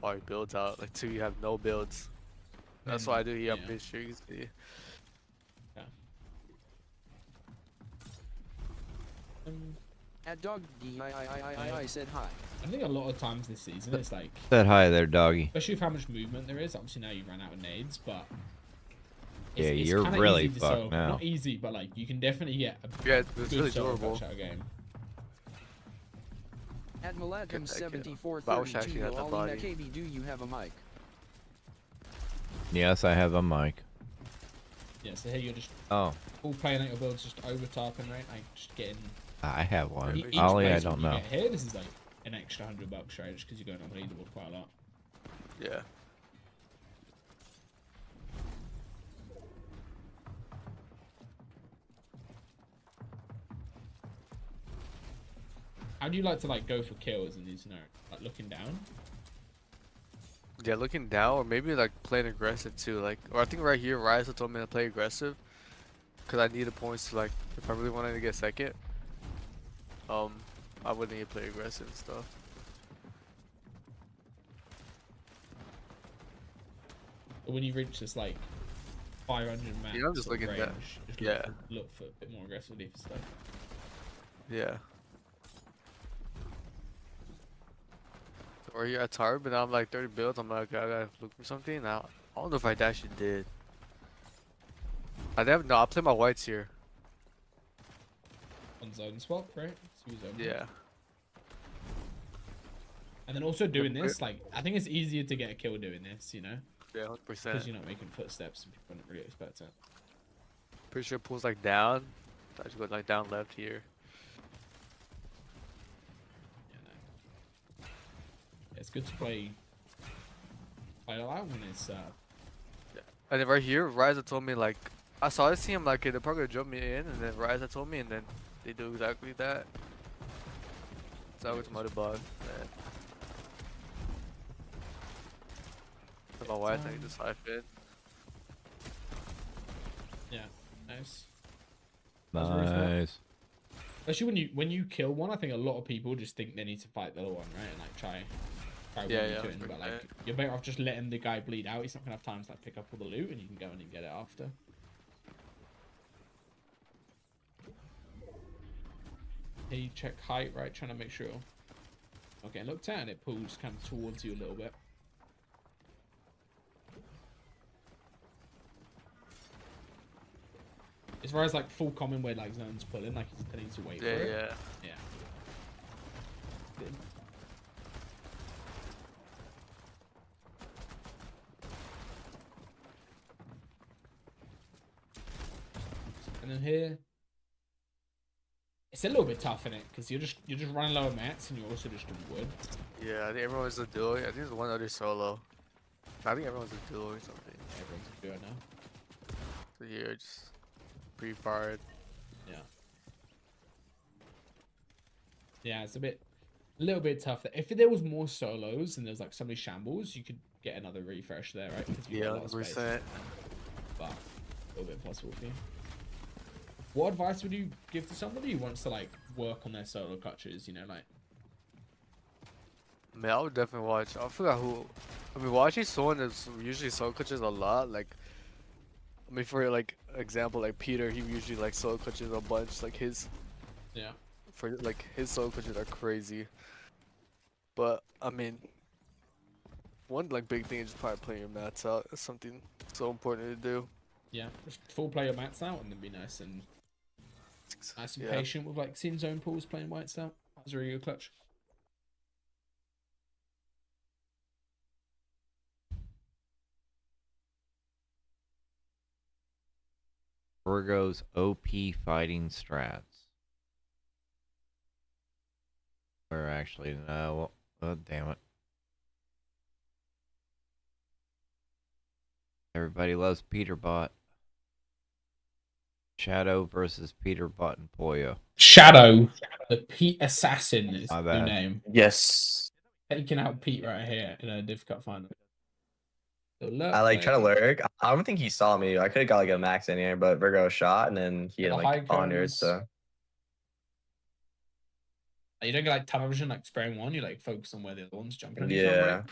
all your builds out, like till you have no builds. That's what I do here. I'm pretty sure you can see. At dog I said hi. I think a lot of times this season it's like Said hi there, doggy. especially with how much movement there is. Obviously now you run out of nades, but Yeah, it's you're kinda really easy to fucked solo- now. Not easy, but like you can definitely get a it's good really solo durable. clutch out of game. At Malatum But I wish I actually 7432 had the Alina body. KB, do you have a mic? Yes, I have a mic. Yeah, so here you're just Oh, all playing out your builds, just over tarping, right? Like just getting I have one. each Ollie, I placement don't you know. get here, this is like an extra $100, right? Just because you're going on the leaderboard quite a lot. Yeah. How do you like to like go for kills in these scenarios? Like looking down? Yeah, looking down, or maybe like playing aggressive too. Like, or I think right here, Ryza told me to play aggressive, cause I needed points to like, if I really wanted to get second, I would need to play aggressive and stuff. But when you reach this like 500 max, Yeah, I'm just sort of looking at- range, just yeah. look for a bit more aggressively for stuff. Yeah. Or here at Tarb, and I'm like 30 builds. I'm like, I gotta look for something. Now I don't know if I actually did. I never. No, I play my whites here. On zone swap, right? So you zone swap. Yeah. And then also doing this, like I think it's easier to get a kill doing this, you know? Yeah, 100%. Because you're not making footsteps and people don't really expect it. Pretty sure it pulls like down. I just go like down left here. It's good to play a lot when it's And then right here, Ryza told me like, I saw this team like, they're probably gonna jump me in, and then Ryza told me, and then they do exactly that. So I went to Mother Bog. My wife, I just high fit. yeah, nice. Nice. Especially when you kill one, I think a lot of people just think they need to fight the other one, right? And like try Yeah, winning yeah, to it, but like you're better off just letting the guy bleed out. He's not gonna have time to like pick up all the loot, and you can go in and get it after. Here you check height, right? Trying to make sure. Okay, looked at, and it pulls kind of towards you a little bit. As far as like full common where like zones pulling, like he's telling you to wait for it. Yeah. Good. And then here, it's a little bit tough in it because you're just running low on mats and you're also just doing wood. Yeah, I think everyone's a duo. I think there's one other solo. I think everyone's a duo or something. Everyone's a duo now. So yeah, just pre-fired. Yeah. Yeah, it's a little bit tough. If there was more solos and there's like so many shambles, you could get another refresh there, right? Because you've got a lot of space. 100%. But a little bit impossible for you. What advice would you give to somebody who wants to like work on their solo clutches? You know, like. Man, I would definitely watch. I forgot who. I mean, watching someone that's usually solo clutches a lot. Like, I mean, for like example, like Peter, he usually like solo clutches a bunch. Like his. Yeah. For like his solo clutches are crazy. But I mean, one like big thing is just probably playing your mats out. It's something so important to do. Yeah, just full play your mats out and then be nice and Yeah. patient with like seeing zone pools playing whites out. That was a really good clutch. Virgo's OP fighting strats. Or actually, no. Oh, damn it. Everybody loves Peterbot. Shadow versus Peterbot and Poyo. Shadow, the Pete Assassin is My the new bad. name. Yes. Taking out Pete right here in a div cup final. So look, I like try to lurk. I don't think he saw me. I could have got like a max in here, but Virgo shot and then he had like 100. So you don't get like tunnel vision like spraying one. You like focus on where the other one's jumping on you. yeah,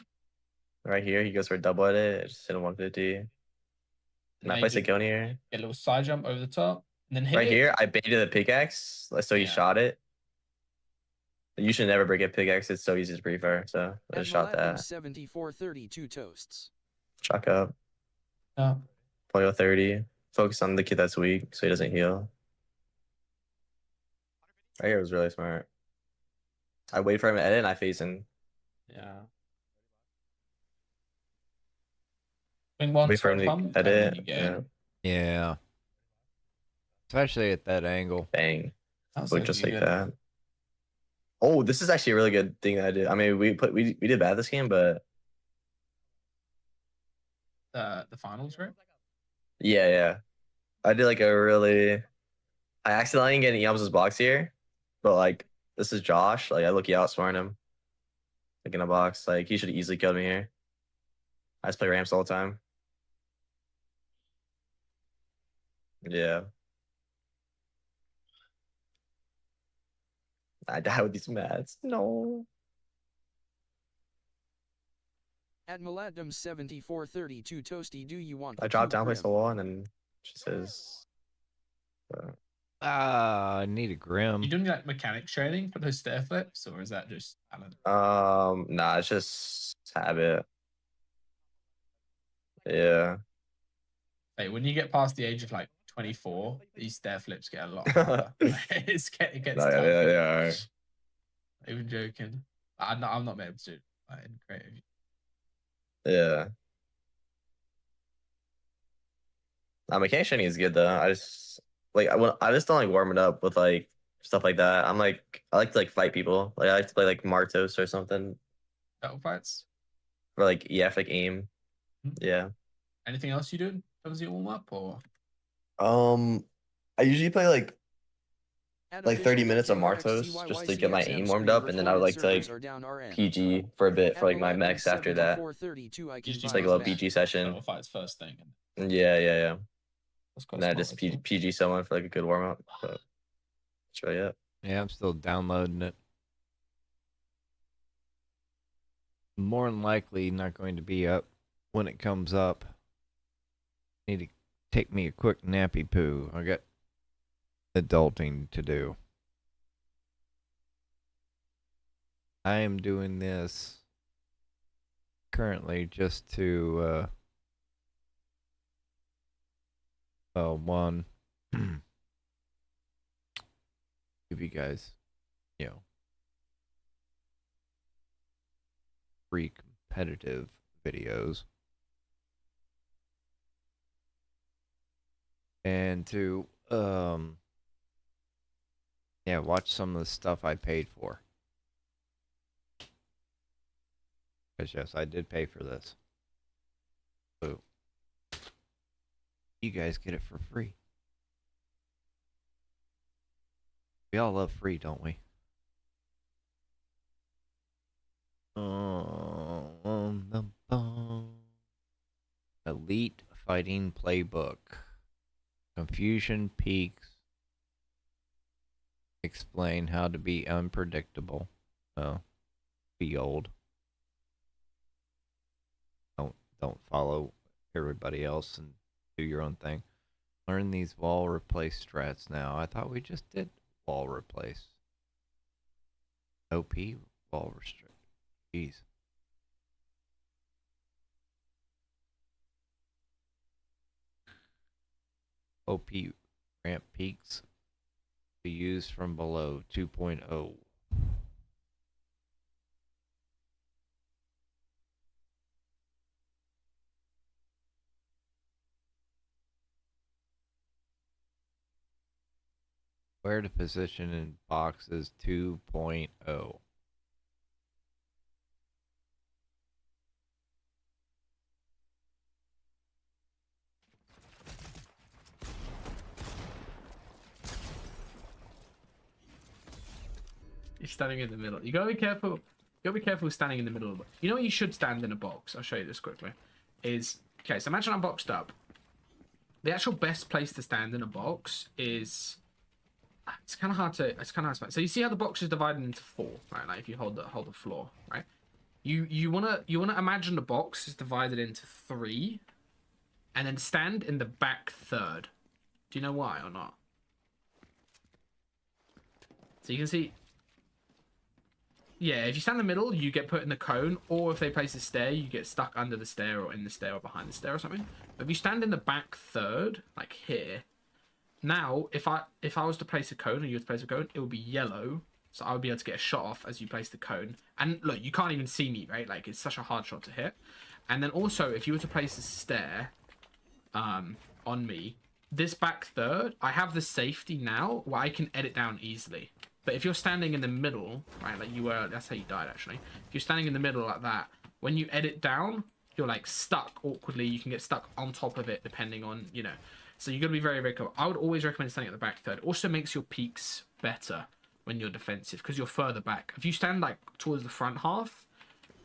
right here he goes for a double at it. I just hit a 150. And I place a kill here. Get a little side jump over the top, and then hit right it. here. I baited the pickaxe, so he shot it. You should never break a pickaxe. It's so easy to pre-fire. So I just shot that. 7432 toasts. Chalk up. Polio 30. Focus on the kid that's weak so he doesn't heal. Right here was really smart. I wait for him to edit and I face him. Yeah. Wait for him to edit. Yeah. Yeah. Especially at that angle. Bang. Look just like that. Oh, this is actually a really good thing that I did. I mean, we did bad this game, but the finals, right? Yeah. I did like a really. I accidentally didn't get an Eam's box here, but like this is Josh. Like I look outsmarting him. Like in a box, like he should have easily killed me here. I just play ramps all the time. Yeah. I die with these mats. No. At Maladum 7432 toasty, do you want? I dropped down, place the wall, and then she says, I need a Grim. You doing like mechanics training for those stair flips, or is that just talent? Nah, it's just habit. Yeah. Hey, when you get past the age of like 24, these stair flips get a lot harder. It gets tough. Yeah. Even joking. I'm not able to do it in creative. Yeah. Mechanic training is good though. I just don't like warm it up with like stuff like that. I like to like fight people. Like I like to play like Martos or something. Battle fights? Or like like aim. Yeah. Anything else you do? Does it warm up or? I usually play like 30 minutes of Martos just to get my aim warmed up, and then I would like to like PG for a bit for like my mechs after that. Just like a little PG session. Battle fights first thing. Yeah. And then I just PG someone for like a good warm up. But that's really it. Yeah, I'm still downloading it. More than likely not going to be up when it comes up. Need to take me a quick nappy poo. I got adulting to do. I am doing this currently just to one give you guys, free competitive videos, and to watch some of the stuff I paid for. Because yes, I did pay for this. So you guys get it for free. We all love free, don't we? Elite Fighting Playbook. Confusion Peaks. Explain how to be unpredictable. Be old. Don't follow everybody else and do your own thing. Learn these wall replace strats now. I thought we just did wall replace. OP wall restrict. Jeez. OP ramp peaks be used from below 2.0. Where to position in boxes 2.0. You're standing in the middle. You gotta be careful. You gotta be careful standing in the middle. You know where you should stand in a box? I'll show you this quickly. Okay, so imagine I'm boxed up. The actual best place to stand in a box is... It's kind of hard to explain. So you see how the box is divided into 4, right? Like if you hold the floor, right? You wanna imagine the box is divided into 3, and then stand in the back third. Do you know why or not? So you can see. Yeah, if you stand in the middle, you get put in the cone, or if they place a stair, you get stuck under the stair or in the stair or behind the stair or something. But if you stand in the back third, like here, now if I was to place a cone and you were to place a cone, it would be yellow, so I would be able to get a shot off as you place the cone. And look, you can't even see me, right? Like it's such a hard shot to hit. And then also, if you were to place a stair on me, this back third, I have the safety now where I can edit down easily. But if you're standing in the middle, right, like you were, that's how you died actually. If you're standing in the middle like that, when you edit down, you're like stuck awkwardly. You can get stuck on top of it depending on, you know. So you got to be very, very careful. I would always recommend standing at the back third. It also makes your peaks better when you're defensive because you're further back. If you stand like towards the front half,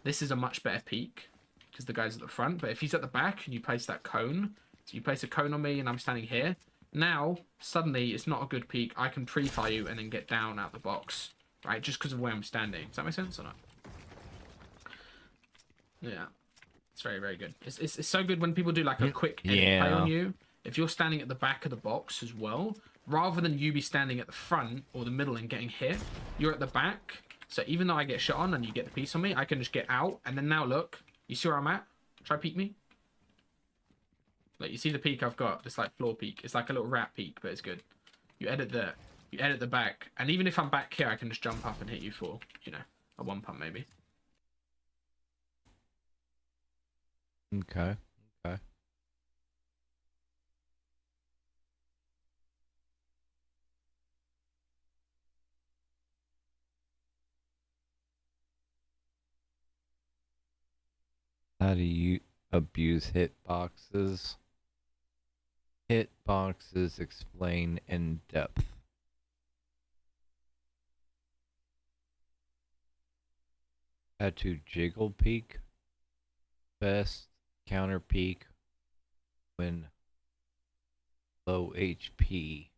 this is a much better peak because the guy's at the front. But if he's at the back and you place that cone, so you place a cone on me and I'm standing here, now, suddenly, it's not a good peak. I can pre-fire you and then get down out the box, right? Just because of where I'm standing. Does that make sense or not? Yeah. It's very, very good. It's so good when people do like a quick edit play on you. If you're standing at the back of the box as well, rather than you be standing at the front or the middle and getting hit, you're at the back. So even though I get shot on and you get the piece on me, I can just get out. And then now look, you see where I'm at? Try peek me. Like you see the peak I've got, it's like floor peak. It's like a little rat peak, but it's good. You edit the back, and even if I'm back here, I can just jump up and hit you for, you know, a 1 pump maybe. Okay. Okay. How do you abuse hitboxes? Hitboxes explain in depth. How to jiggle peek. Best counter peek when low HP.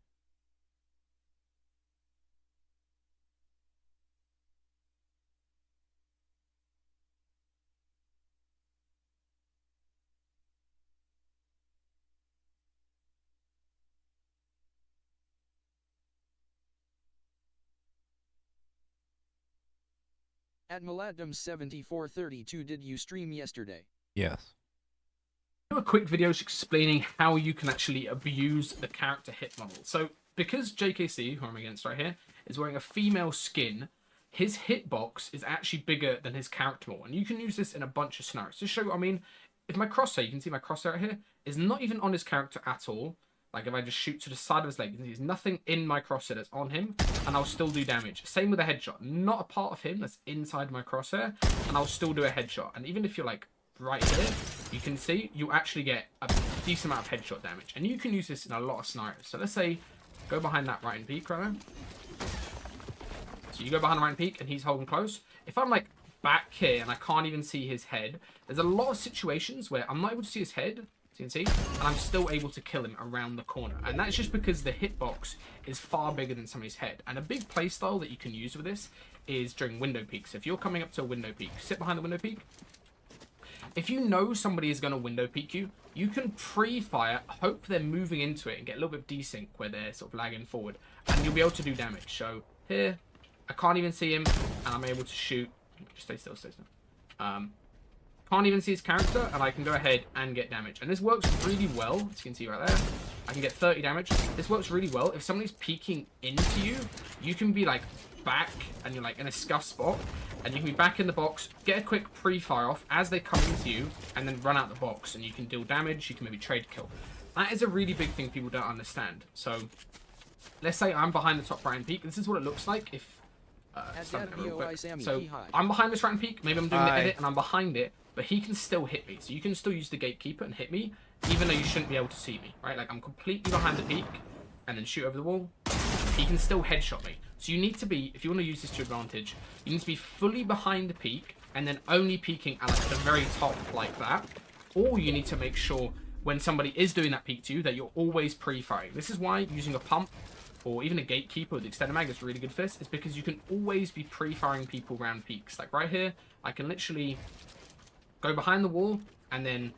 At Maladum7432, did you stream yesterday? Yes. Do a quick video explaining how you can actually abuse the character hit model. So because JKC, who I'm against right here, is wearing a female skin, his hitbox is actually bigger than his character model. And you can use this in a bunch of scenarios. To show you what I mean, if my crosshair, you can see my crosshair right here, is not even on his character at all. Like if I just shoot to the side of his leg, you can see there's nothing in my crosshair that's on him, and I'll still do damage. Same with a headshot. Not a part of him that's inside my crosshair, and I'll still do a headshot. And even if you're like right here, you can see you actually get a decent amount of headshot damage. And you can use this in a lot of scenarios. So let's say, go behind that right and peek right now. So you go behind the right and peek, and he's holding close. If I'm like back here and I can't even see his head, there's a lot of situations where I'm not able to see his head, as you can see, and I'm still able to kill him around the corner. And that's just because the hitbox is far bigger than somebody's head. And a big playstyle that you can use with this is during window peaks. If you're coming up to a window peak, sit behind the window peak. If you know somebody is going to window peek you, you can pre-fire, hope they're moving into it and get a little bit of desync where they're sort of lagging forward. And you'll be able to do damage. So here, I can't even see him, and I'm able to shoot. Just stay still, stay still. Can't even see his character, and I can go ahead and get damage. And this works really well, as you can see right there. I can get 30 damage. This works really well. If somebody's peeking into you, you can be like back and you're like in a scuff spot, and you can be back in the box, get a quick pre-fire off as they come into you, and then run out the box, and you can deal damage. You can maybe trade kill. That is a really big thing people don't understand. So let's say I'm behind the top right hand peak. This is what it looks like if so I'm behind this right hand peak. Maybe I'm doing the edit and I'm behind it, but he can still hit me. So you can still use the gatekeeper and hit me, even though you shouldn't be able to see me, right? Like I'm completely behind the peak, and then shoot over the wall. He can still headshot me. So you need to be, if you want to use this to your advantage, you need to be fully behind the peak and then only peeking at like the very top like that. Or you need to make sure when somebody is doing that peek to you that you're always pre-firing. This is why using a pump or even a gatekeeper with extended mag is really good for this, is because you can always be pre-firing people around peaks. Like right here, I can literally go behind the wall and then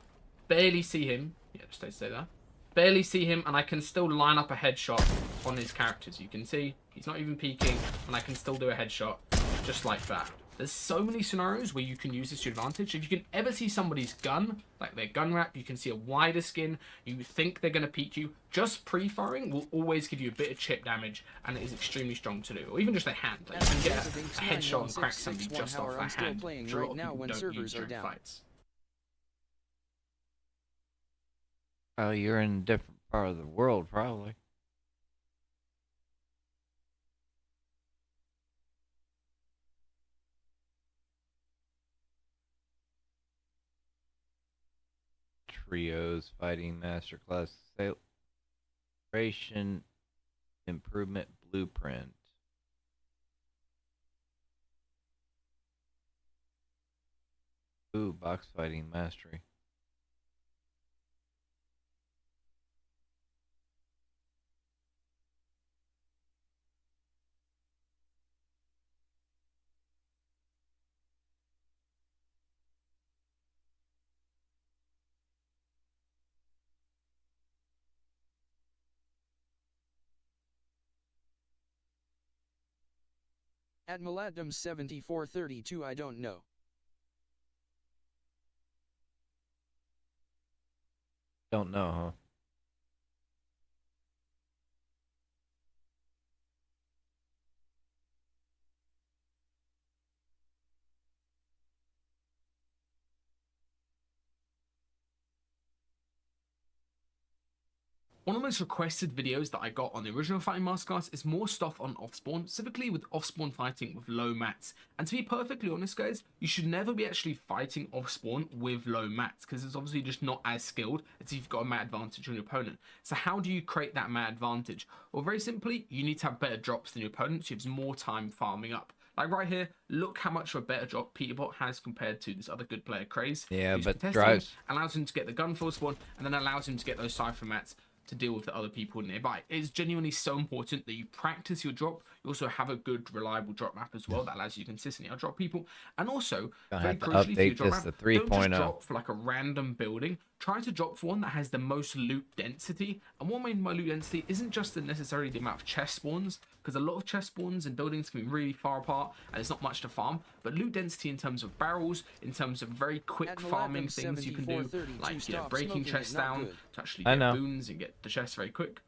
barely see him. Yeah, just stay there. Barely see him, and I can still line up a headshot on his characters. You can see he's not even peeking, and I can still do a headshot just like that. There's so many scenarios where you can use this to your advantage. If you can ever see somebody's gun, like their gun wrap, you can see a wider skin, you think they're going to peek you, just pre-firing will always give you a bit of chip damage, and it is extremely strong to do. Or even just a hand. Like you can get a headshot and crack somebody just off a hand, which a lot of people don't use during fights. Oh, you're in a different part of the world, probably. Trios fighting masterclass celebration improvement blueprint. Ooh, box fighting mastery. At Maladum7432 I don't know. Don't know, huh? One of the most requested videos that I got on the original Fighting Masterclass is more stuff on off-spawn, specifically with off-spawn fighting with low mats. And to be perfectly honest, guys, you should never be actually fighting off-spawn with low mats, because it's obviously just not as skilled as if you've got a mat advantage on your opponent. So how do you create that mat advantage? Well, very simply, you need to have better drops than your opponent, so you have more time farming up. Like right here, look how much of a better drop Peterbot has compared to this other good player, Craze. Yeah, but drives allows him to get the gun full spawn, and then allows him to get those Cypher mats to deal with the other people nearby. It is genuinely so important that you practice your drop. You also have a good, reliable drop map as well that allows you to consistently outdrop people. And also, very crucially for your drop map, don't just drop for like a random building. Try to drop for one that has the most loot density. And what I mean by loot density isn't just necessarily the amount of chest spawns, because a lot of chest spawns and buildings can be really far apart and it's not much to farm, but loot density in terms of barrels, in terms of very quick farming things you can do, like breaking chests down to actually get boons and get the chests very quick,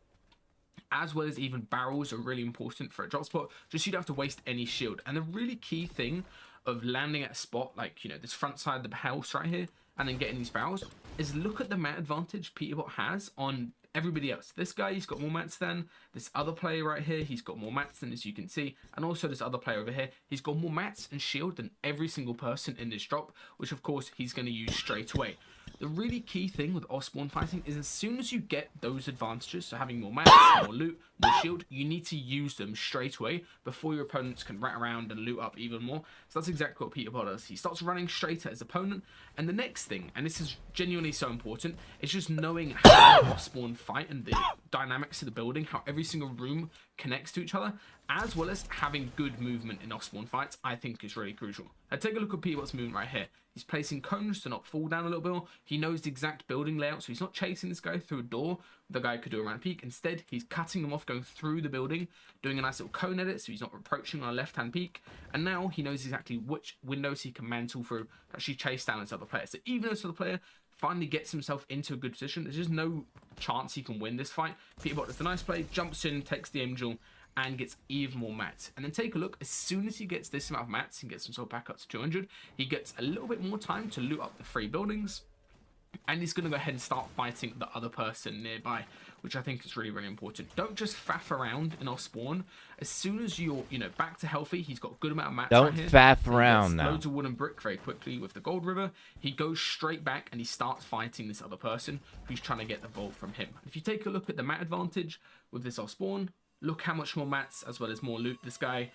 as well as even barrels are really important for a drop spot, just so you don't have to waste any shield. And the really key thing of landing at a spot like, you know, this front side of the house right here and then getting these barrels is look at the mat advantage Peterbot has on everybody else. This guy, he's got more mats than this other player right here. He's got more mats than, as you can see, and also this other player over here. He's got more mats and shield than every single person in this drop, which of course he's going to use straight away. The really key thing with off-spawn fighting is as soon as you get those advantages, so having more mats, more loot, more shield, you need to use them straight away before your opponents can rat around and loot up even more. So that's exactly what Peterbot does. He starts running straight at his opponent, and the next thing, and this is genuinely so important, is just knowing how to off-spawn fight and the dynamics of the building, how every single room connects to each other, as well as having good movement in off-spawn fights, I think is really crucial. Now take a look at Peterbot's movement right here. He's placing cones to not fall down a little bit more. He knows the exact building layout, so he's not chasing this guy through a door. The guy could do around peak. Instead, he's cutting them off, going through the building, doing a nice little cone edit, so he's not approaching on a left-hand peak. And now he knows exactly which windows he can mantle through to actually chase down this other player. So even this other player finally gets himself into a good position. There's just no chance he can win this fight. Peterbot does the nice play, jumps in, takes the Angel, and gets even more mats. And then take a look, as soon as he gets this amount of mats and gets himself back up to 200, he gets a little bit more time to loot up the 3 buildings. And he's going to go ahead and start fighting the other person nearby, which I think is really, really important. Don't just faff around in our spawn. As soon as you're, back to healthy, he's got a good amount of mats Don't right here. faff He around gets now. loads of wood and brick very quickly with the gold river. He goes straight back and he starts fighting this other person who's trying to get the vault from him. If you take a look at the mat advantage with this our spawn, look how much more mats as well as more loot this guy,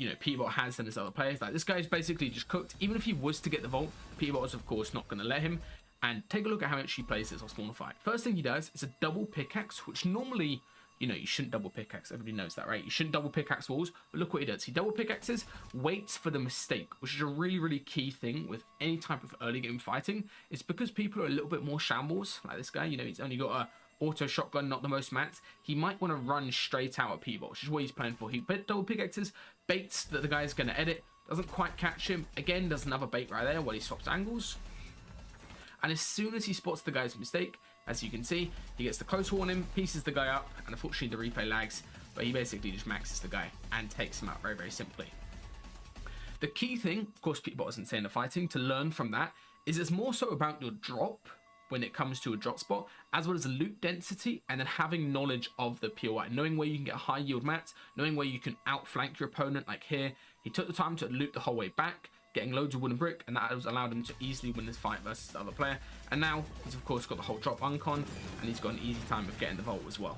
Peterbot has than his other players. Like, this guy's basically just cooked. Even if he was to get the vault, Peterbot is of course not going to let him. And take a look at how much he plays this on spawn fight. First thing he does is a double pickaxe, which normally, you shouldn't double pickaxe. Everybody knows that, right? You shouldn't double pickaxe walls. But look what he does. He double pickaxes, waits for the mistake, which is a really, really key thing with any type of early game fighting. It's because people are a little bit more shambles. Like this guy, he's only got a auto shotgun, not the most mats. He might want to run straight out at Peterbot, which is what he's playing for. He double pickaxes, baits that the guy's going to edit, doesn't quite catch him. Again, does another bait right there while he swaps angles. And as soon as he spots the guy's mistake, as you can see, he gets the close warning, pieces the guy up, and unfortunately the replay lags, but he basically just maxes the guy and takes him out very, very simply. The key thing, of course, Peterbot isn't saying the fighting, to learn from that, is it's more so about your drop when it comes to a drop spot, as well as the loot density, and then having knowledge of the POI, knowing where you can get high yield mats, knowing where you can outflank your opponent, like here. He took the time to loot the whole way back, getting loads of wooden brick, and that has allowed him to easily win this fight versus the other player. And now he's of course got the whole drop uncon, and he's got an easy time of getting the vault as well.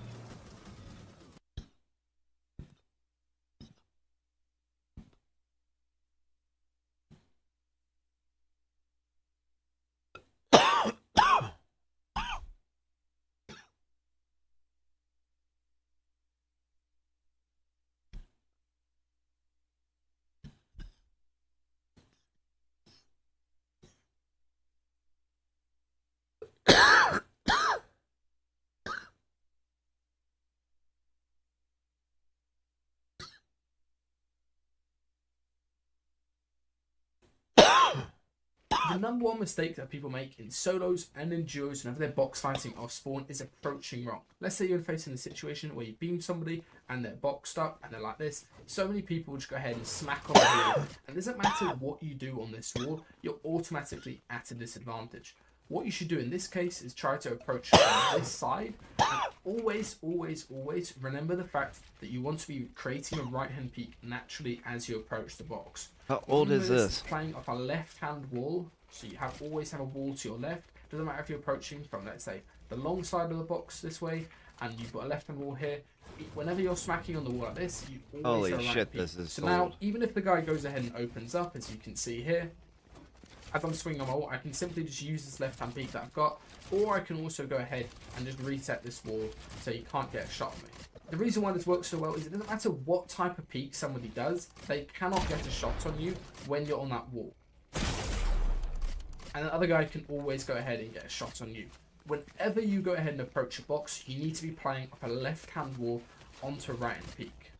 The number one mistake that people make in solos and in duos whenever they're box fighting off spawn is approaching wrong. Let's say you're facing a situation where you beam somebody and they're boxed up and they're like this. So many people just go ahead and smack on the wall. And it doesn't matter what you do on this wall, you're automatically at a disadvantage. What you should do in this case is try to approach from this side, and always, always, always remember the fact that you want to be creating a right-hand peak naturally as you approach the box. How old is this? Playing off a left-hand wall, so you always have a wall to your left. Doesn't matter if you're approaching from, let's say, the long side of the box this way, and you've got a left-hand wall here. Whenever you're smacking on the wall like this, you always have a right peak. This is so now, even if the guy goes ahead and opens up, as you can see here, as I'm swinging on my wall, I can simply just use this left-hand peak that I've got, or I can also go ahead and just reset this wall so you can't get a shot on me. The reason why this works so well is it doesn't matter what type of peak somebody does, they cannot get a shot on you when you're on that wall. And the other guy can always go ahead and get a shot on you. Whenever you go ahead and approach a box, you need to be playing off a left-hand wall onto a right-hand peak.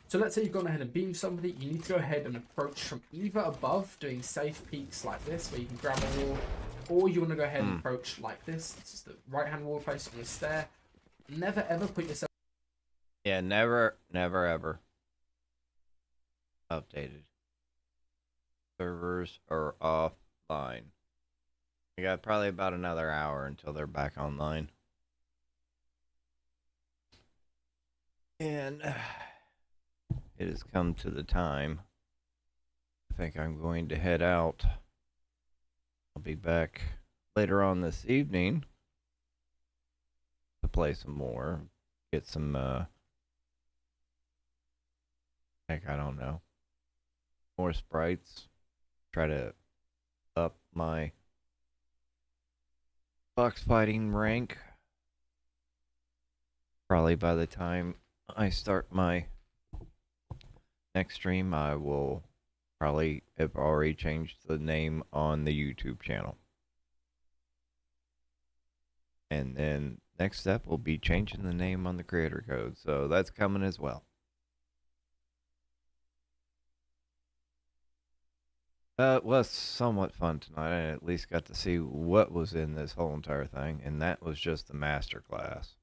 So let's say you've gone ahead and beamed somebody, you need to go ahead and approach from either above, doing safe peaks like this, where you can grab a wall, or you want to go ahead and approach like this. This is the right-hand wall placed on the stair. Never ever put yourself... Yeah, never, never, ever. Updated. Servers are offline. We got probably about another hour until they're back online. And it has come to the time. I think I'm going to head out. I'll be back later on this evening to play some more. Get some, I don't know, more sprites. Try to up my box fighting rank. Probably by the time I start my next stream, I will probably have already changed the name on the YouTube channel. And then next step will be changing the name on the creator code. So that's coming as well. It was somewhat fun tonight. I at least got to see what was in this whole entire thing, and that was just the master class.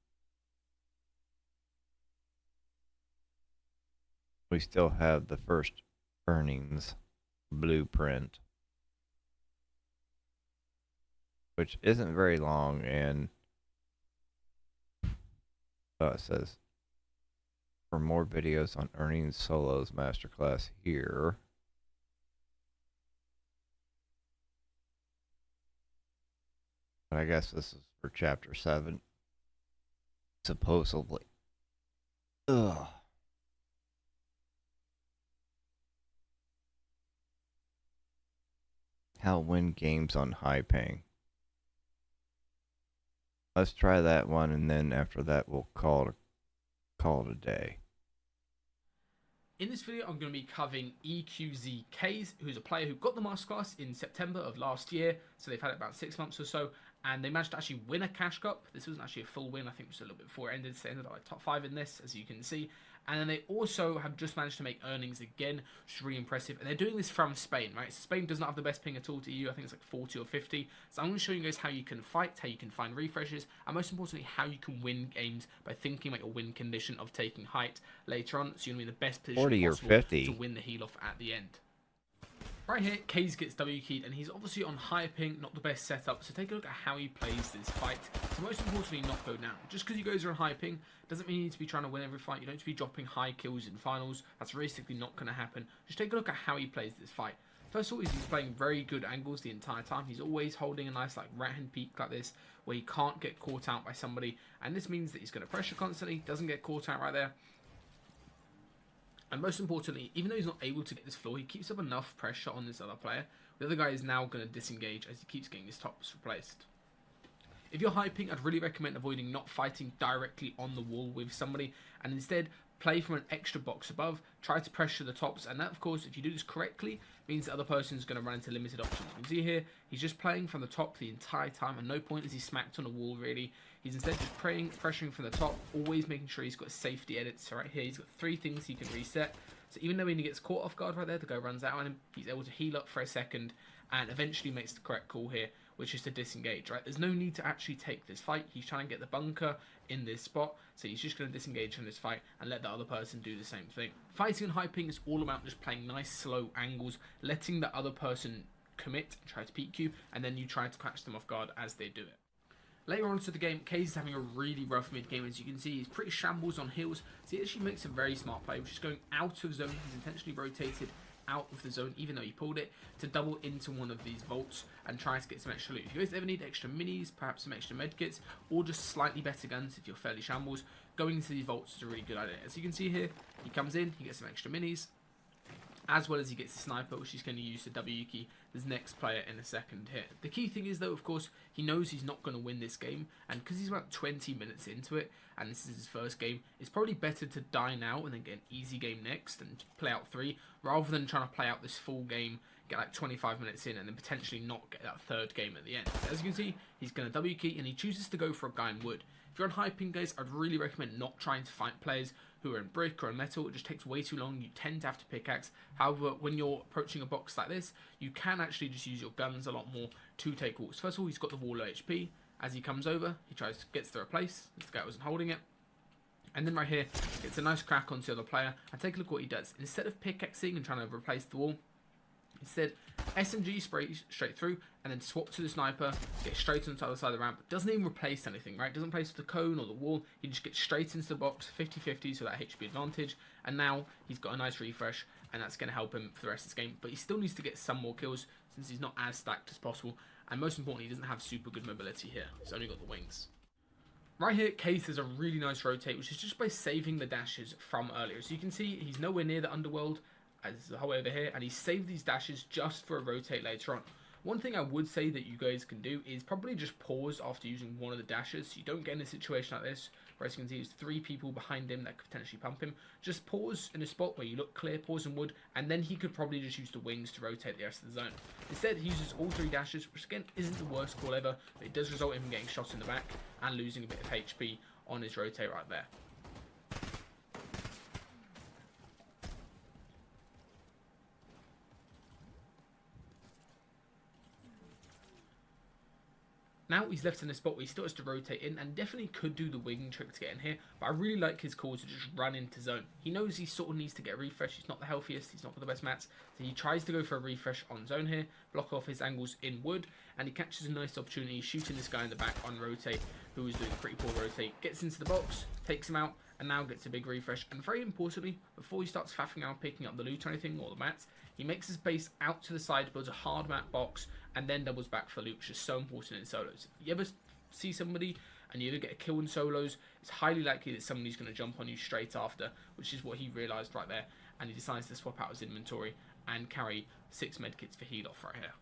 We still have the first earnings blueprint, which isn't very long, and it says for more videos on earnings solos masterclass here. But I guess this is for chapter 7. Supposedly. Ugh. How win games on high ping. Let's try that one, and then after that we'll call it a day. In this video, I'm going to be covering EQZKs, who's a player who got the masterclass in September of last year, so they've had it about 6 months or so, and they managed to actually win a cash cup. This wasn't actually a full win, I think it was a little bit before it ended, so they ended up like top 5 in this, as you can see. And then they also have just managed to make earnings again, which is really impressive. And they're doing this from Spain, right? So Spain does not have the best ping at all to EU. I think it's like 40 or 50. So I'm going to show you guys how you can fight, how you can find refreshes, and most importantly, how you can win games by thinking about your win condition of taking height later on. So you're going to be in the best position 40 or possible 50. to win the heal off at the end. Right here, Kaze gets W keyed, and he's obviously on higher ping, not the best setup, so take a look at how he plays this fight to most importantly not go down. Just because you guys are on high ping doesn't mean you need to be trying to win every fight. You don't need to be dropping high kills in finals. That's realistically not going to happen. Just take a look at how he plays this fight. First of all, he's playing very good angles the entire time. He's always holding a nice like right hand peak like this, where he can't get caught out by somebody, and this means that he's going to pressure constantly, doesn't get caught out right there. And most importantly, even though he's not able to get this floor, he keeps up enough pressure on this other player. The other guy is now going to disengage as he keeps getting his tops replaced. If you're high ping, I'd really recommend avoiding not fighting directly on the wall with somebody, and instead play from an extra box above, try to pressure the tops, and that of course, if you do this correctly, means the other person's going to run into limited options. You can see here, he's just playing from the top the entire time, and no point is he smacked on a wall really. He's instead just pressuring from the top, always making sure he's got safety edits. So right here, he's got 3 things he can reset. So even though when he gets caught off guard right there, the guy runs out on him, he's able to heal up for a second, and eventually makes the correct call here, which is to disengage, right? There's no need to actually take this fight. He's trying to get the bunker in this spot, so he's just going to disengage from this fight and let the other person do the same thing. Fighting on high ping is all about just playing nice, slow angles, letting the other person commit, try to peek you, and then you try to catch them off guard as they do it. Later on to the game, Kaze is having a really rough mid game. As you can see, he's pretty shambles on heals, so he actually makes a very smart play, which is going out of zone. He's intentionally rotated out of the zone, even though he pulled it, to double into one of these vaults and try to get some extra loot. If you guys ever need extra minis, perhaps some extra medkits, or just slightly better guns if you're fairly shambles, going into these vaults is a really good idea. As you can see here, he comes in, he gets some extra minis, as well as he gets the sniper, which he's going to use to W key his next player in a second here. The key thing is, though, of course, he knows he's not going to win this game, and because he's about 20 minutes into it, and this is his first game, it's probably better to die now and then get an easy game next and play out 3, rather than trying to play out this full game, get like 25 minutes in, and then potentially not get that 3rd game at the end. So as you can see, he's going to W key, and he chooses to go for a guy in wood. If you're on high ping, guys, I'd really recommend not trying to fight players who are in brick or in metal. It just takes way too long. You tend to have to pickaxe. However, when you're approaching a box like this, you can actually just use your guns a lot more to take walks. First of all, he's got the wall of HP. As he comes over, he gets to replace. This guy wasn't holding it. And then right here, gets a nice crack onto the other player. And take a look what he does. Instead of pickaxing and trying to replace the wall, instead, SMG sprays straight through, and then swap to the sniper, get straight onto the other side of the ramp. Doesn't even replace anything, right? Doesn't replace the cone or the wall. He just gets straight into the box, 50-50, so that HP advantage. And now he's got a nice refresh, and that's going to help him for the rest of this game. But he still needs to get some more kills, since he's not as stacked as possible. And most importantly, he doesn't have super good mobility here. He's only got the wings. Right here, Kaze has a really nice rotate, which is just by saving the dashes from earlier. So you can see he's nowhere near the underworld, as the whole way over here, and he saved these dashes just for a rotate later on. One thing I would say that you guys can do is probably just pause after using one of the dashes, so you don't get in a situation like this, where as you can see there's 3 people behind him that could potentially pump him. Just pause in a spot where you look clear, pause in wood, and then he could probably just use the wings to rotate the rest of the zone. Instead, he uses all 3 dashes, which again isn't the worst call ever, but it does result in him getting shot in the back and losing a bit of HP on his rotate right there. Now he's left in a spot where he still has to rotate in and definitely could do the wing trick to get in here, but I really like his call to just run into zone. He knows he sort of needs to get a refresh. He's not the healthiest, he's not got the best mats, so he tries to go for a refresh on zone here, block off his angles in wood, and he catches a nice opportunity shooting this guy in the back on rotate, who is doing a pretty poor rotate, gets into the box, takes him out, and now gets a big refresh. And very importantly, before he starts faffing out picking up the loot or anything, or the mats, he makes his base out to the side, builds a hard mat box, and then doubles back for loot, which is so important in solos. If you ever see somebody and you either get a kill in solos, it's highly likely that somebody's going to jump on you straight after, which is what he realised right there, and he decides to swap out his inventory and carry 6 medkits for heal off right here.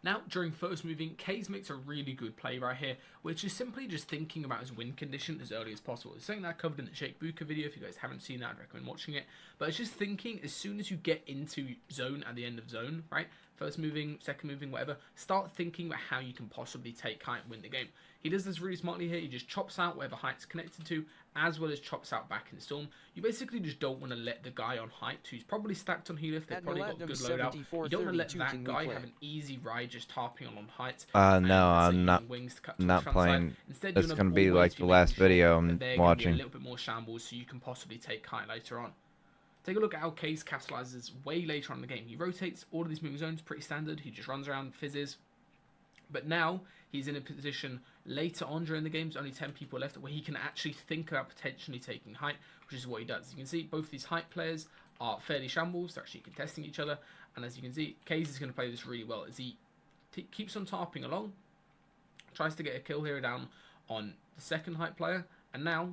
Now, during first moving, Kaze makes a really good play right here, which is simply just thinking about his win condition as early as possible. It's something that I covered in the Shake Buka video. If you guys haven't seen that, I'd recommend watching it. But it's just thinking as soon as you get into zone at the end of zone, right? First moving, second moving, whatever. Start thinking about how you can possibly take height and win the game. He does this really smartly here. He just chops out wherever height's connected to, as well as chops out back in storm. You basically just don't want to let the guy on height, who's probably stacked on healer, they've probably got a good loadout. You don't want to let that guy have an easy ride just tarping on height. No, I'm not playing. Instead, that's going to be like the last video I'm watching. A little bit more shambles, so you can possibly take height later on. Take a look at how Kaze capitalizes way later on in the game. He rotates all of these moving zones, pretty standard. He just runs around, fizzes. But now he's in a position later on during the game, there's only 10 people left, where he can actually think about potentially taking height, which is what he does. You can see both these height players are fairly shambles. They're actually contesting each other. And as you can see, Kaze is going to play this really well as he keeps on tarping along, tries to get a kill here down on the second height player. And now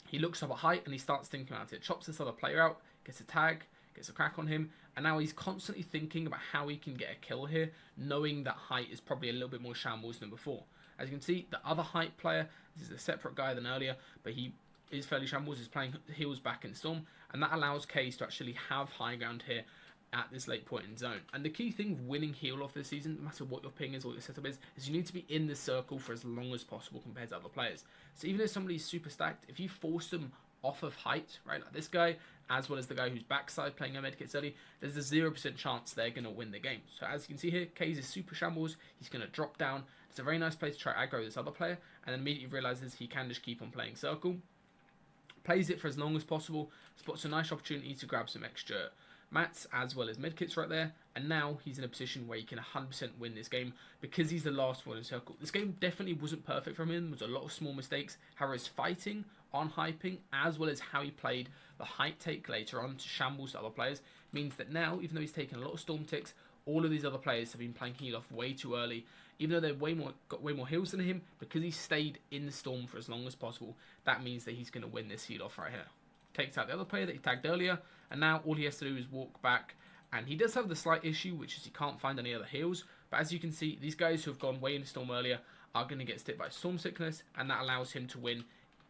he looks up at height and he starts thinking about it. Chops this other player out, gets a tag, gets a crack on him, and now he's constantly thinking about how he can get a kill here, knowing that height is probably a little bit more shambles than before. As you can see, the other height player, this is a separate guy than earlier, but he is fairly shambles, is playing heals back in storm, and that allows Kaze to actually have high ground here at this late point in zone. And the key thing winning heal off this season, no matter what your ping is or what your setup is you need to be in the circle for as long as possible compared to other players. So even if somebody's super stacked, if you force them off of height, right, like this guy, as well as the guy who's backside playing their medkits early, there's a 0% chance they're going to win the game. So as you can see here, Kaze is super shambles, he's going to drop down. It's a very nice place to try aggro this other player, and then immediately realizes he can just keep on playing circle. Plays it for as long as possible, spots a nice opportunity to grab some extra mats as well as medkits right there, and now he's in a position where he can 100% win this game because he's the last one in circle. This game definitely wasn't perfect from him. There was a lot of small mistakes. However, his fighting on hyping as well as how he played the height take later on to shambles to other players means that now, even though he's taken a lot of storm ticks, all of these other players have been playing heal off way too early. Even though they've got way more heals than him, because he stayed in the storm for as long as possible, that means that he's going to win this heal off right here. Takes out the other player that he tagged earlier, and now all he has to do is walk back. And he does have the slight issue, which is he can't find any other heals. But as you can see, these guys who have gone way into storm earlier are going to get hit by storm sickness, and that allows him to win.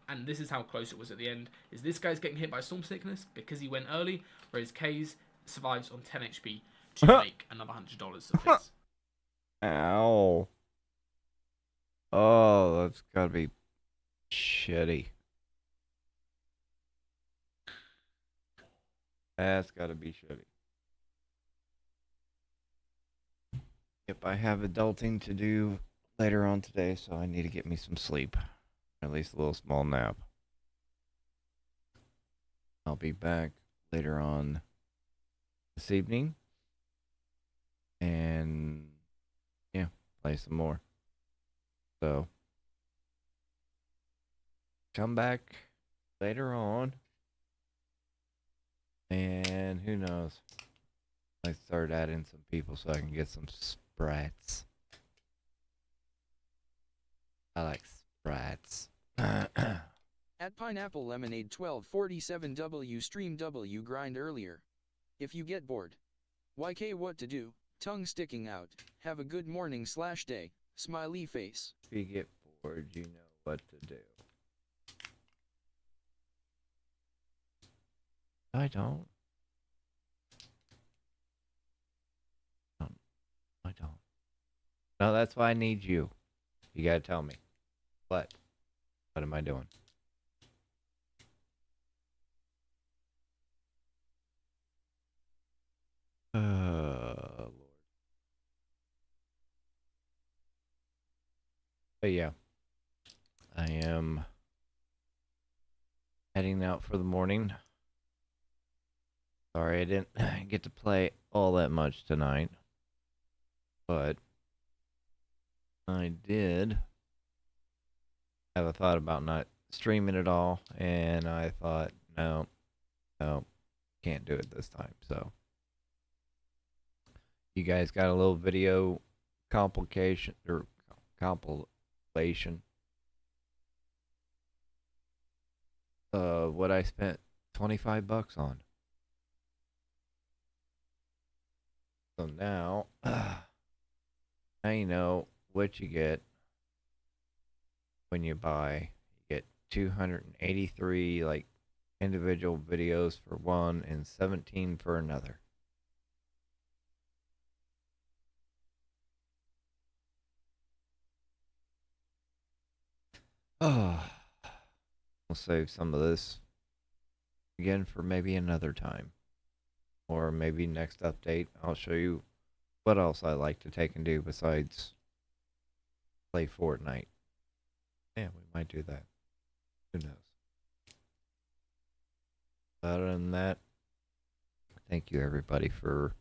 And this is how close it was at the end. Is this guy's getting hit by storm sickness because he went early, whereas Kaze survives on 10 HP to make another $100 of his. Ow. Oh, that's gotta be shitty. That's gotta be shitty. Yep, I have adulting to do later on today, so I need to get me some sleep. At least a little small nap. I'll be back later on this evening. And yeah, play some more. So come back later on. And who knows? I start adding some people so I can get some sprites. I like sprites. At Pineapple Lemonade 1247W stream W grind earlier. If you get bored. YK what to do, tongue sticking out, have a good morning / day, smiley face. If you get bored, you know what to do. I don't. I don't. No, that's why I need you. You gotta tell me. What am I doing? Lord. But yeah, I am heading out for the morning. Sorry I didn't get to play all that much tonight, but I did have a thought about not streaming it all, and I thought, no, can't do it this time. So you guys got a little video compilation or compilation of what I spent $25 on. So now, now you know what you get when you buy. You get 283 like individual videos for one and 17 for another. Oh, we'll save some of this again for maybe another time. Or maybe next update, I'll show you what else I like to take and do besides play Fortnite. Yeah, we might do that. Who knows? Other than that, thank you everybody for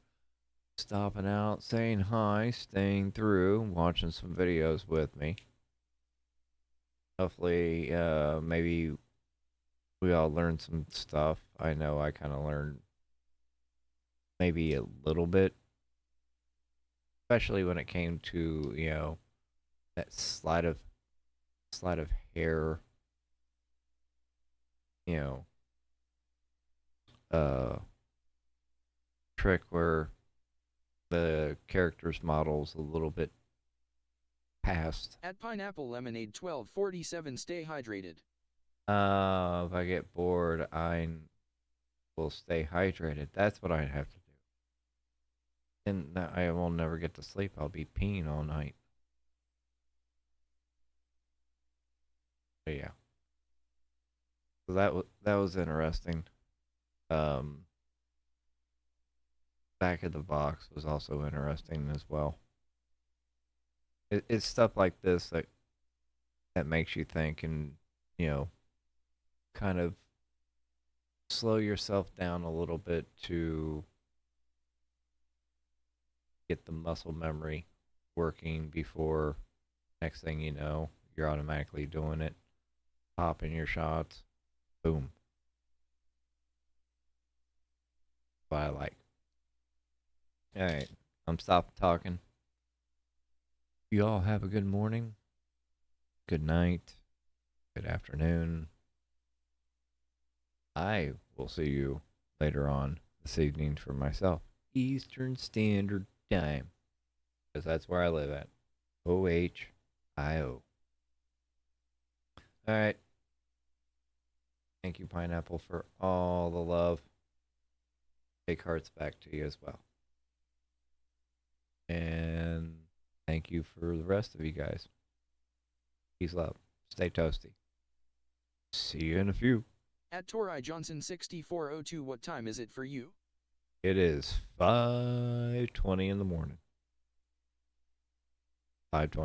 stopping out, saying hi, staying through, watching some videos with me. Hopefully, maybe we all learned some stuff. I know I kind of learned maybe a little bit, especially when it came to, you know, that sleight of hair, you know, trick where the character's model's a little bit past. At Pineapple Lemonade 1247, stay hydrated. If I get bored, I will stay hydrated. That's what I'd have to do. And I will never get to sleep. I'll be peeing all night. But yeah. So that was interesting. Back of the box was also interesting as well. It's stuff like this that makes you think and, you know, kind of slow yourself down a little bit to get the muscle memory working before next thing you know, you're automatically doing it. Popping your shots. Boom. What I like. Alright, I'm stopping talking. You all have a good morning, good night, good afternoon. I will see you later on this evening for myself. Eastern Standard Time. Because that's where I live at. OHIO. Alright. Thank you, Pineapple, for all the love. Take hearts back to you as well. And thank you for the rest of you guys. Peace, love. Stay toasty. See you in a few. At Tori Johnson 6402, what time is it for you? It is 5:20 in the morning. 5:20.